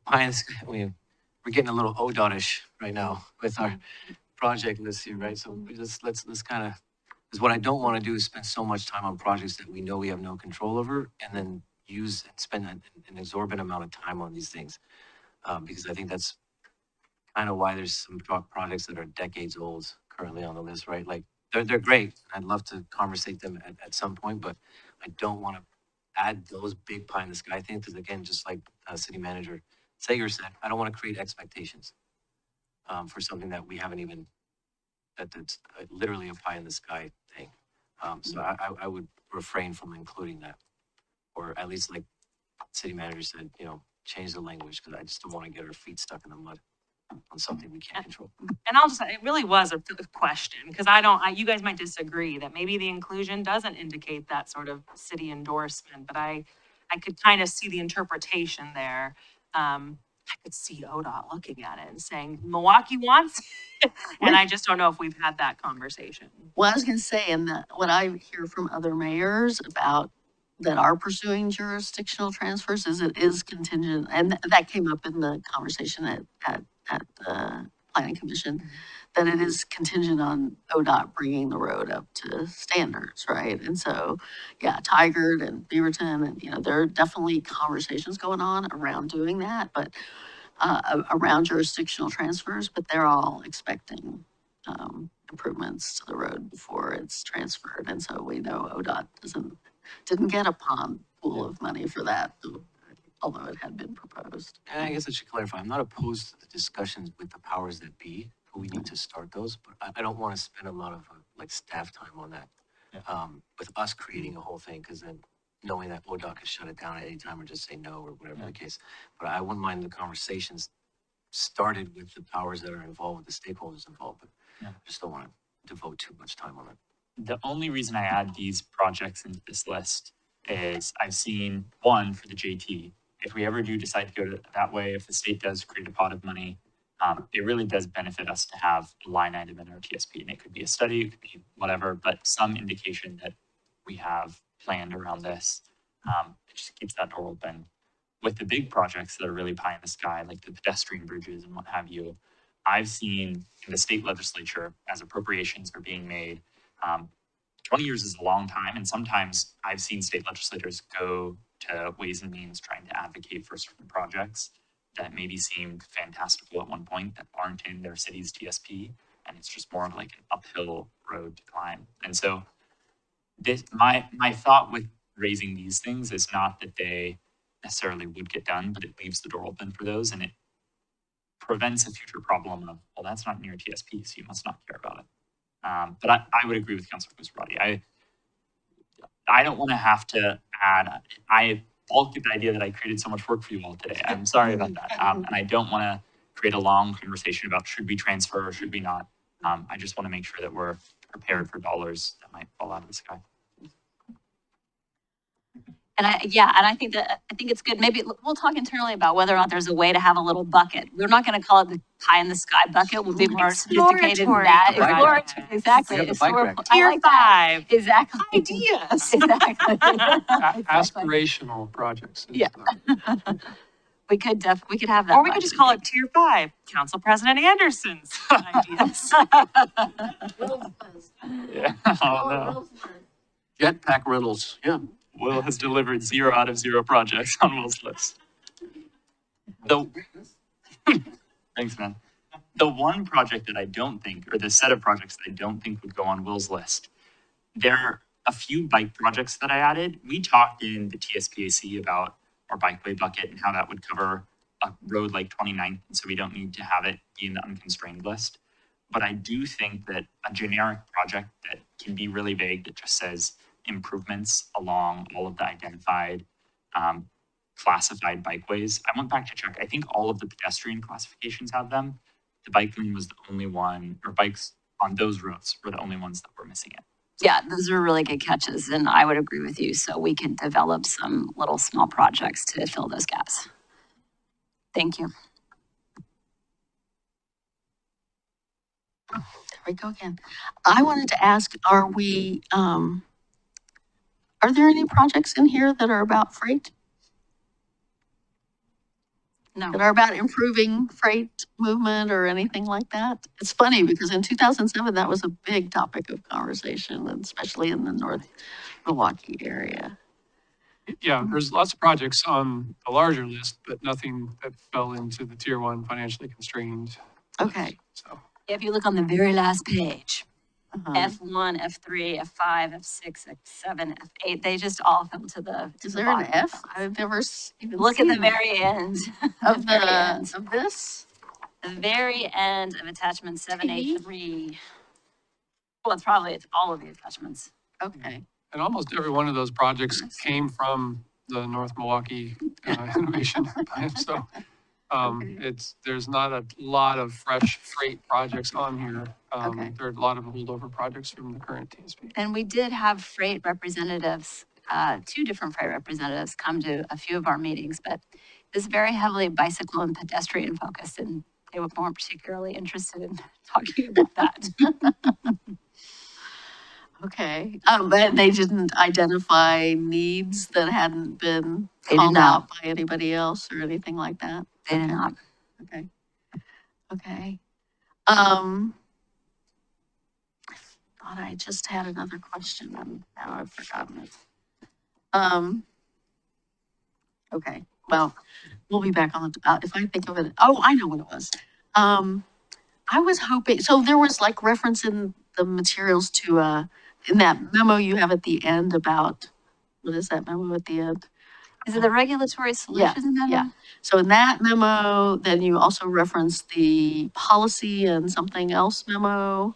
D: pie in the sky, we're getting a little ODOT-ish right now with our project list here, right? So let's kind of, because what I don't want to do is spend so much time on projects that we know we have no control over, and then spend an exorbitant amount of time on these things. Because I think that's kind of why there's some projects that are decades old currently on the list, right? Like they're great. I'd love to conversate them at some point, but I don't want to add those big pie in the sky things, because again, just like City Manager Sager said, I don't want to create expectations for something that we haven't even, that's literally a pie in the sky thing. So I would refrain from including that, or at least like City Manager said, change the language, because I just don't want to get our feet stuck in the mud on something we can't control.
F: And I'll just say, it really was a question, because you guys might disagree that maybe the inclusion doesn't indicate that sort of city endorsement, but I could kind of see the interpretation there. I could see ODOT looking at it and saying, Milwaukie wants it. And I just don't know if we've had that conversation.
A: Well, I was gonna say, and what I hear from other mayors about that are pursuing jurisdictional transfers is it is contingent, and that came up in the conversation at the planning commission, that it is contingent on ODOT bringing the road up to standards, right? And so, yeah, Tigard and Beaverton, and there are definitely conversations going on around doing that, but around jurisdictional transfers, but they're all expecting improvements to the road before it's transferred. And so we know ODOT didn't get a pool of money for that, although it had been proposed.
D: And I guess I should clarify, I'm not opposed to the discussions with the powers that be, but we need to start those, but I don't want to spend a lot of staff time on that. With us creating a whole thing, because then knowing that ODOT could shut it down at any time or just say no or whatever the case. But I wouldn't mind the conversations started with the powers that are involved, with the stakeholders involved, but I just don't want to devote too much time on it.
B: The only reason I add these projects into this list is I've seen one for the JT. If we ever do decide to go that way, if the state does create a pot of money, it really does benefit us to have a line item in our TSP. And it could be a study, it could be whatever, but some indication that we have planned around this. It just keeps that door open. With the big projects that are really pie in the sky, like the pedestrian bridges and what have you, I've seen in the state legislature, as appropriations are being made, 20 years is a long time. And sometimes I've seen state legislators go to Ways and Means trying to advocate for certain projects that maybe seemed fantastical at one point that aren't in their city's TSP. And it's just more of like an uphill road to climb. And so my thought with raising these things is not that they necessarily would get done, but it leaves the door open for those, and it prevents a future problem of, well, that's not in your TSP, so you must not care about it. But I would agree with Councilor Gusarati. I don't want to have to add, I balked at the idea that I created so much work for you all today. I'm sorry about that. And I don't want to create a long conversation about should we transfer or should we not. I just want to make sure that we're prepared for dollars that might fall out of the sky.
I: And I think it's good. Maybe we'll talk internally about whether or not there's a way to have a little bucket. We're not going to call it the pie in the sky bucket. We'll be more sophisticated than that.
D: Exploratory.
I: Exactly.
F: Tier 5.
I: Exactly.
F: Ideas.
I: Exactly.
H: Aspirational projects.
I: Yeah. We could have that.
F: Or we could just call it Tier 5, Council President Anderson's ideas.
B: Yeah. Oh, no.
L: Jetpack rentals, yeah.
B: Will has delivered 0 out of 0 projects on Will's list. Thanks, man. The one project that I don't think, or the set of projects that I don't think would go on Will's list, there are a few bike projects that I added. We talked in the TSPAC about our bikeway bucket and how that would cover a road like 29th, and so we don't need to have it be in the unconstrained list. But I do think that a generic project that can be really vague, that just says improvements along all of the identified classified bikeways. I went back to check. I think all of the pedestrian classifications have them. The bike lane was the only one, or bikes on those roads were the only ones that were missing it.
I: Yeah, those are really good catches, and I would agree with you. So we could develop some little small projects to fill those gaps. Thank you.
A: There we go again. I wanted to ask, are there any projects in here that are about freight?
I: No.
A: That are about improving freight movement or anything like that? It's funny because in 2007, that was a big topic of conversation, and especially in the North Milwaukie area.
H: Yeah, there's lots of projects on the larger list, but nothing that fell into the tier 1 financially constrained.
A: Okay.
H: So
I: If you look on the very last page,
A: Uh-huh.
I: F1, F3, F5, F6, F7, F8, they just all fell to the
A: Is
I: the
A: there an
I: bottom.
A: F? I've never even
I: Look at
A: seen
I: the very end.
A: of
I: very
A: the
I: end.
A: of this.
I: The very end of attachment
A: TV?
I: 783. Well, it's all of the attachments.
A: Okay.
H: and almost every one of those projects came from the North Milwaukee Innovation Plan. So there's not a lot of fresh freight projects on here.
A: Okay.
H: There are a lot of holdover projects from the current TSP.
I: And we did have freight representatives, 2 different freight representatives come to a few of our meetings, but this is very heavily bicycle and pedestrian focused, and they were more particularly interested in talking about that.
A: Okay. But they didn't identify needs that hadn't been
I: They did
A: called
I: not.
A: out by anybody else or anything like that?
I: They did
A: Okay.
I: not.
A: Okay. Okay. Thought I just had another question and now I've forgotten it. Okay. Well, we'll be back on the, if I think of it. Oh, I know what it was. I was hoping, so there was like reference in the materials to, in that memo you have at the end about, what is that memo at the end?
I: Is it the regulatory solutions memo?
A: yeah. So in that memo, then you also referenced the policy and something else memo,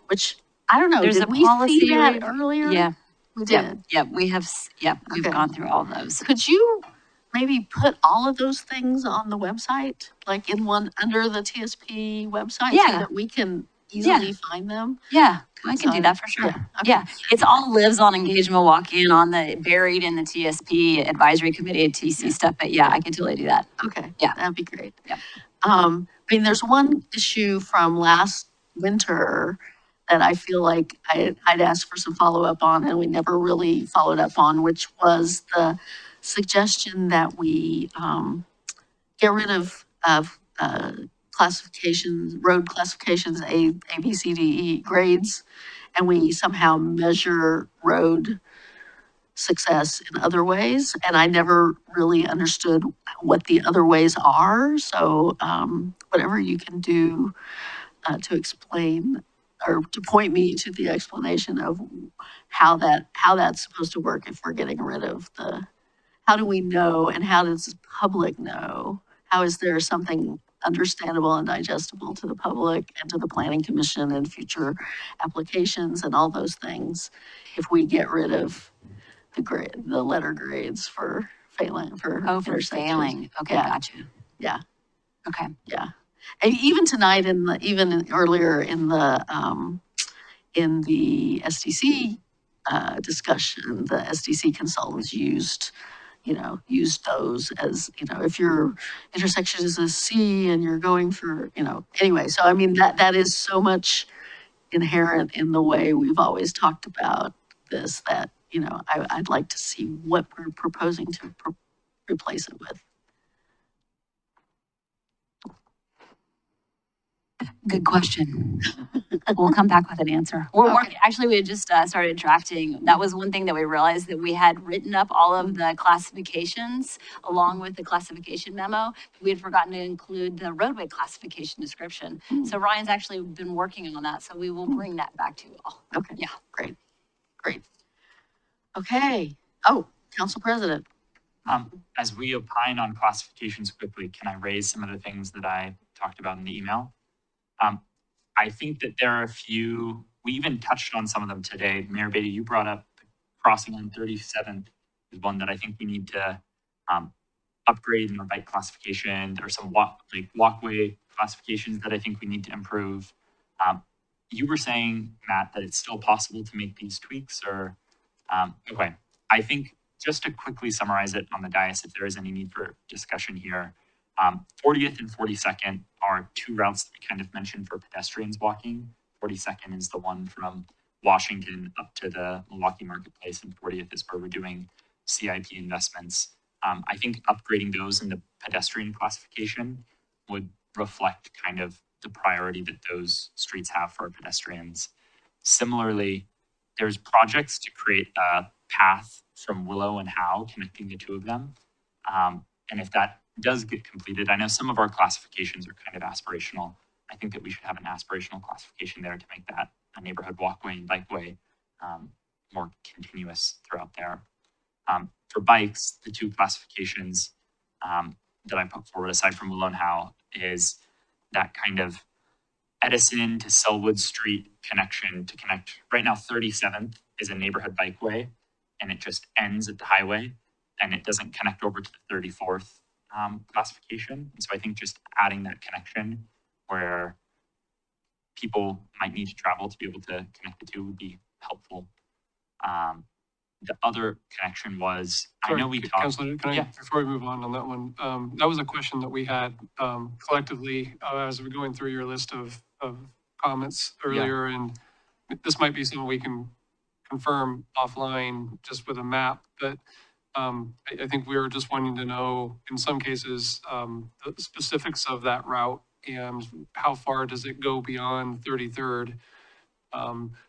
A: which I don't know,
I: There's
A: did
I: a
A: we see
I: policy
A: that earlier?
I: Yeah,
A: We
I: yeah,
A: did.
I: yeah, we've
A: Okay.
I: gone through all those.
A: Could you maybe put all of those things on the website, like in one, under the TSP website? So
I: Yeah.
A: that we can easily find them?
I: Yeah, I can do
A: So,
I: that for sure.
A: yeah, okay.
I: Yeah, it's all lives on Engage Milwaukee and on the buried in the TSP advisory committee TC stuff, but yeah, I can totally do that.
A: Okay.
I: Yeah.
A: That'd be great.
I: Yep.
A: I mean, there's one issue from last winter that I feel like I'd asked for some follow-up on and we never really followed up on, which was the suggestion that we get rid of classifications, road classifications, A, B, C, D, E grades, and we somehow measure road success in other ways. And I never really understood what the other ways are. So whatever you can do to explain or to point me to the explanation of how that's supposed to work if we're getting rid of how do we know and how does the public know? How is there something understandable and digestible to the public and to the planning commission and future applications and all those things if we get rid of the letter grades for failing, for
I: Oh, for
A: intersections?
I: failing. Okay,
A: Yeah.
I: gotcha.
A: Yeah.
I: Okay.
A: Yeah. And even tonight earlier in the SDC discussion, the SDC consultants used those as, if your intersection is a C and you're going for, anyway. So I mean, that is so much inherent in the way we've always talked about this that, I'd like to see what we're proposing to replace it with.
I: Good question. We'll come back with an answer. We're working, actually, we had just started drafting. That was one thing that we realized, that we had written up all of the classifications along with the classification memo. We had forgotten to include the roadway classification description. So Ryan's actually been working on that. So we will bring that back to you all.
A: Okay.
I: Yeah.
A: Great. Okay. Oh, Council President.
B: As we opine on classifications quickly, can I raise some of the things that I talked about in the email? I think that there are a few, we even touched on some of them today. Mayor Beatty, you brought up the crossing on 37th is one that I think we need to upgrade in our bike classification. There are some walkway classifications that I think we need to improve. You were saying, Matt, that it's still possible to make these tweaks, or okay. I think just to quickly summarize it on the dais, if there is any need for discussion here, 40th and 42nd are two routes that we kind of mentioned for pedestrians walking. 42nd is the one from Washington up to the Milwaukie Marketplace, and 40th is where we're doing CIP investments. I think upgrading those in the pedestrian classification would reflect kind of the priority that those streets have for pedestrians. Similarly, there's projects to create a path from Willow and Howe connecting the two of them. And if that does get completed, I know some of our classifications are kind of aspirational. I think that we should have an aspirational classification there to make that a neighborhood walkway and bikeway more continuous throughout there. For bikes, the two classifications that I put forward aside from Willow and Howe is that kind of Edison to Selwood Street connection to connect. Right now, 37th is a neighborhood bikeway, and it just ends at the highway, and it doesn't connect over to the 34th classification. And so I think just adding that connection where people might need to travel to be able to connect the two would be helpful. The other connection was,
H: Sorry,
B: I know we talked.
H: Councilor, can I, before we move on that one, that was a question that we had collectively as we're going through your list of comments earlier, and this might be something we can confirm offline just with a map, but I think we were just wanting to know, in some cases, the specifics of that route and how far does it go beyond 33rd.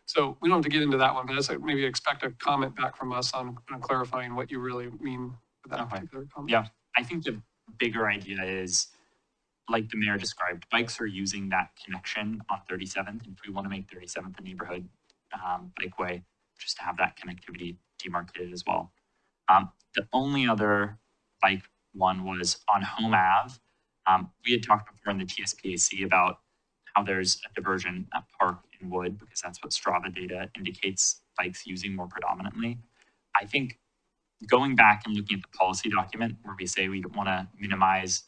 H: So we don't have to get into that one, but I just maybe expect a comment back from us on clarifying what you really mean with that particular comment.
B: Yeah, I think the bigger idea is, like the mayor described, bikes are using that connection on 37th. And if we want to make 37th a neighborhood bikeway, just to have that connectivity demarcated as well. The only other bike one was on Home Ave. We had talked before in the TSPAC about how there's a diversion at Park and Wood, because that's what Strava data indicates bikes using more predominantly. I think going back and looking at the policy document where we say we want to minimize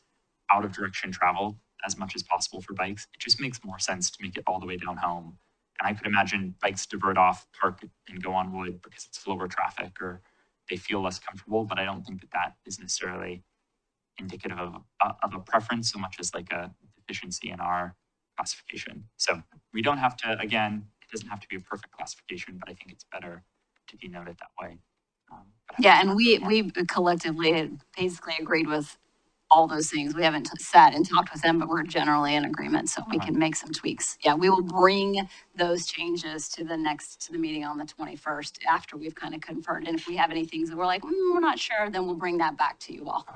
B: out of direction travel as much as possible for bikes, it just makes more sense to make it all the way down Home. And I could imagine bikes divert off Park and go on Wood because it's slower traffic or they feel less comfortable, but I don't think that that is necessarily indicative of a preference so much as like a deficiency in our classification. So we don't have to, again, it doesn't have to be a perfect classification, but I think it's better to denote it that way.
I: Yeah, and we collectively basically agreed with all those things. We haven't sat and talked with them, but we're generally in agreement, so we can make some tweaks. Yeah, we will bring those changes to the meeting on the 21st after we've kind of confirmed. And if we have any things that we're like, we're not sure, then we'll bring that back to you all.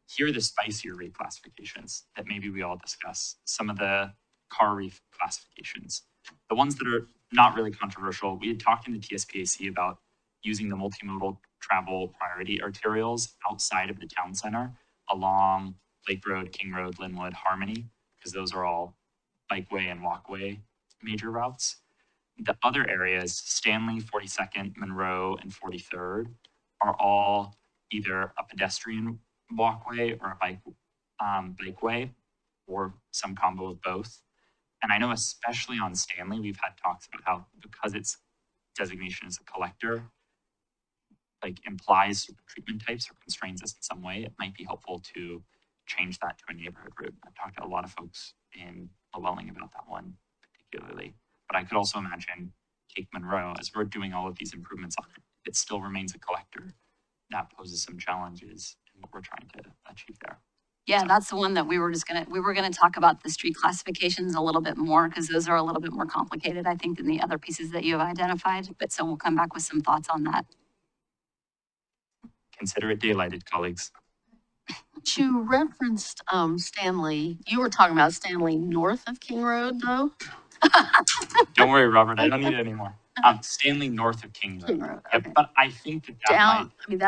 B: Here are the spicier reclassifications that maybe we all discuss. Some of the car reclassifications. The ones that are not really controversial, we had talked in the TSPAC about using the multimodal travel priority arterials outside of the town center along Lake Road, King Road, Linwood, Harmony, because those are all bikeway and walkway major routes. The other areas, Stanley, 42nd, Monroe, and 43rd, are all either a pedestrian walkway or a bikeway, or some combo of both. And I know especially on Stanley, we've had talks about how, because its designation as a collector, like implies certain treatment types or constrains us in some way, it might be helpful to change that to a neighborhood route. I've talked to a lot of folks in Llewellyn about that one particularly, but I could also imagine Cape Monroe, as we're doing all of these improvements on it, it still remains a collector. That poses some challenges in what we're trying to achieve there.
I: Yeah, that's the one that we were gonna talk about the street classifications a little bit more, because those are a little bit more complicated, I think, than the other pieces that you have identified. But so we'll come back with some thoughts on that.
B: Consider it daylighted, colleagues.
A: You referenced, Stanley, you were talking about Stanley north of King Road, though?
B: Don't worry, Robert, I don't need it anymore. Stanley north of King
A: King
B: Road.
A: Road,
B: Yep,
A: okay.
B: but I think that
A: Down, I mean,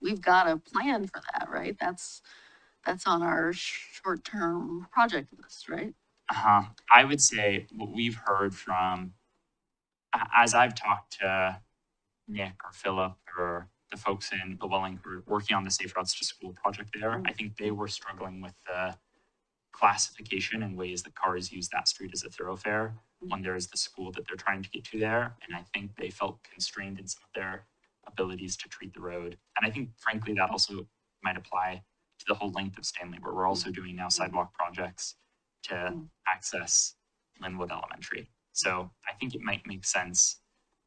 A: we've got a plan for that, right? That's on our short-term project list, right?
B: I would say what we've heard from, as I've talked to Nick or Philip or the folks in Milwaukie who are working on the Safe Routes to School project there, I think they were struggling with the classification and ways that cars use that street as a thoroughfare when there is the school that they're trying to get to there. And I think they felt constrained in some of their abilities to treat the road. And I think frankly, that also might apply to the whole length of Stanley, where we're also doing now sidewalk projects to access Linwood Elementary. So I think it might make sense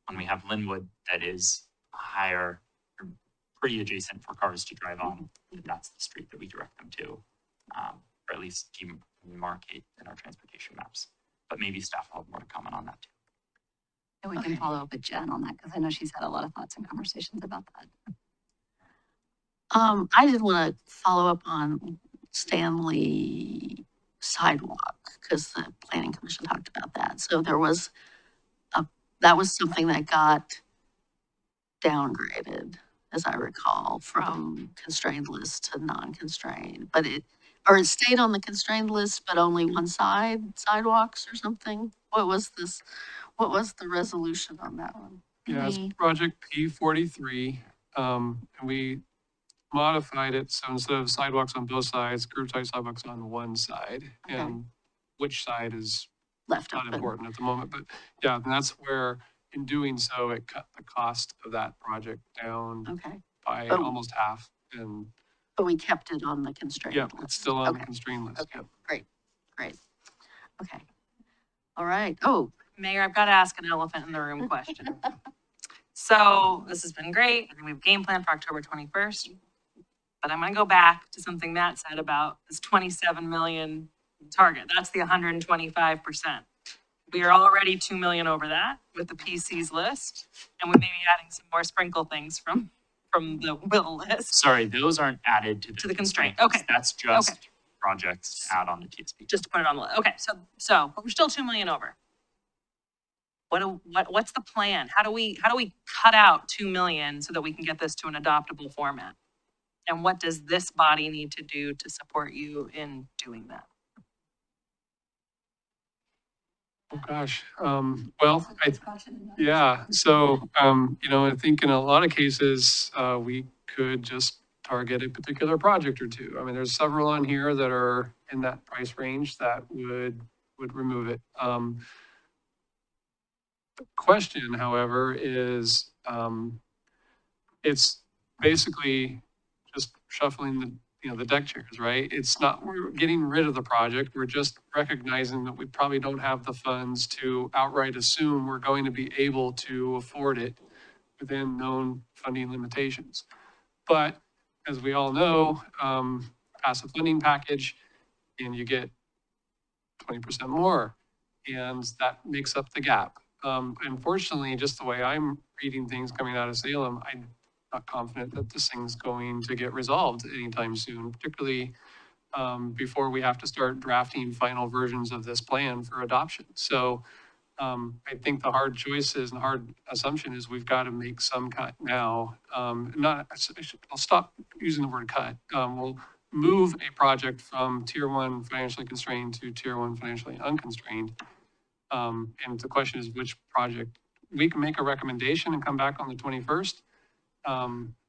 B: when we have Linwood that is higher or pretty adjacent for cars to drive on, that's the street that we direct them to, or at least demarcate in our transportation maps. But maybe staff will have more to comment on that too.
I: And we can follow up with Jen on that, because I know she's had a lot of thoughts and conversations about that.
A: I did want to follow up on Stanley sidewalk, because the planning commission talked about that. So that was something that got downgraded, as I recall, from constrained list to non-constrained, but it stayed on the constrained list, but only one side sidewalks or something. What was the resolution on that one?
H: Yeah, it's project P43. And we modified it. So instead of sidewalks on both sides, curb type sidewalks on one side.
A: Okay.
H: And which side is
A: Left
H: not
A: open.
H: important at the moment. But yeah, and that's where in doing so, it cut the cost of that project down
A: Okay,
H: by
A: Oh.
H: almost half. And
A: but we kept it on the constrained
H: yeah,
A: list.
H: it's still on the
A: Okay.
H: constrained list.
A: Okay,
H: Yep.
A: great. Okay. All right. Oh,
F: Mayor, I've got to ask an elephant in the room question. So this has been great. I think we have a game plan for October 21st. But I'm going to go back to something Matt said about this 27 million target. That's the 125%. We are already 2 million over that with the PC's list. And we may be adding some more sprinkle things from the will list.
B: Sorry, those aren't added to the
F: constraint.
B: constraint.
F: Okay.
B: That's just
F: Okay.
B: projects to add on the TSP.
F: Just to put it on the list. Okay, so but we're still 2 million over. What's the plan? How do we cut out 2 million so that we can get this to an adoptable format? And what does this body need to do to support you in doing that?
H: Oh, gosh. Well, yeah. So, I think in a lot of cases, we could just target a particular project or two. I mean, there's several on here that are in that price range that would remove it. The question, however, is, it's basically just shuffling the deck chairs, right? It's not, we're getting rid of the project. We're just recognizing that we probably don't have the funds to outright assume we're going to be able to afford it within known funding limitations. But as we all know, pass a funding package and you get 20% more, and that makes up the gap. Unfortunately, just the way I'm reading things coming out of Salem, I'm not confident that this thing's going to get resolved anytime soon, particularly before we have to start drafting final versions of this plan for adoption. So I think the hard choice is, and the hard assumption is, we've got to make some cut now. I'll stop using the word cut. We'll move a project from tier 1 financially constrained to tier 1 financially unconstrained. And the question is which project. We can make a recommendation and come back on the 21st.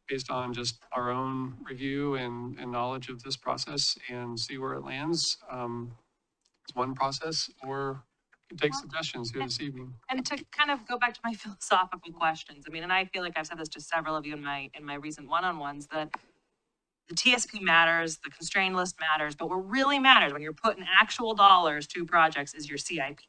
H: Based on just our own review and knowledge of this process, and see where it lands. It's one process, or you can take suggestions here this evening.
F: And to kind of go back to my philosophical questions, I mean, and I feel like I've said this to several of you in my recent one-on-ones, that the TSP matters, the constrained list matters, but what really matters when you're putting actual dollars to projects is your CIP.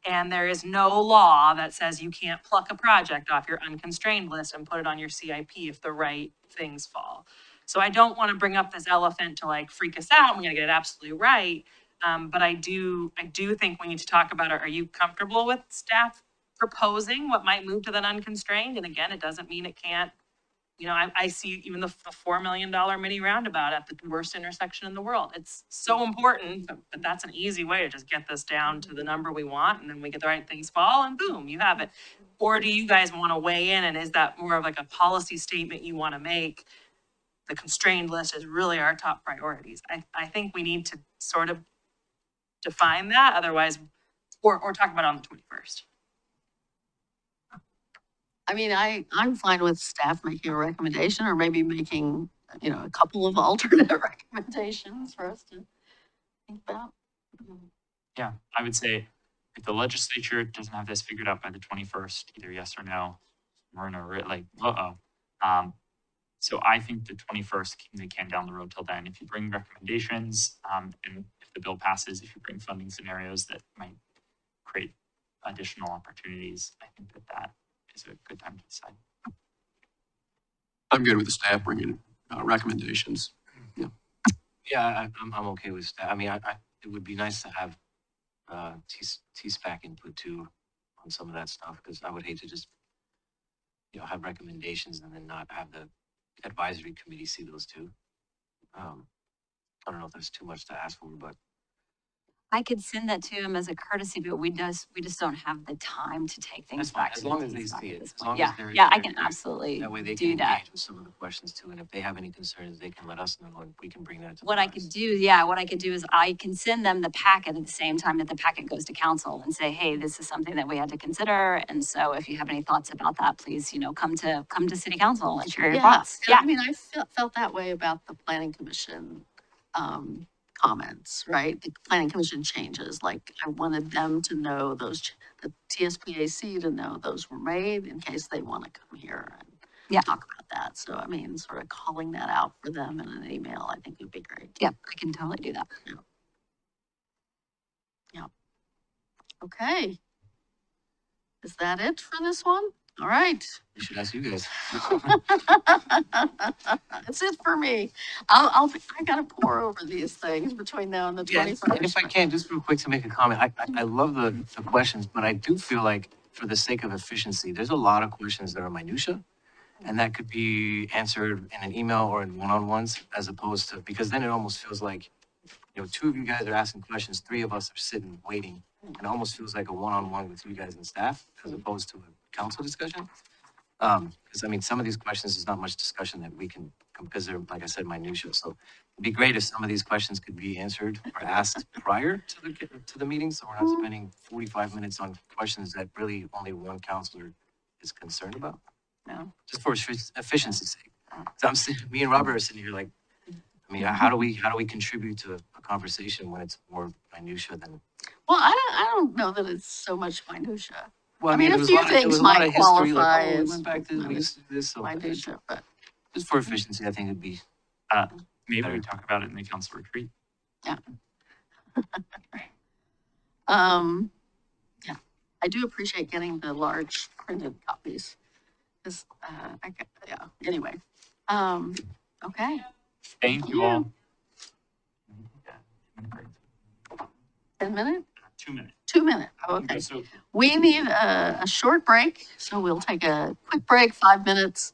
F: And there is no law that says you can't pluck a project off your unconstrained list and put it on your CIP if the right things fall. So I don't want to bring up this elephant to like freak us out. We got to get it absolutely right. But I do think we need to talk about, are you comfortable with staff proposing what might move to that unconstrained? And again, it doesn't mean it can't. You know, I see even the $4 million mini roundabout at the worst intersection in the world. It's so important, but that's an easy way to just get this down to the number we want, and then we get the right things fall, and boom, you have it. Or do you guys want to weigh in, and is that more of like a policy statement you want to make? The constrained list is really our top priorities. I think we need to sort of define that, otherwise, or talk about it on the 21st.
A: I mean, I'm fine with staff making a recommendation or maybe making, you know, a couple of alternate recommendations for us to think about.
B: Yeah, I would say if the legislature doesn't have this figured out by the 21st, either yes or no, we're in a so I think the 21st, kicking the can down the road till then. If you bring recommendations, and if the bill passes, if you bring funding scenarios that might create additional opportunities, I think that is a good time to decide.
L: I'm good with the staff bringing recommendations. Yeah.
D: Yeah, I'm okay with that. I mean, it would be nice to have T-SPAC input too on some of that stuff, because I would hate to just, you know, have recommendations and then not have the advisory committee see those too. I don't know if that's too much to ask for, but
I: I could send that to him as a courtesy, but we just don't have the time to take things
D: that's fine,
I: back.
D: as
I: to
D: long
I: the
D: as they
I: T-SPAC
D: see
I: at
D: it.
I: this
D: As long
I: point.
D: as they're
I: Yeah, I
D: they're-
I: can absolutely
D: that way they
I: do
D: can
I: that.
D: engage with some of the questions too, and if they have any concerns, they can let us know and we can bring that to the
I: What I
D: rise.
I: could do, what I could do is I can send them the packet at the same time that the packet goes to council and say, hey, this is something that we had to consider. And so if you have any thoughts about that, please, you know, come to city council and share your thoughts.
A: Yeah, I mean, I felt that way about the planning commission comments, right? The planning commission changes, like I wanted them to know those, the TSPAC to know those were made in case they want to come here and talk about that. So I mean, sort of calling that out for them in an email, I think would be great.
I: Yep, I can totally do that.
A: Yeah. Okay. Is that it for this one? All right.
D: We should ask you guys.
A: That's it for me. I gotta pour over these things between now and the
D: Yeah,
A: 21st.
D: if I can, just real quick to make a comment, I love the questions, but I do feel like for the sake of efficiency, there's a lot of questions that are minutia. And that could be answered in an email or in one-on-ones as opposed to, because then it almost feels like, you know, two of you guys are asking questions, three of us are sitting, waiting. And it almost feels like a one-on-one with you guys and staff as opposed to a council discussion. Because I mean, some of these questions, there's not much discussion that we can, because they're, like I said, minutia. So it'd be great if some of these questions could be answered or asked prior to the meeting. So we're not spending 45 minutes on questions that really only one counselor is concerned about.
A: No.
D: Just for efficiency's sake. So I'm sitting, me and Robert are sitting here like, I mean, how do we contribute to a conversation when it's more minutia than?
A: Well, I don't know that it's so much minutia.
D: Well,
A: I mean,
D: there
A: a
D: was
A: few
D: lot of- there
A: things
D: was a lot
A: might
D: of history, like,
A: qualify
D: oh, we
A: as
D: went back to, we used to do this, so
A: minutia, but
D: just for efficiency, I think it'd be.
B: Maybe we talk about it in the council retreat.
A: yeah. Yeah, I do appreciate getting the large printed copies. Cause, anyway. Okay,
B: Thank you all.
A: 10 minutes?
B: 2 minutes.
A: 2 minutes, okay.
B: So
A: We need a short break, so we'll take a quick break, 5 minutes.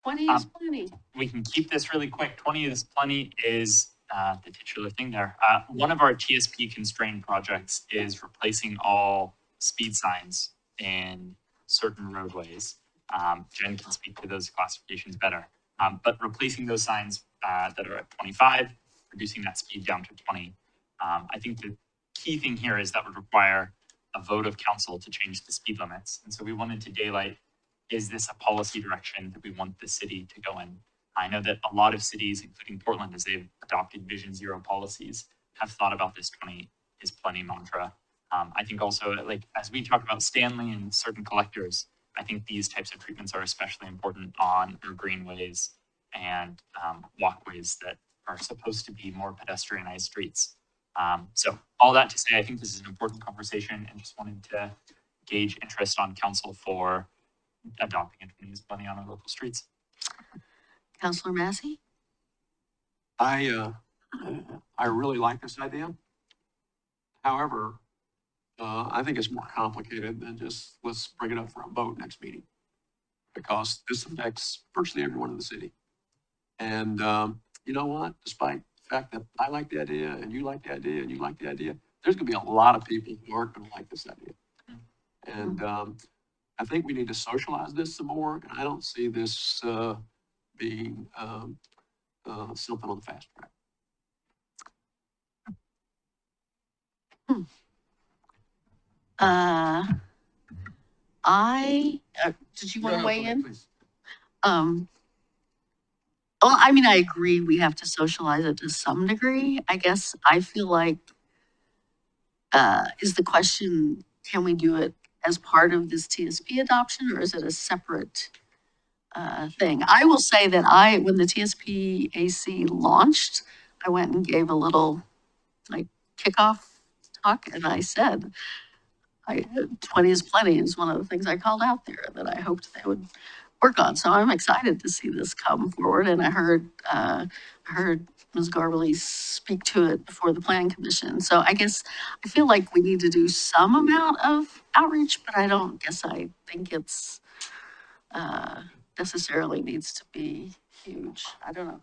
A: 20 is plenty.
B: We can keep this really quick. 20 is plenty is the titular thing there. One of our TSP constrained projects is replacing all speed signs in certain roadways. Jen can speak to those classifications better. But replacing those signs that are at 25, reducing that speed down to 20. I think the key thing here is that would require a vote of council to change the speed limits. And so we wanted to daylight, is this a policy direction that we want the city to go in? I know that a lot of cities, including Portland, as they've adopted Vision Zero policies, have thought about this 20 is plenty mantra. I think also, like, as we talk about Stanley and certain collectors, I think these types of treatments are especially important on our greenways and walkways that are supposed to be more pedestrianized streets. So all that to say, I think this is an important conversation and just wanted to gauge interest on council for adopting a 20 is plenty on our local streets.
A: Councilor Massey?
L: I really like this idea. However, I think it's more complicated than just let's bring it up for a vote next meeting, because this affects virtually everyone in the city. And you know what? Despite the fact that I like the idea and you like the idea and you like the idea, there's going to be a lot of people who aren't going to like this idea. And I think we need to socialize this some more. And I don't see this being something on the fast track.
A: Did you want to weigh in? Well, I mean, I agree we have to socialize it to some degree. I guess I feel like, is the question, can we do it as part of this TSP adoption, or is it a separate thing? I will say that when the TSP AC launched, I went and gave a little like kickoff talk, and I said, 20 is plenty is one of the things I called out there that I hoped they would work on. So I'm excited to see this come forward. And I heard Ms. Garbely speak to it before the Planning Commission. So I guess I feel like we need to do some amount of outreach, but I think it's necessarily needs to be huge. I don't know.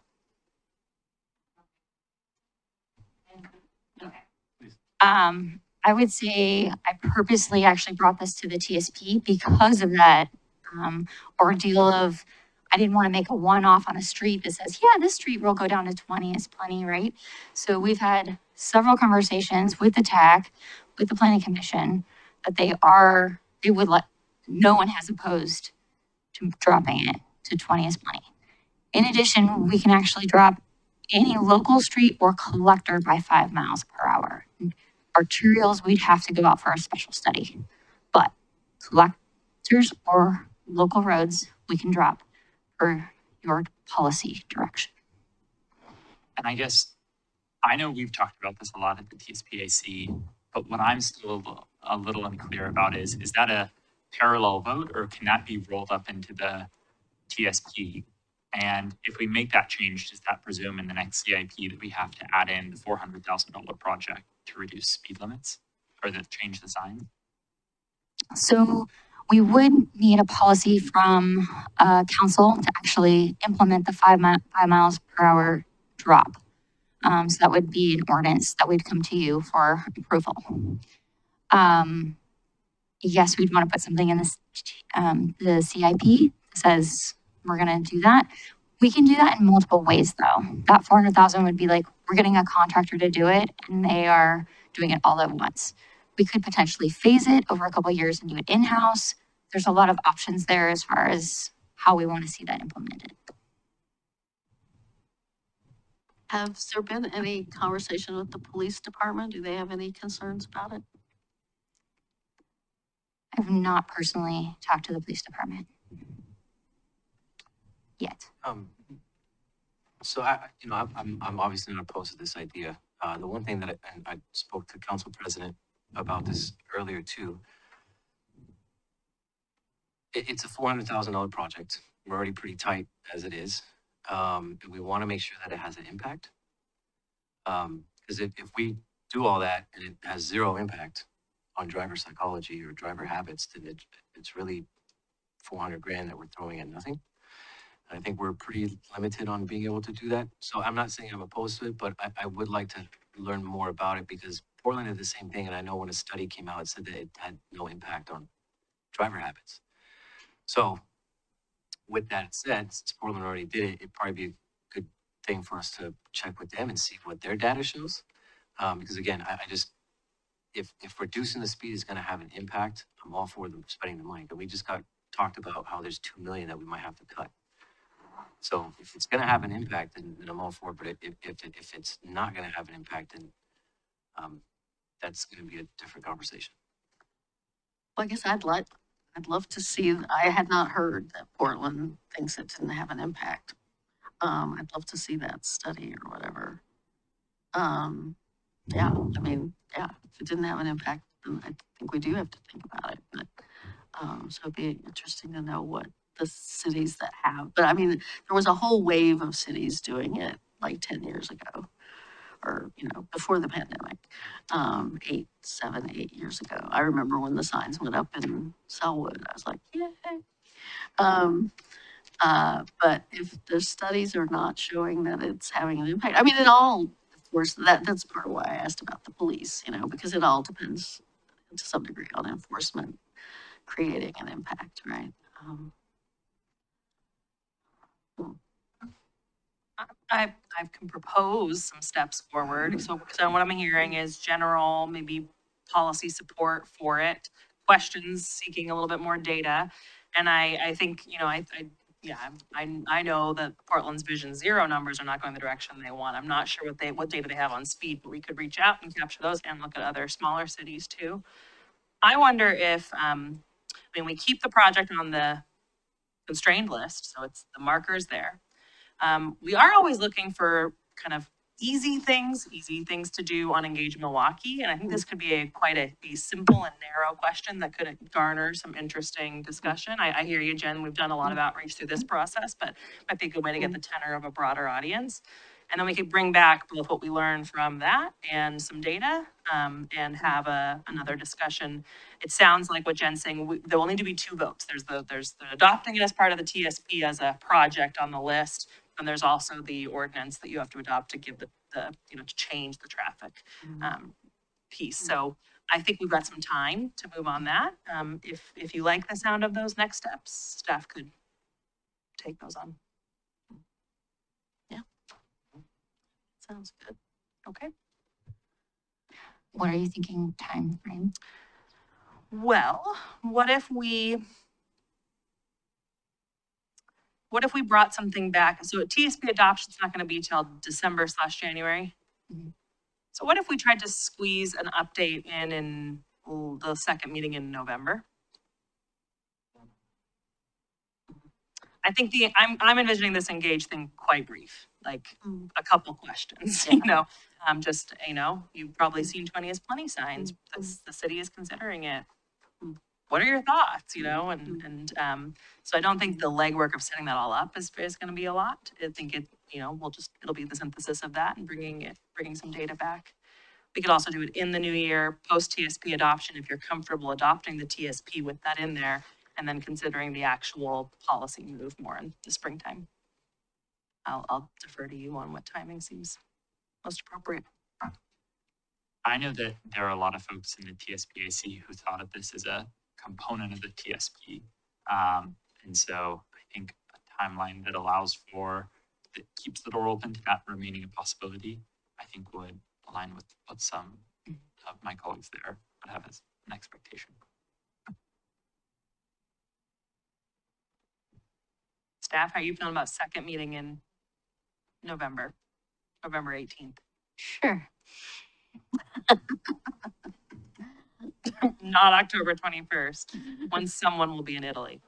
J: I would say I purposely actually brought this to the TSP because of that ordeal of, I didn't want to make a one-off on a street that says, yeah, this street will go down to 20 is plenty, right? So we've had several conversations with the TAC, with the Planning Commission, that no one has opposed to dropping it to 20 is plenty. In addition, we can actually drop any local street or collector by 5 miles per hour. Arterials, we'd have to go out for a special study, but collectors or local roads, we can drop for your policy direction.
B: And I guess, I know we've talked about this a lot at the TSPAC, but what I'm still a little unclear about is that a parallel vote, or can that be rolled up into the TSP? And if we make that change, does that presume in the next CIP that we have to add in the $400,000 project to reduce speed limits or to change the sign?
J: So we would need a policy from council to actually implement the 5 miles per hour drop. So that would be an ordinance that would come to you for approval. Yes, we'd want to put something in this, the CIP that says we're going to do that. We can do that in multiple ways though. That 400,000 would be like, we're getting a contractor to do it and they are doing it all at once. We could potentially phase it over a couple of years and do it in-house. There's a lot of options there as far as how we want to see that implemented.
A: Has there been any conversation with the police department? Do they have any concerns about it?
J: I've not personally talked to the police department yet.
D: So I'm obviously not opposed to this idea. The one thing that I spoke to council president about this earlier too. It's a $400,000 project. We're already pretty tight as it is. And we want to make sure that it has an impact. Because if we do all that and it has zero impact on driver psychology or driver habits, then it's really 400 grand that we're throwing at nothing. I think we're pretty limited on being able to do that. So I'm not saying I'm opposed to it, but I would like to learn more about it because Portland did the same thing. And I know when a study came out, it said that it had no impact on driver habits. So with that said, since Portland already did it, it'd probably be a good thing for us to check with them and see what their data shows. Because again, I just, if reducing the speed is gonna have an impact, I'm all for them spending the money. But we just got talked about how there's 2 million that we might have to cut. So if it's gonna have an impact, then I'm all for it. But if it's not gonna have an impact, then that's gonna be a different conversation.
A: Well, I guess I'd love to see, I had not heard that Portland thinks it didn't have an impact. I'd love to see that study or whatever. Yeah, I mean, yeah, if it didn't have an impact, then I think we do have to think about it, but, so it'd be interesting to know what the cities that have, but I mean, there was a whole wave of cities doing it like 10 years ago, or, you know, before the pandemic, 8 years ago. I remember when the signs went up in Selwood, I was like, yay. But if the studies are not showing that it's having an impact, I mean, it all, of course, that's part of why I asked about the police, you know, because it all depends to some degree on enforcement creating an impact, right?
F: I can propose some steps forward. So what I'm hearing is general, maybe policy support for it, questions seeking a little bit more data. And I think, you know, I know that Portland's Vision Zero numbers are not going the direction they want. I'm not sure what data they have on speed, but we could reach out and capture those and look at other smaller cities too. I wonder if, I mean, we keep the project on the constrained list, so it's the markers there. We are always looking for kind of easy things to do on Engage Milwaukie. And I think this could be quite a simple and narrow question that could garner some interesting discussion. I hear you, Jen. We've done a lot of outreach through this process, but might be a good way to get the tenor of a broader audience. And then we could bring back both what we learned from that and some data, and have another discussion. It sounds like what Jen's saying, there will need to be 2 votes. There's the adopting it as part of the TSP as a project on the list. And there's also the ordinance that you have to adopt to give the you know, to change the traffic piece. So I think we've got some time to move on that. If you like the sound of those next steps, staff could take those on.
A: Sounds good.
F: Okay.
J: What are you thinking time frame?
F: Well, what if we brought something back? So TSP adoption is not going to be till December/January.
J: Mm-hmm.
F: So what if we tried to squeeze an update in the second meeting in November? I think I'm envisioning this Engage thing quite brief, like a couple questions, you know, just, you know, you've probably seen 20 is plenty signs. The city is considering it. What are your thoughts, you know? And so I don't think the legwork of setting that all up is going to be a lot. I think it, you know, it'll be the synthesis of that and bringing some data back. We could also do it in the new year, post TSP adoption, if you're comfortable adopting the TSP with that in there, and then considering the actual policy move more in the springtime. I'll defer to you on what timing seems most appropriate.
B: I know that there are a lot of folks in the TSPAC who thought of this as a component of the TSP. And so I think a timeline that that keeps the door open to that remaining a possibility, I think would align with what some of my colleagues there would have as an expectation.
F: Staff, how are you feeling about second meeting in November 18th?
J: Sure.
F: Not October 21st, when someone will be in Italy.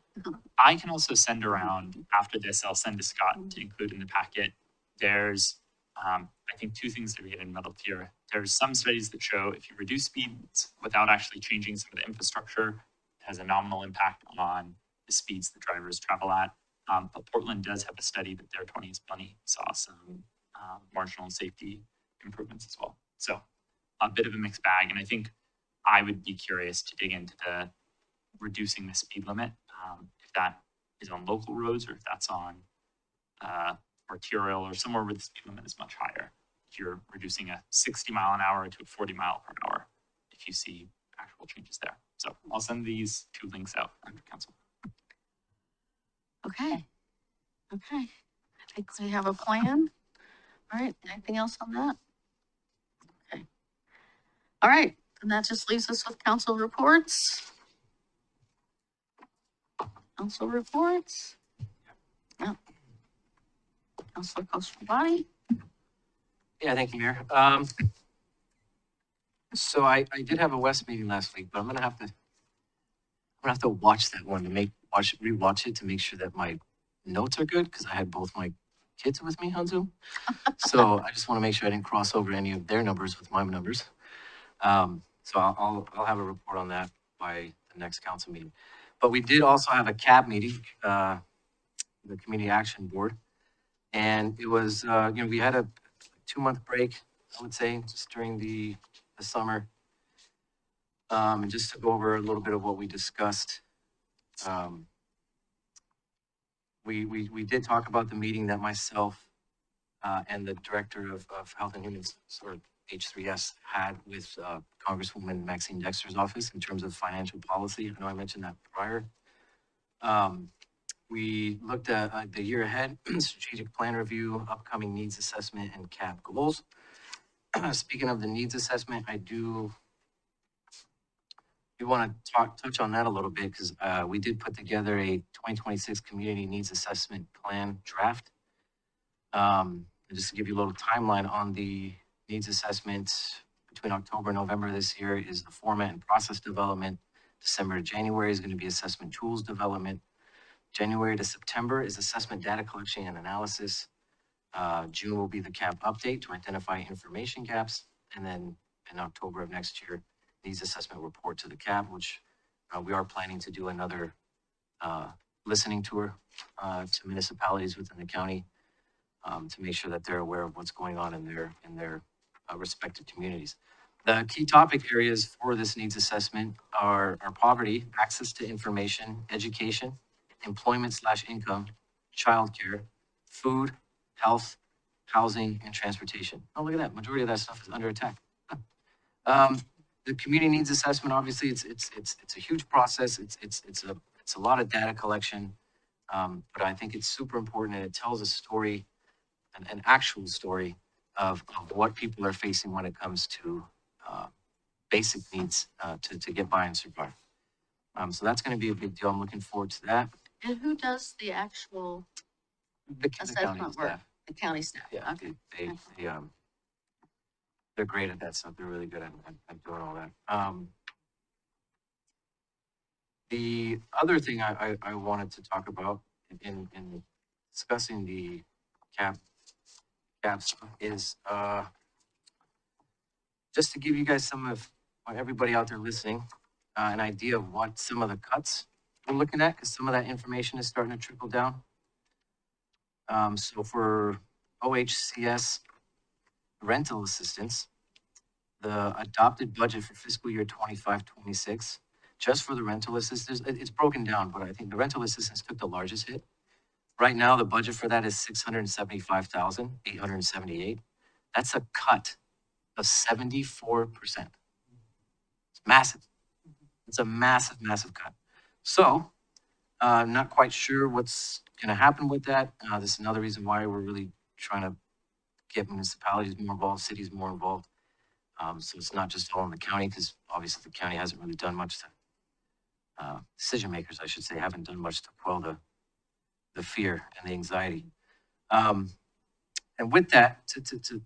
B: I can also send around, after this, I'll send to Scott to include in the packet. There's, I think, 2 things that are getting muddled here. There's some studies that show if you reduce speeds without actually changing some of the infrastructure, it has a nominal impact on the speeds that drivers travel at. But Portland does have a study that their 20 is plenty saw some marginal safety improvements as well. So a bit of a mixed bag. And I think I would be curious to dig into the reducing the speed limit, if that is on local roads or if that's on arterial or somewhere where the speed limit is much higher. If you're reducing a 60 mph to a 40 mph, if you see actual changes there. So I'll send these 2 links out under council.
A: Okay. Okay. I think we have a plan. All right. Anything else on that? Okay. All right. And that just leaves us with council reports. Council reports. Yeah. Councilor Koshabani.
D: Yeah, thank you, Mayor. So I did have a West meeting last week, but I'm gonna have to watch that one to rewatch it to make sure that my notes are good, because I had both my kids with me on Zoom. So I just want to make sure I didn't cross over any of their numbers with my numbers. So I'll have a report on that by the next council meeting. But we did also have a CAB meeting, the Community Action Board. And it was, we had a 2-month break, I would say, just during the summer. And just to go over a little bit of what we discussed. We did talk about the meeting that myself and the Director of Health and Human, or H3S, had with Congresswoman Maxine Dexter's office in terms of financial policy. I know I mentioned that prior. We looked at the year ahead, strategic plan review, upcoming needs assessment, and CAP goals. Speaking of the needs assessment, we want to touch on that a little bit, because we did put together a 2026 community needs assessment plan draft. Just to give you a little timeline on the needs assessment, between October and November this year is the format and process development. December to January is going to be assessment tools development. January to September is assessment data collection and analysis. June will be the CAP update to identify information gaps. And then in October of next year, needs assessment report to the CAP, which we are planning to do another listening tour to municipalities within the county to make sure that they're aware of what's going on in their respective communities. The key topic areas for this needs assessment are poverty, access to information, education, employment/income, childcare, food, health, housing, and transportation. Oh, look at that. Majority of that stuff is under attack. The community needs assessment, obviously, it's a huge process. It's a lot of data collection, but I think it's super important, and it tells a story, an actual story of what people are facing when it comes to basic needs to get by and survive. So that's going to be a big deal. I'm looking forward to that.
A: And who does the actual
D: The county
A: assessment work?
D: staff.
A: The county staff.
D: Yeah,
A: Okay.
D: they're great at that stuff. They're really good at doing all that. The other thing I wanted to talk about in discussing the CAP stuff is just to give you guys everybody out there listening, an idea of what some of the cuts we're looking at, because some of that information is starting to trickle down. So for OHCS rental assistance, the adopted budget for fiscal year 25-26, just for the rental assistance, it's broken down, but I think the rental assistance took the largest hit. Right now, the budget for that is $675,878. That's a cut of 74%. It's massive. It's a massive, massive cut. So, not quite sure what's going to happen with that. This is another reason why we're really trying to get municipalities more involved, cities more involved. So it's not just all in the county, because obviously the county hasn't really done much to, decision makers, I should say, haven't done much to quell the fear and the anxiety. And with that, to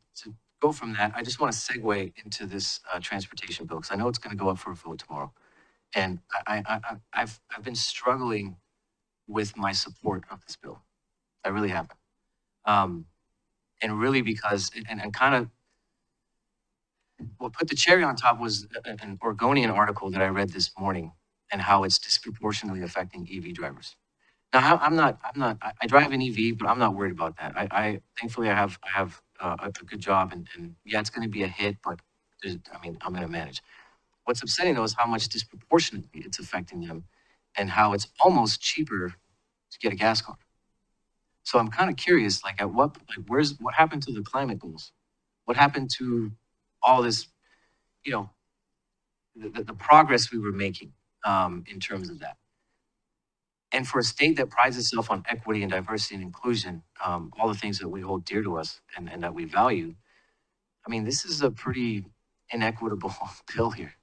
D: go from that, I just want to segue into this transportation bill, because I know it's going to go up for a vote tomorrow. And I've been struggling with my support of this bill. I really have. And really because, and kind of, what put the cherry on top was an Oregonian article that I read this morning, and how it's disproportionately affecting EV drivers. Now, I drive an EV, but I'm not worried about that. Thankfully I have a good job, and yeah, it's going to be a hit, but I'm going to manage. What's upsetting though is how much disproportionately it's affecting them, and how it's almost cheaper to get a gas car. So I'm kind of curious, like what happened to the climate goals? What happened to all this, you know, the progress we were making in terms of that? And for a state that prides itself on equity and diversity and inclusion, all the things that we hold dear to us and that we value, I mean, this is a pretty inequitable bill here.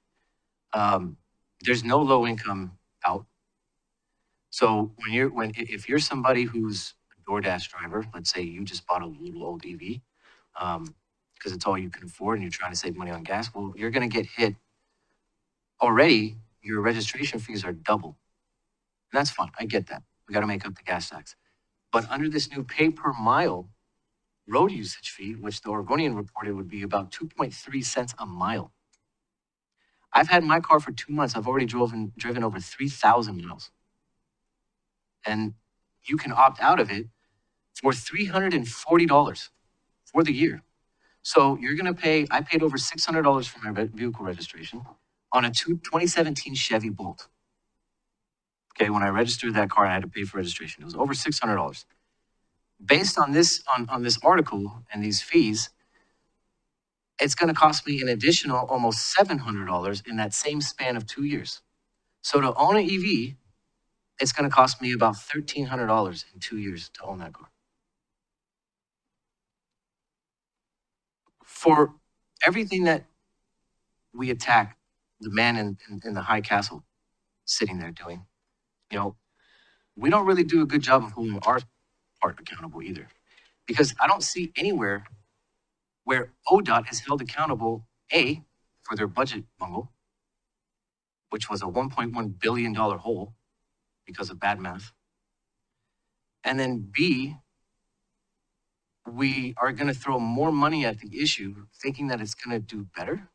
D: There's no low income out. So if you're somebody who's a DoorDash driver, let's say you just bought a little old EV, because it's all you can afford and you're trying to save money on gas, well, you're going to get hit. Already, your registration fees are double. And that's fine. I get that. We got to make up the gas tax. But under this new pay per mile road usage fee, which the Oregonian reported would be about 2.3 cents a mile. I've had my car for 2 months. I've already driven over 3,000 miles. And you can opt out of it for $340 for the year. So you're going to pay, I paid over $600 for my vehicle registration on a 2017 Chevy Bolt. Okay, when I registered that car, I had to pay for registration. It was over $600. Based on this, on this article and these fees, it's going to cost me an additional almost $700 in that same span of 2 years. So to own an EV, it's going to cost me about $1,300 in 2 years to own that car. For everything that we attack the man in the high castle sitting there doing, you know, we don't really do a good job of holding our part accountable either. Because I don't see anywhere where ODOT is held accountable, A, for their budget bungle, which was a $1.1 billion hole because of bad math. And then B, we are going to throw more money at the issue thinking that it's going to do better.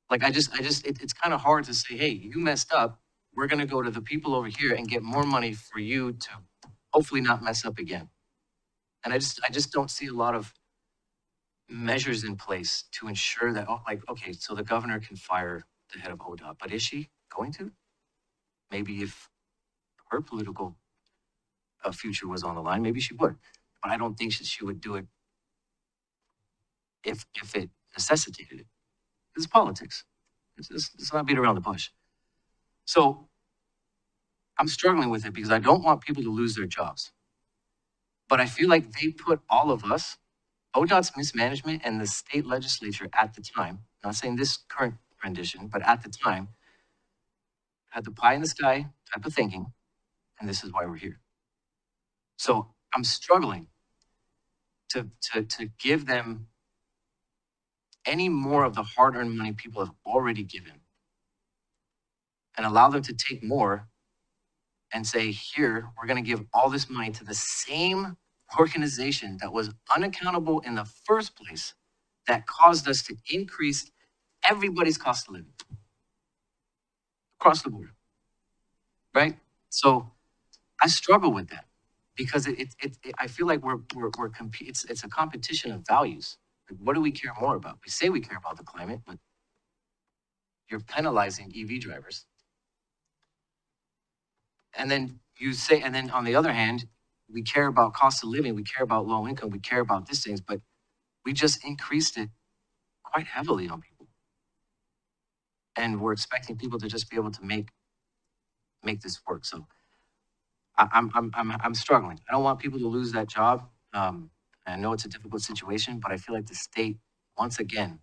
D: Like it's kind of hard to say, hey, you messed up. We're going to go to the people over here and get more money for you to hopefully not mess up again. And I just don't see a lot of measures in place to ensure that, okay, so the governor can fire the head of ODOT, but is she going to? Maybe if her political future was on the line, maybe she would. But I don't think she would do it if it necessitated it. It's politics. Let's not beat around the bush. So I'm struggling with it because I don't want people to lose their jobs. But I feel like they put all of us, ODOT's mismanagement and the state legislature at the time, not saying this current rendition, but at the time, had the pie in the sky type of thinking, and this is why we're here. So I'm struggling to give them any more of the hard-earned money people have already given and allow them to take more and say, here, we're going to give all this money to the same organization that was unaccountable in the first place that caused us to increase everybody's cost of living across the board, right? So I struggle with that because I feel like it's a competition of values. Like, what do we care more about? We say we care about the climate, but you're penalizing EV drivers. And then on the other hand, we care about cost of living, we care about low income, we care about these things, but we just increased it quite heavily on people. And we're expecting people to just be able to make this work. So I'm struggling. I don't want people to lose that job. I know it's a difficult situation, but I feel like the state, once again,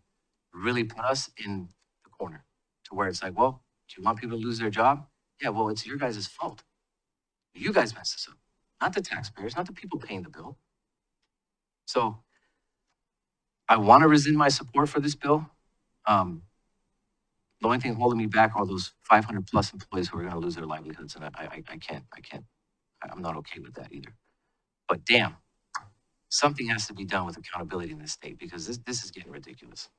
D: really put us in the corner to where it's like, well, do you want people to lose their job? Yeah, well, it's your guys' fault. You guys messed this up, not the taxpayers, not the people paying the bill. So I want to rescind my support for this bill. The only thing holding me back are those 500 plus employees who are going to lose their livelihoods. And I can't, I'm not okay with that either. But damn, something has to be done with accountability in this state because this is getting ridiculous.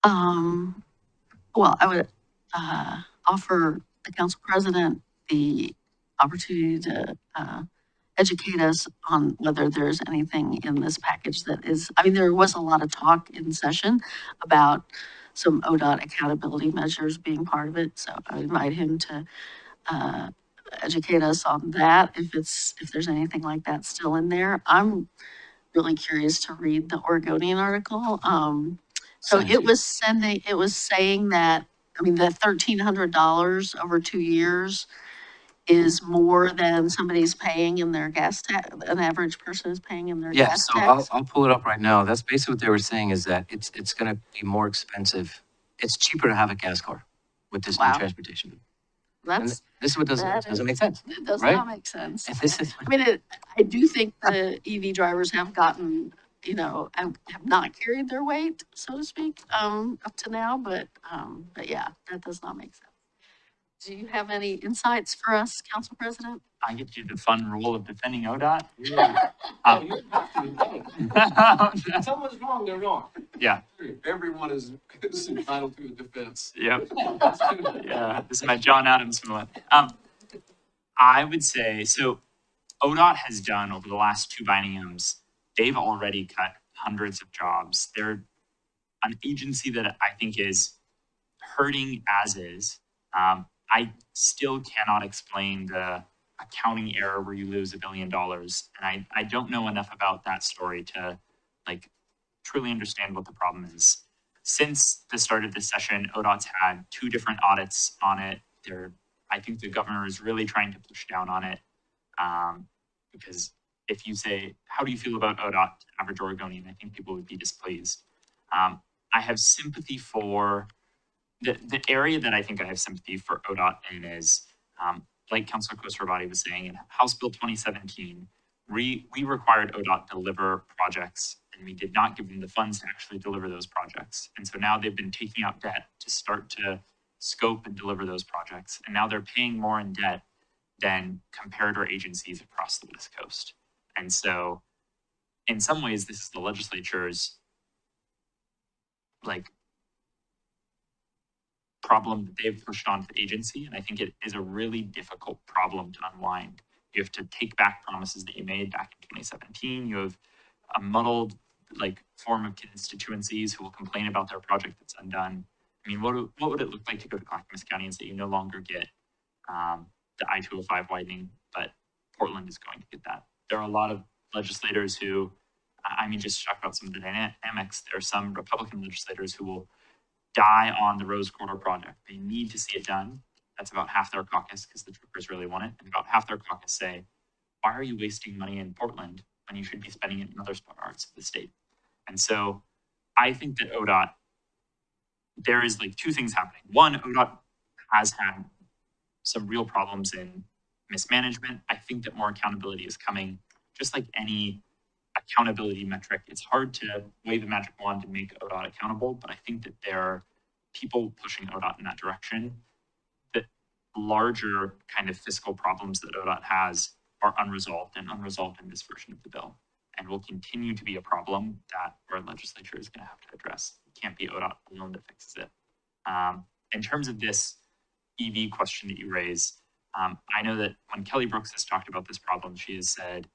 A: Well, I would offer the council president the opportunity to educate us on whether there's anything in this package that is, I mean, there was a lot of talk in session about some ODOT accountability measures being part of it. So I would invite him to educate us on that, if there's anything like that still in there. I'm really curious to read the Oregonian article. So
D: Send it
A: it
D: to you.
A: was saying that, I mean, the $1,300 over 2 years is more than somebody's paying in their gas tax, an average person is paying in their
D: Yeah,
A: gas
D: so I'll,
A: tax.
D: I'll pull it up right now. That's basically what they were saying is that it's gonna be more expensive. It's cheaper to have a gas car with this new
A: Wow.
D: transportation. bill. And
A: That's,
D: this is what
A: that
D: doesn't
A: is-
D: make sense.
A: it does
D: right?
A: not make sense.
D: And this is,
A: I mean, I do think the EV drivers have gotten, have not carried their weight, so to speak, up to now, but yeah, that does not make sense. Do you have any insights for us, Council President?
B: I get you the fun role of defending ODOT.
L: If someone's wrong, they're wrong.
B: Yeah.
L: Everyone is entitled to a defense.
B: Yep. Yeah, this is my John Adams moment. I would say, so ODOT has done over the last 2 bienniums, they've already cut hundreds of jobs. They're an agency that I think is hurting as is. I still cannot explain the accounting error where you lose $1 billion. And I don't know enough about that story to like truly understand what the problem is. Since the start of this session, ODOT's had 2 different audits on it. I think the governor is really trying to push down on it. Because if you say, how do you feel about ODOT, average Oregonian, I think people would be displeased. I have sympathy for the area that I think I have sympathy for ODOT in is, like Councilor Khosrowshahi was saying, in House Bill 2017, we required ODOT to deliver projects, and we did not give them the funds to actually deliver those projects. And so now they've been taking out debt to start to scope and deliver those projects. And now they're paying more in debt than comparator agencies across the West Coast. And so in some ways, this is the legislature's like problem that they've pushed onto the agency. And I think it is a really difficult problem to unwind. You have to take back promises that you made back in 2017. You have a muddled like form of constituencies who will complain about their project that's undone. I mean, what would it look like to go to Clackamas County and say you no longer get the I-205 widening, but Portland is going to get that? There are a lot of legislators who, I mean, just talk about some of the dynamics. There are some Republican legislators who will die on the Rose Corridor project. They need to see it done. That's about half their caucus because the troopers really want it. And about half their caucus say, why are you wasting money in Portland when you should be spending it in other parts of the state? And so I think that ODOT, there is like 2 things happening. One, ODOT has had some real problems in mismanagement. I think that more accountability is coming. Just like any accountability metric, it's hard to wave a magic wand and make ODOT accountable, but I think that there are people pushing ODOT in that direction. The larger kind of fiscal problems that ODOT has are unresolved and unresolved in this version of the bill, and will continue to be a problem that our legislature is going to have to address. It can't be ODOT alone that fixes it. In terms of this EV question that you raise, I know that when Kelly Brooks has talked about this problem, she has said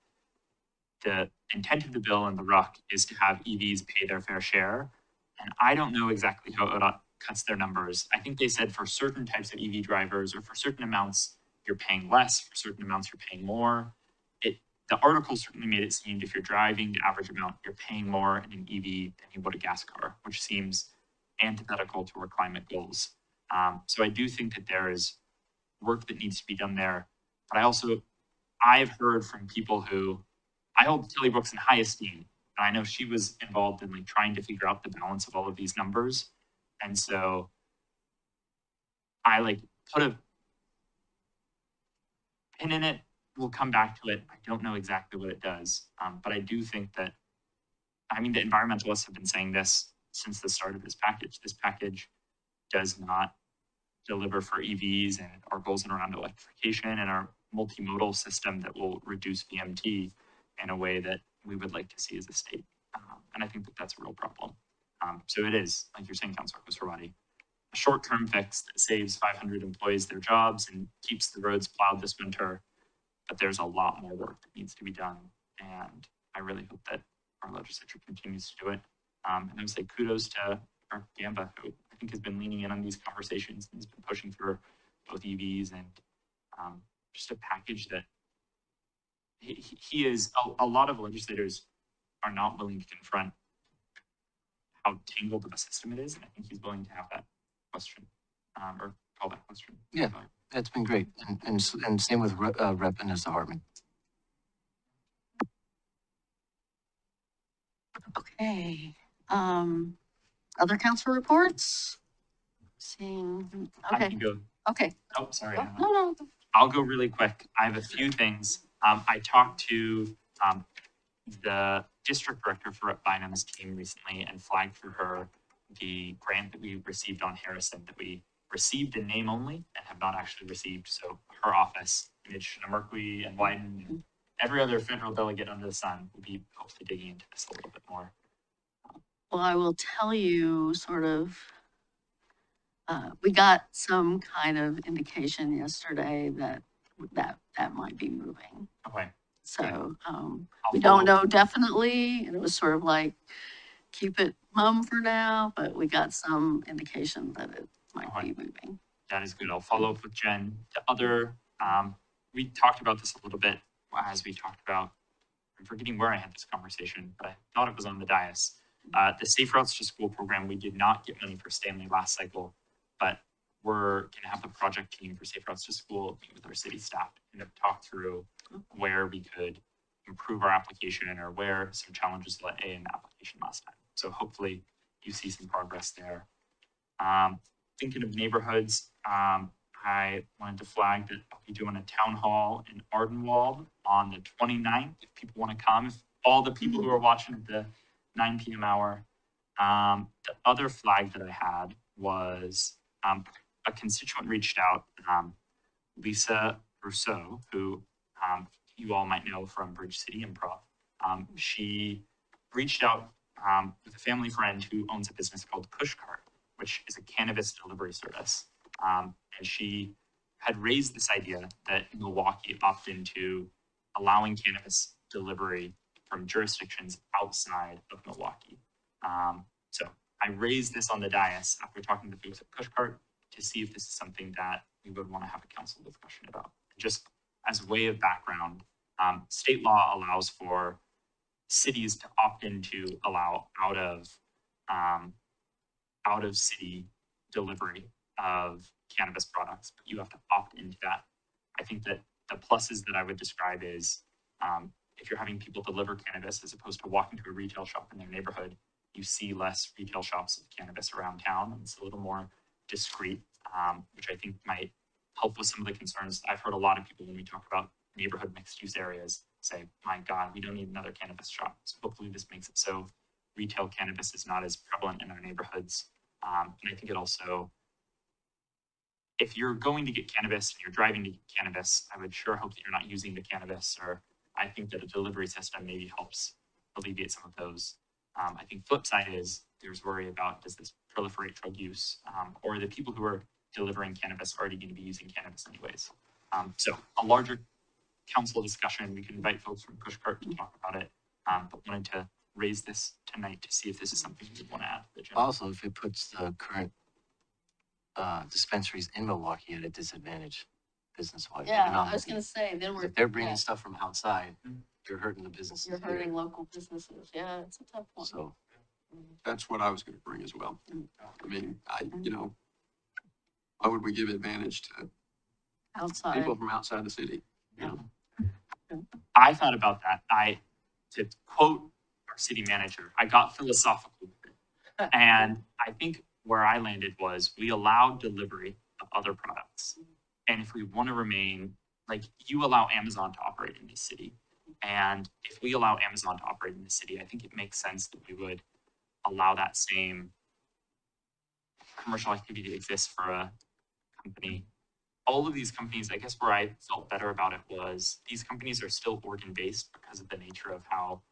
B: the intent of the bill and the RUC is to have EVs pay their fair share. And I don't know exactly how ODOT cuts their numbers. I think they said for certain types of EV drivers or for certain amounts, you're paying less, for certain amounts, you're paying more. The article certainly made it seem if you're driving the average amount, you're paying more in an EV than you would a gas car, which seems antithetical to our climate goals. So I do think that there is work that needs to be done there. But I've heard from people who, I hold Kelly Brooks in high esteem. And I know she was involved in like trying to figure out the balance of all of these numbers. And so I like put a pin in it. We'll come back to it. I don't know exactly what it does. But I do think that, I mean, the environmentalists have been saying this since the start of this package. This package does not deliver for EVs and our goals around electrification and our multimodal system that will reduce VMT in a way that we would like to see as a state. And I think that that's a real problem. So it is, like you're saying, Councilor Khosrowshahi, a short-term fix that saves 500 employees their jobs and keeps the roads plowed this winter. But there's a lot more work that needs to be done. And I really hope that our legislature continues to do it. And I would say kudos to our Gamba, who I think has been leaning in on these conversations and has been pushing for both EVs and just a package that he is, a lot of legislators are not willing to confront how tangled of a system it is. And I think he's willing to have that question, or call that question.
D: Yeah. That's been great. And same with Rep. Inez Hartman.
A: Okay, other council reports? Seeing,
B: I
A: okay,
B: can go.
A: okay.
B: Oh, sorry.
A: Oh,
B: Hannah.
A: no,
B: I'll go really quick. I have a few things. I talked to the district director for Rep. Bynum's team recently and flagged for her the grant that we received on Harrison that we received in name only and have not actually received. So her office, Mitch Milwaukie and Wyden, and every other federal delegate under the sun will be hopefully digging into this a little bit more.
A: well, I will tell you sort of, we got some kind of indication yesterday that might be moving.
B: Okay.
A: So,
B: I'll
A: we don't
B: follow-
A: know definitely, and it was sort of like, keep it mum for now, but we got some indication that it might be moving.
B: That is good. I'll follow up with Jen. The other, we talked about this a little bit as we talked about, I'm forgetting where I had this conversation, but I thought it was on the dais. The Safe Routes to School program, we did not get money for Stanley last cycle, but we're gonna have the project team for Safe Routes to School meet with our city staff and talk through where we could improve our application or where some challenges let in the application last time. So hopefully you see some progress there. Thinking of neighborhoods, I wanted to flag that I'll be doing a town hall in Ardenwald on the 29th. If people want to come, if all the people who are watching at the 9 p.m. hour. The other flag that I had was a constituent reached out, Lisa Rousseau, who you all might know from Bridge City Improv. She reached out with a family friend who owns a business called Pushcart, which is a cannabis delivery service. And she had raised this idea that Milwaukie opt into allowing cannabis delivery from jurisdictions outside of Milwaukie. So I raised this on the dais after talking to folks at Pushcart to see if this is something that we would want to have a council discussion about. Just as a way of background, state law allows for cities to opt into allow out of city delivery of cannabis products, but you have to opt into that. I think that the pluses that I would describe is if you're having people deliver cannabis as opposed to walking to a retail shop in their neighborhood, you see less retail shops of cannabis around town, and it's a little more discreet, which I think might help with some of the concerns. I've heard a lot of people when we talk about neighborhood mixed use areas say, my God, we don't need another cannabis shop. So hopefully this makes it so retail cannabis is not as prevalent in our neighborhoods. And I think it also, if you're going to get cannabis and you're driving to get cannabis, I would sure hope that you're not using the cannabis, or I think that a delivery system maybe helps alleviate some of those. I think flip side is there's worry about, does this proliferate drug use, or the people who are delivering cannabis already going to be using cannabis anyways. So a larger council discussion, we can invite folks from Pushcart to talk about it, but wanted to raise this tonight to see if this is something we want to add to the agenda.
D: Also, if it puts the current dispensaries in Milwaukie at a disadvantage business-wise.
A: Yeah, I was
D: economically.
A: gonna say, then we're.
D: If they're bringing
A: yeah,
D: stuff from outside, you're hurting the businesses
A: You're
D: here.
A: hurting local businesses. Yeah, it's a tough one.
D: So,
L: That's what I was gonna bring as well. I mean, why would we give advantage to
A: Outside.
L: people from outside the city?
B: I thought about that. To quote our city manager, I got philosophical with it. And I think where I landed was we allowed delivery of other products. And if we want to remain, like, you allow Amazon to operate in this city. And if we allow Amazon to operate in the city, I think it makes sense that we would allow that same commercial activity to exist for a company. All of these companies, I guess where I felt better about it was these companies are still organ-based because of the nature of how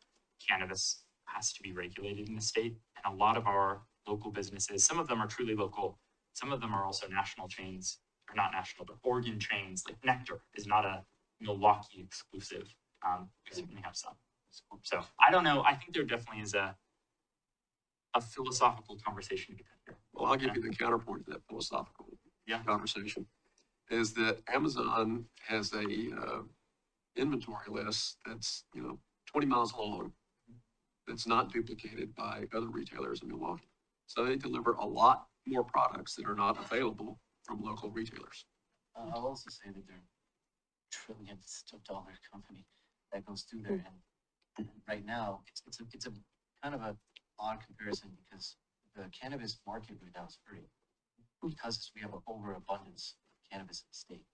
B: cannabis has to be regulated in the state. And a lot of our local businesses, some of them are truly local, some of them are also national chains, or not national, but Oregon chains, like Nectar is not a Milwaukie exclusive. We certainly have some. So I don't know. I think there definitely is a philosophical conversation to be had here.
L: Well, I'll give you the counterpoint to that philosophical
B: Yeah.
L: conversation. is that Amazon has a inventory list that's, 20 miles long, that's not duplicated by other retailers in Milwaukee. So they deliver a lot more products that are not available from local retailers.
D: I'll also say that they're trillions of dollar company that goes through there, and right now it's a kind of a odd comparison because the cannabis market right now is hurting because we have an overabundance of cannabis in the state.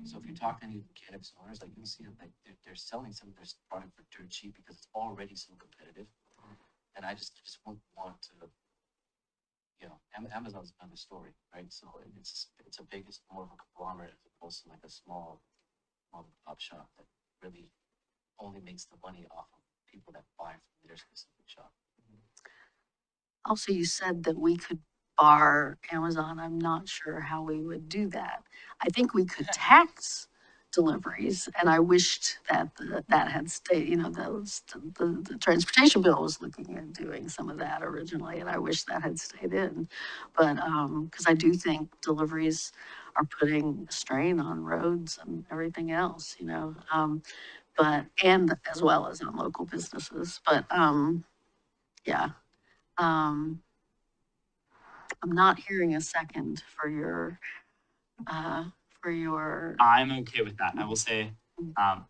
D: So if you talk to any of the cannabis owners, like you'll see that they're selling some of their product for dirt cheap because it's already so competitive. And I just wouldn't want to, Amazon's another story, right? So it's a big, it's more of a conglomerate as opposed to like a small mom and pop shop that really only makes the money off of people that buy from their specific shop.
A: Also, you said that we could bar Amazon. I'm not sure how we would do that. I think we could tax deliveries, and I wished that that had stayed, the transportation bill was looking at doing some of that originally, and I wish that had stayed in. But, because I do think deliveries are putting a strain on roads and everything else, but, and as well as on local businesses, but, yeah. I'm not hearing a second for your,
B: I'm okay with that. I will say, I'm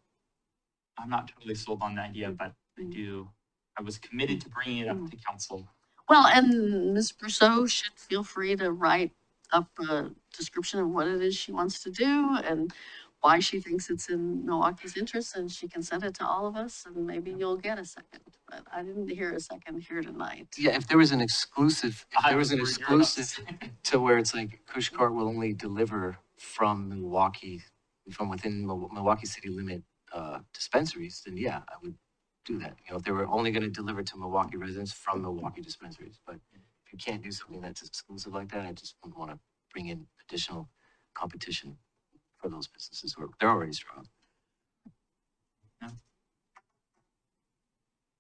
B: not totally sold on the idea, but I was committed to bringing it up to council.
A: well, and Ms. Brousseau should feel free to write up a description of what it is she wants to do and why she thinks it's in Milwaukee's interest, and she can send it to all of us, and maybe you'll get a second. But I didn't hear a second here tonight.
D: Yeah, if there was an exclusive,
B: You're about to say.
D: to where it's like Cushcart will only deliver from Milwaukee, from within Milwaukee city limit dispensaries, then yeah, I would do that. If they were only going to deliver to Milwaukee residents from Milwaukee dispensaries. But if you can't do something that's exclusive like that, I just wouldn't want to bring in additional competition for those businesses who they're already strong.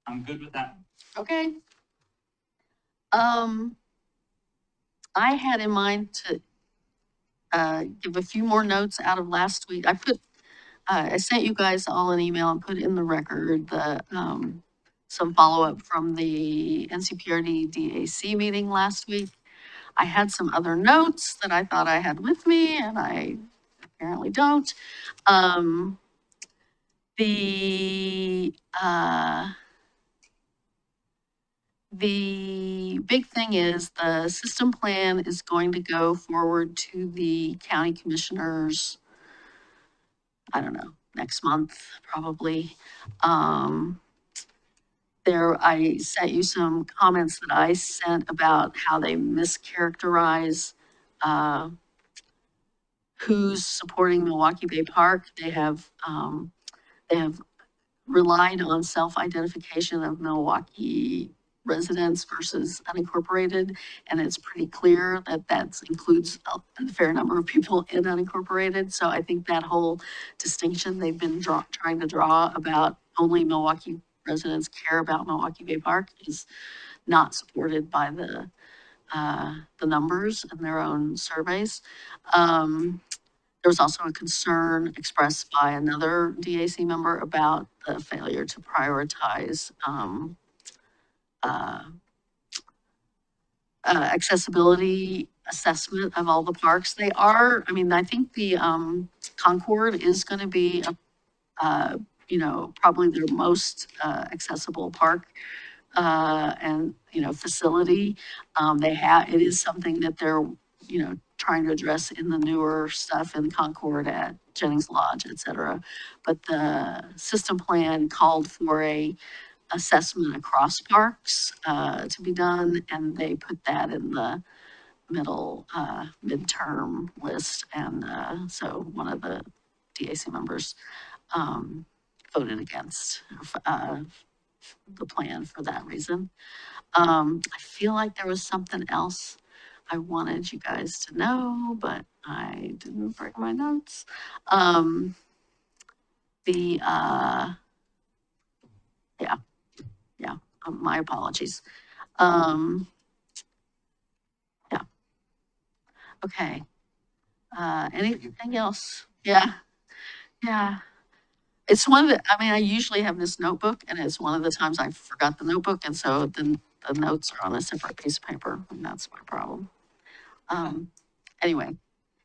B: I'm good with that.
A: Okay. I had in mind to give a few more notes out of last week. I sent you guys all an email and put in the record some follow-up from the NCPRD DAC meeting last week. I had some other notes that I thought I had with me, and I apparently don't. The big thing is the system plan is going to go forward to the county commissioners, I don't know, next month, probably. I sent you some comments that I sent about how they mischaracterize who's supporting Milwaukie Bay Park. They have relied on self-identification of Milwaukee residents versus unincorporated, and it's pretty clear that that includes a fair number of people in unincorporated. So I think that whole distinction they've been trying to draw about only Milwaukee residents care about Milwaukie Bay Park is not supported by the numbers in their own surveys. There was also a concern expressed by another DAC member about the failure to prioritize accessibility assessment of all the parks. They are, I think the Concord is going to be, probably their most accessible park and, facility. It is something that they're, trying to address in the newer stuff in Concord at Jennings Lodge, et cetera. But the system plan called for a assessment across parks to be done, and they put that in the midterm list. And so one of the DAC members voted against the plan for that reason. I feel like there was something else I wanted you guys to know, but I didn't bring my notes. My apologies. Yeah. Okay. Anything else? Yeah, yeah. It's one of the, I mean, I usually have this notebook and it's one of the times I forgot the notebook. And so then the notes are on a separate piece of paper and that's my problem. Anyway,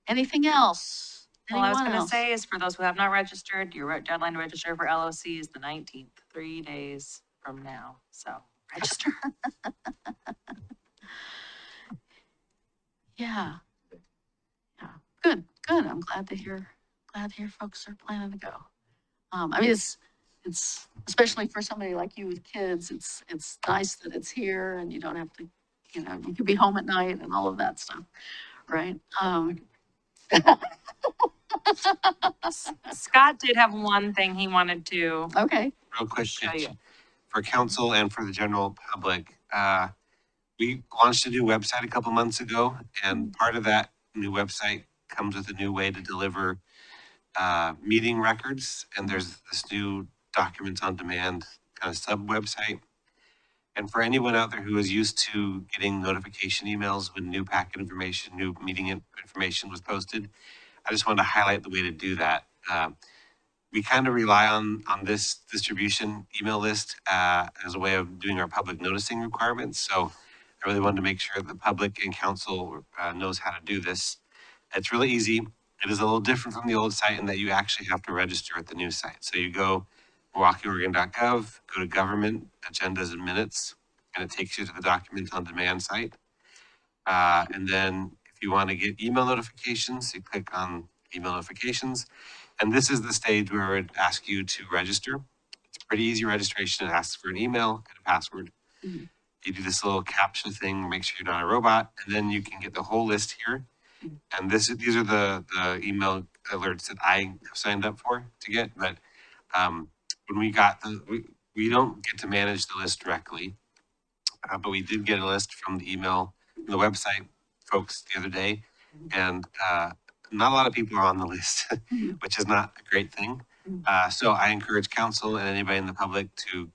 A: anything else?
F: All I was
A: Anyone
F: gonna
A: else?
F: say is for those who have not registered, your deadline to register for LOC is the 19th, 3 days from now. So register.
A: Yeah. Yeah. Good, good. I'm glad to hear folks are planning to go. I mean, it's especially for somebody like you with kids, it's nice that it's here and you don't have to, you know, you could be home at night and all of that stuff, right?
F: Scott did have one thing he wanted to
A: Okay,
B: Real quick,
F: show you.
B: for council and for the general public, we launched a new website a couple months ago, and part of that new website comes with a new way to deliver meeting records, and there's this new documents on demand kind of sub website. And for anyone out there who is used to getting notification emails when new packet information, new meeting information was posted, I just wanted to highlight the way to do that. We kind of rely on this distribution email list as a way of doing our public noticing requirements. So I really wanted to make sure that the public and council knows how to do this. It's really easy. It is a little different from the old site in that you actually have to register at the new site. So you go MilwaukeeOregon.gov, go to government, agendas and minutes, and it takes you to the document on demand site. And then if you want to get email notifications, you click on email notifications. And this is the stage where it asks you to register. It's a pretty easy registration. It asks for an email and a password.
A: Mhm.
B: You do this little captcha thing, make sure you're not a robot, and then you can get the whole list here. And these are the email alerts that I have signed up for to get. But when we got we don't get to manage the list directly, but we did get a list from the email, the website folks the other day, and not a lot of people are on the list, which is not a great thing. So I encourage council and anybody in the public to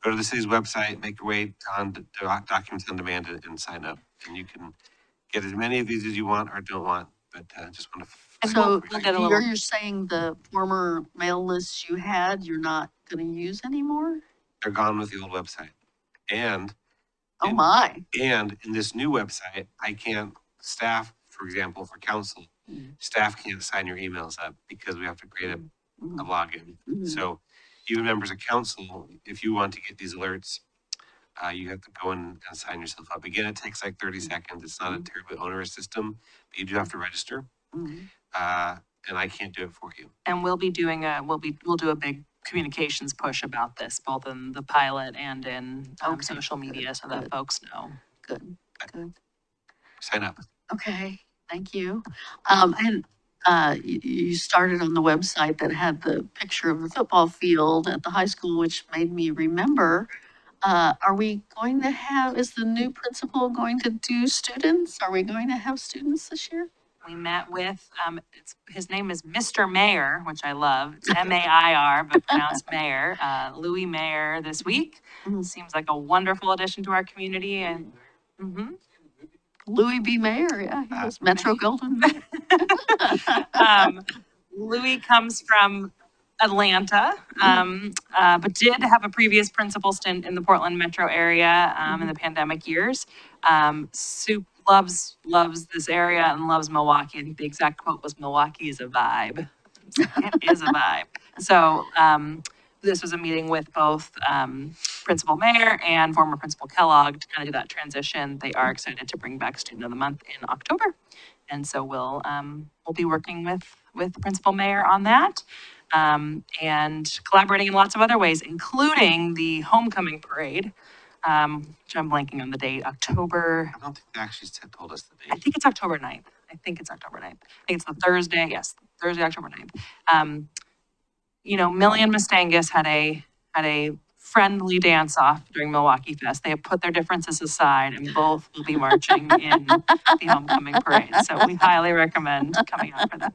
B: go to the city's website, make your way on documents on demand and sign up. And you can get as many of these as you want or don't want, but just want to.
A: so
F: we'll get a little-
A: you're saying the former mail lists you had, you're not gonna use anymore?
B: They're gone with the old website. And
A: Oh my,
B: And in this new website, I can't, staff, for example, for council, staff can't sign your emails up because we have to create a login.
A: Mhm.
B: So even members of council, if you want to get these alerts, you have to go in and sign yourself up. Again, it takes like 30 seconds. It's not a terribly onerous system, but you do have to register.
A: Mhm.
B: And I can't do it for you.
F: And we'll be doing we'll do a big communications push about this, both in the pilot and in
A: Okay,
F: social media so that
A: good.
F: folks know.
A: Good, good.
B: Sign up.
A: Okay, thank you. And you started on the website that had the picture of the football field at the high school, which made me remember, are we going to have, is the new principal going to do students? Are we going to have students this year?
F: We met with, his name is Mr. Mayor, which I love. It's M-A-I-R, but pronounced Mayor, Louis Mayer this week.
A: Mhm.
F: Seems like a wonderful addition to our community and,
A: Louis B. Mayer, yeah, he was Metro Golden Mayor.
F: Louis comes from Atlanta, but did have a previous principal stint in the Portland metro area in the pandemic years. Loves this area and loves Milwaukee. I think the exact quote was, "Milwaukee is a vibe." It is a vibe. So this was a meeting with both Principal Mayer and former Principal Kellogg to kind of do that transition. They are excited to bring back Student of the Month in October. And so we'll be working with Principal Mayer on that and collaborating in lots of other ways, including the homecoming parade, which I'm blanking on the date, October.
B: I don't think they actually told us the
F: I
B: date.
F: think it's October 9th. I think it's the Thursday. Yes, Thursday, October 9th. Millie and Mustangus had a friendly dance off during Milwaukee Fest. They have put their differences aside and both will be marching in the homecoming parade. So we highly recommend coming out for that.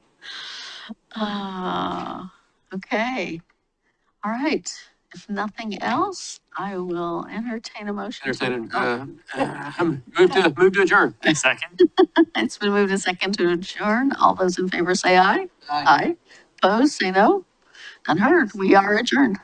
A: Okay. All right. If nothing else, I will entertain a motion.
L: Move to adjourn.
B: Second.
A: It's been moved and second to adjourn. All those in favor say aye. Aye. Opposed, say no. Unheard. We are adjourned.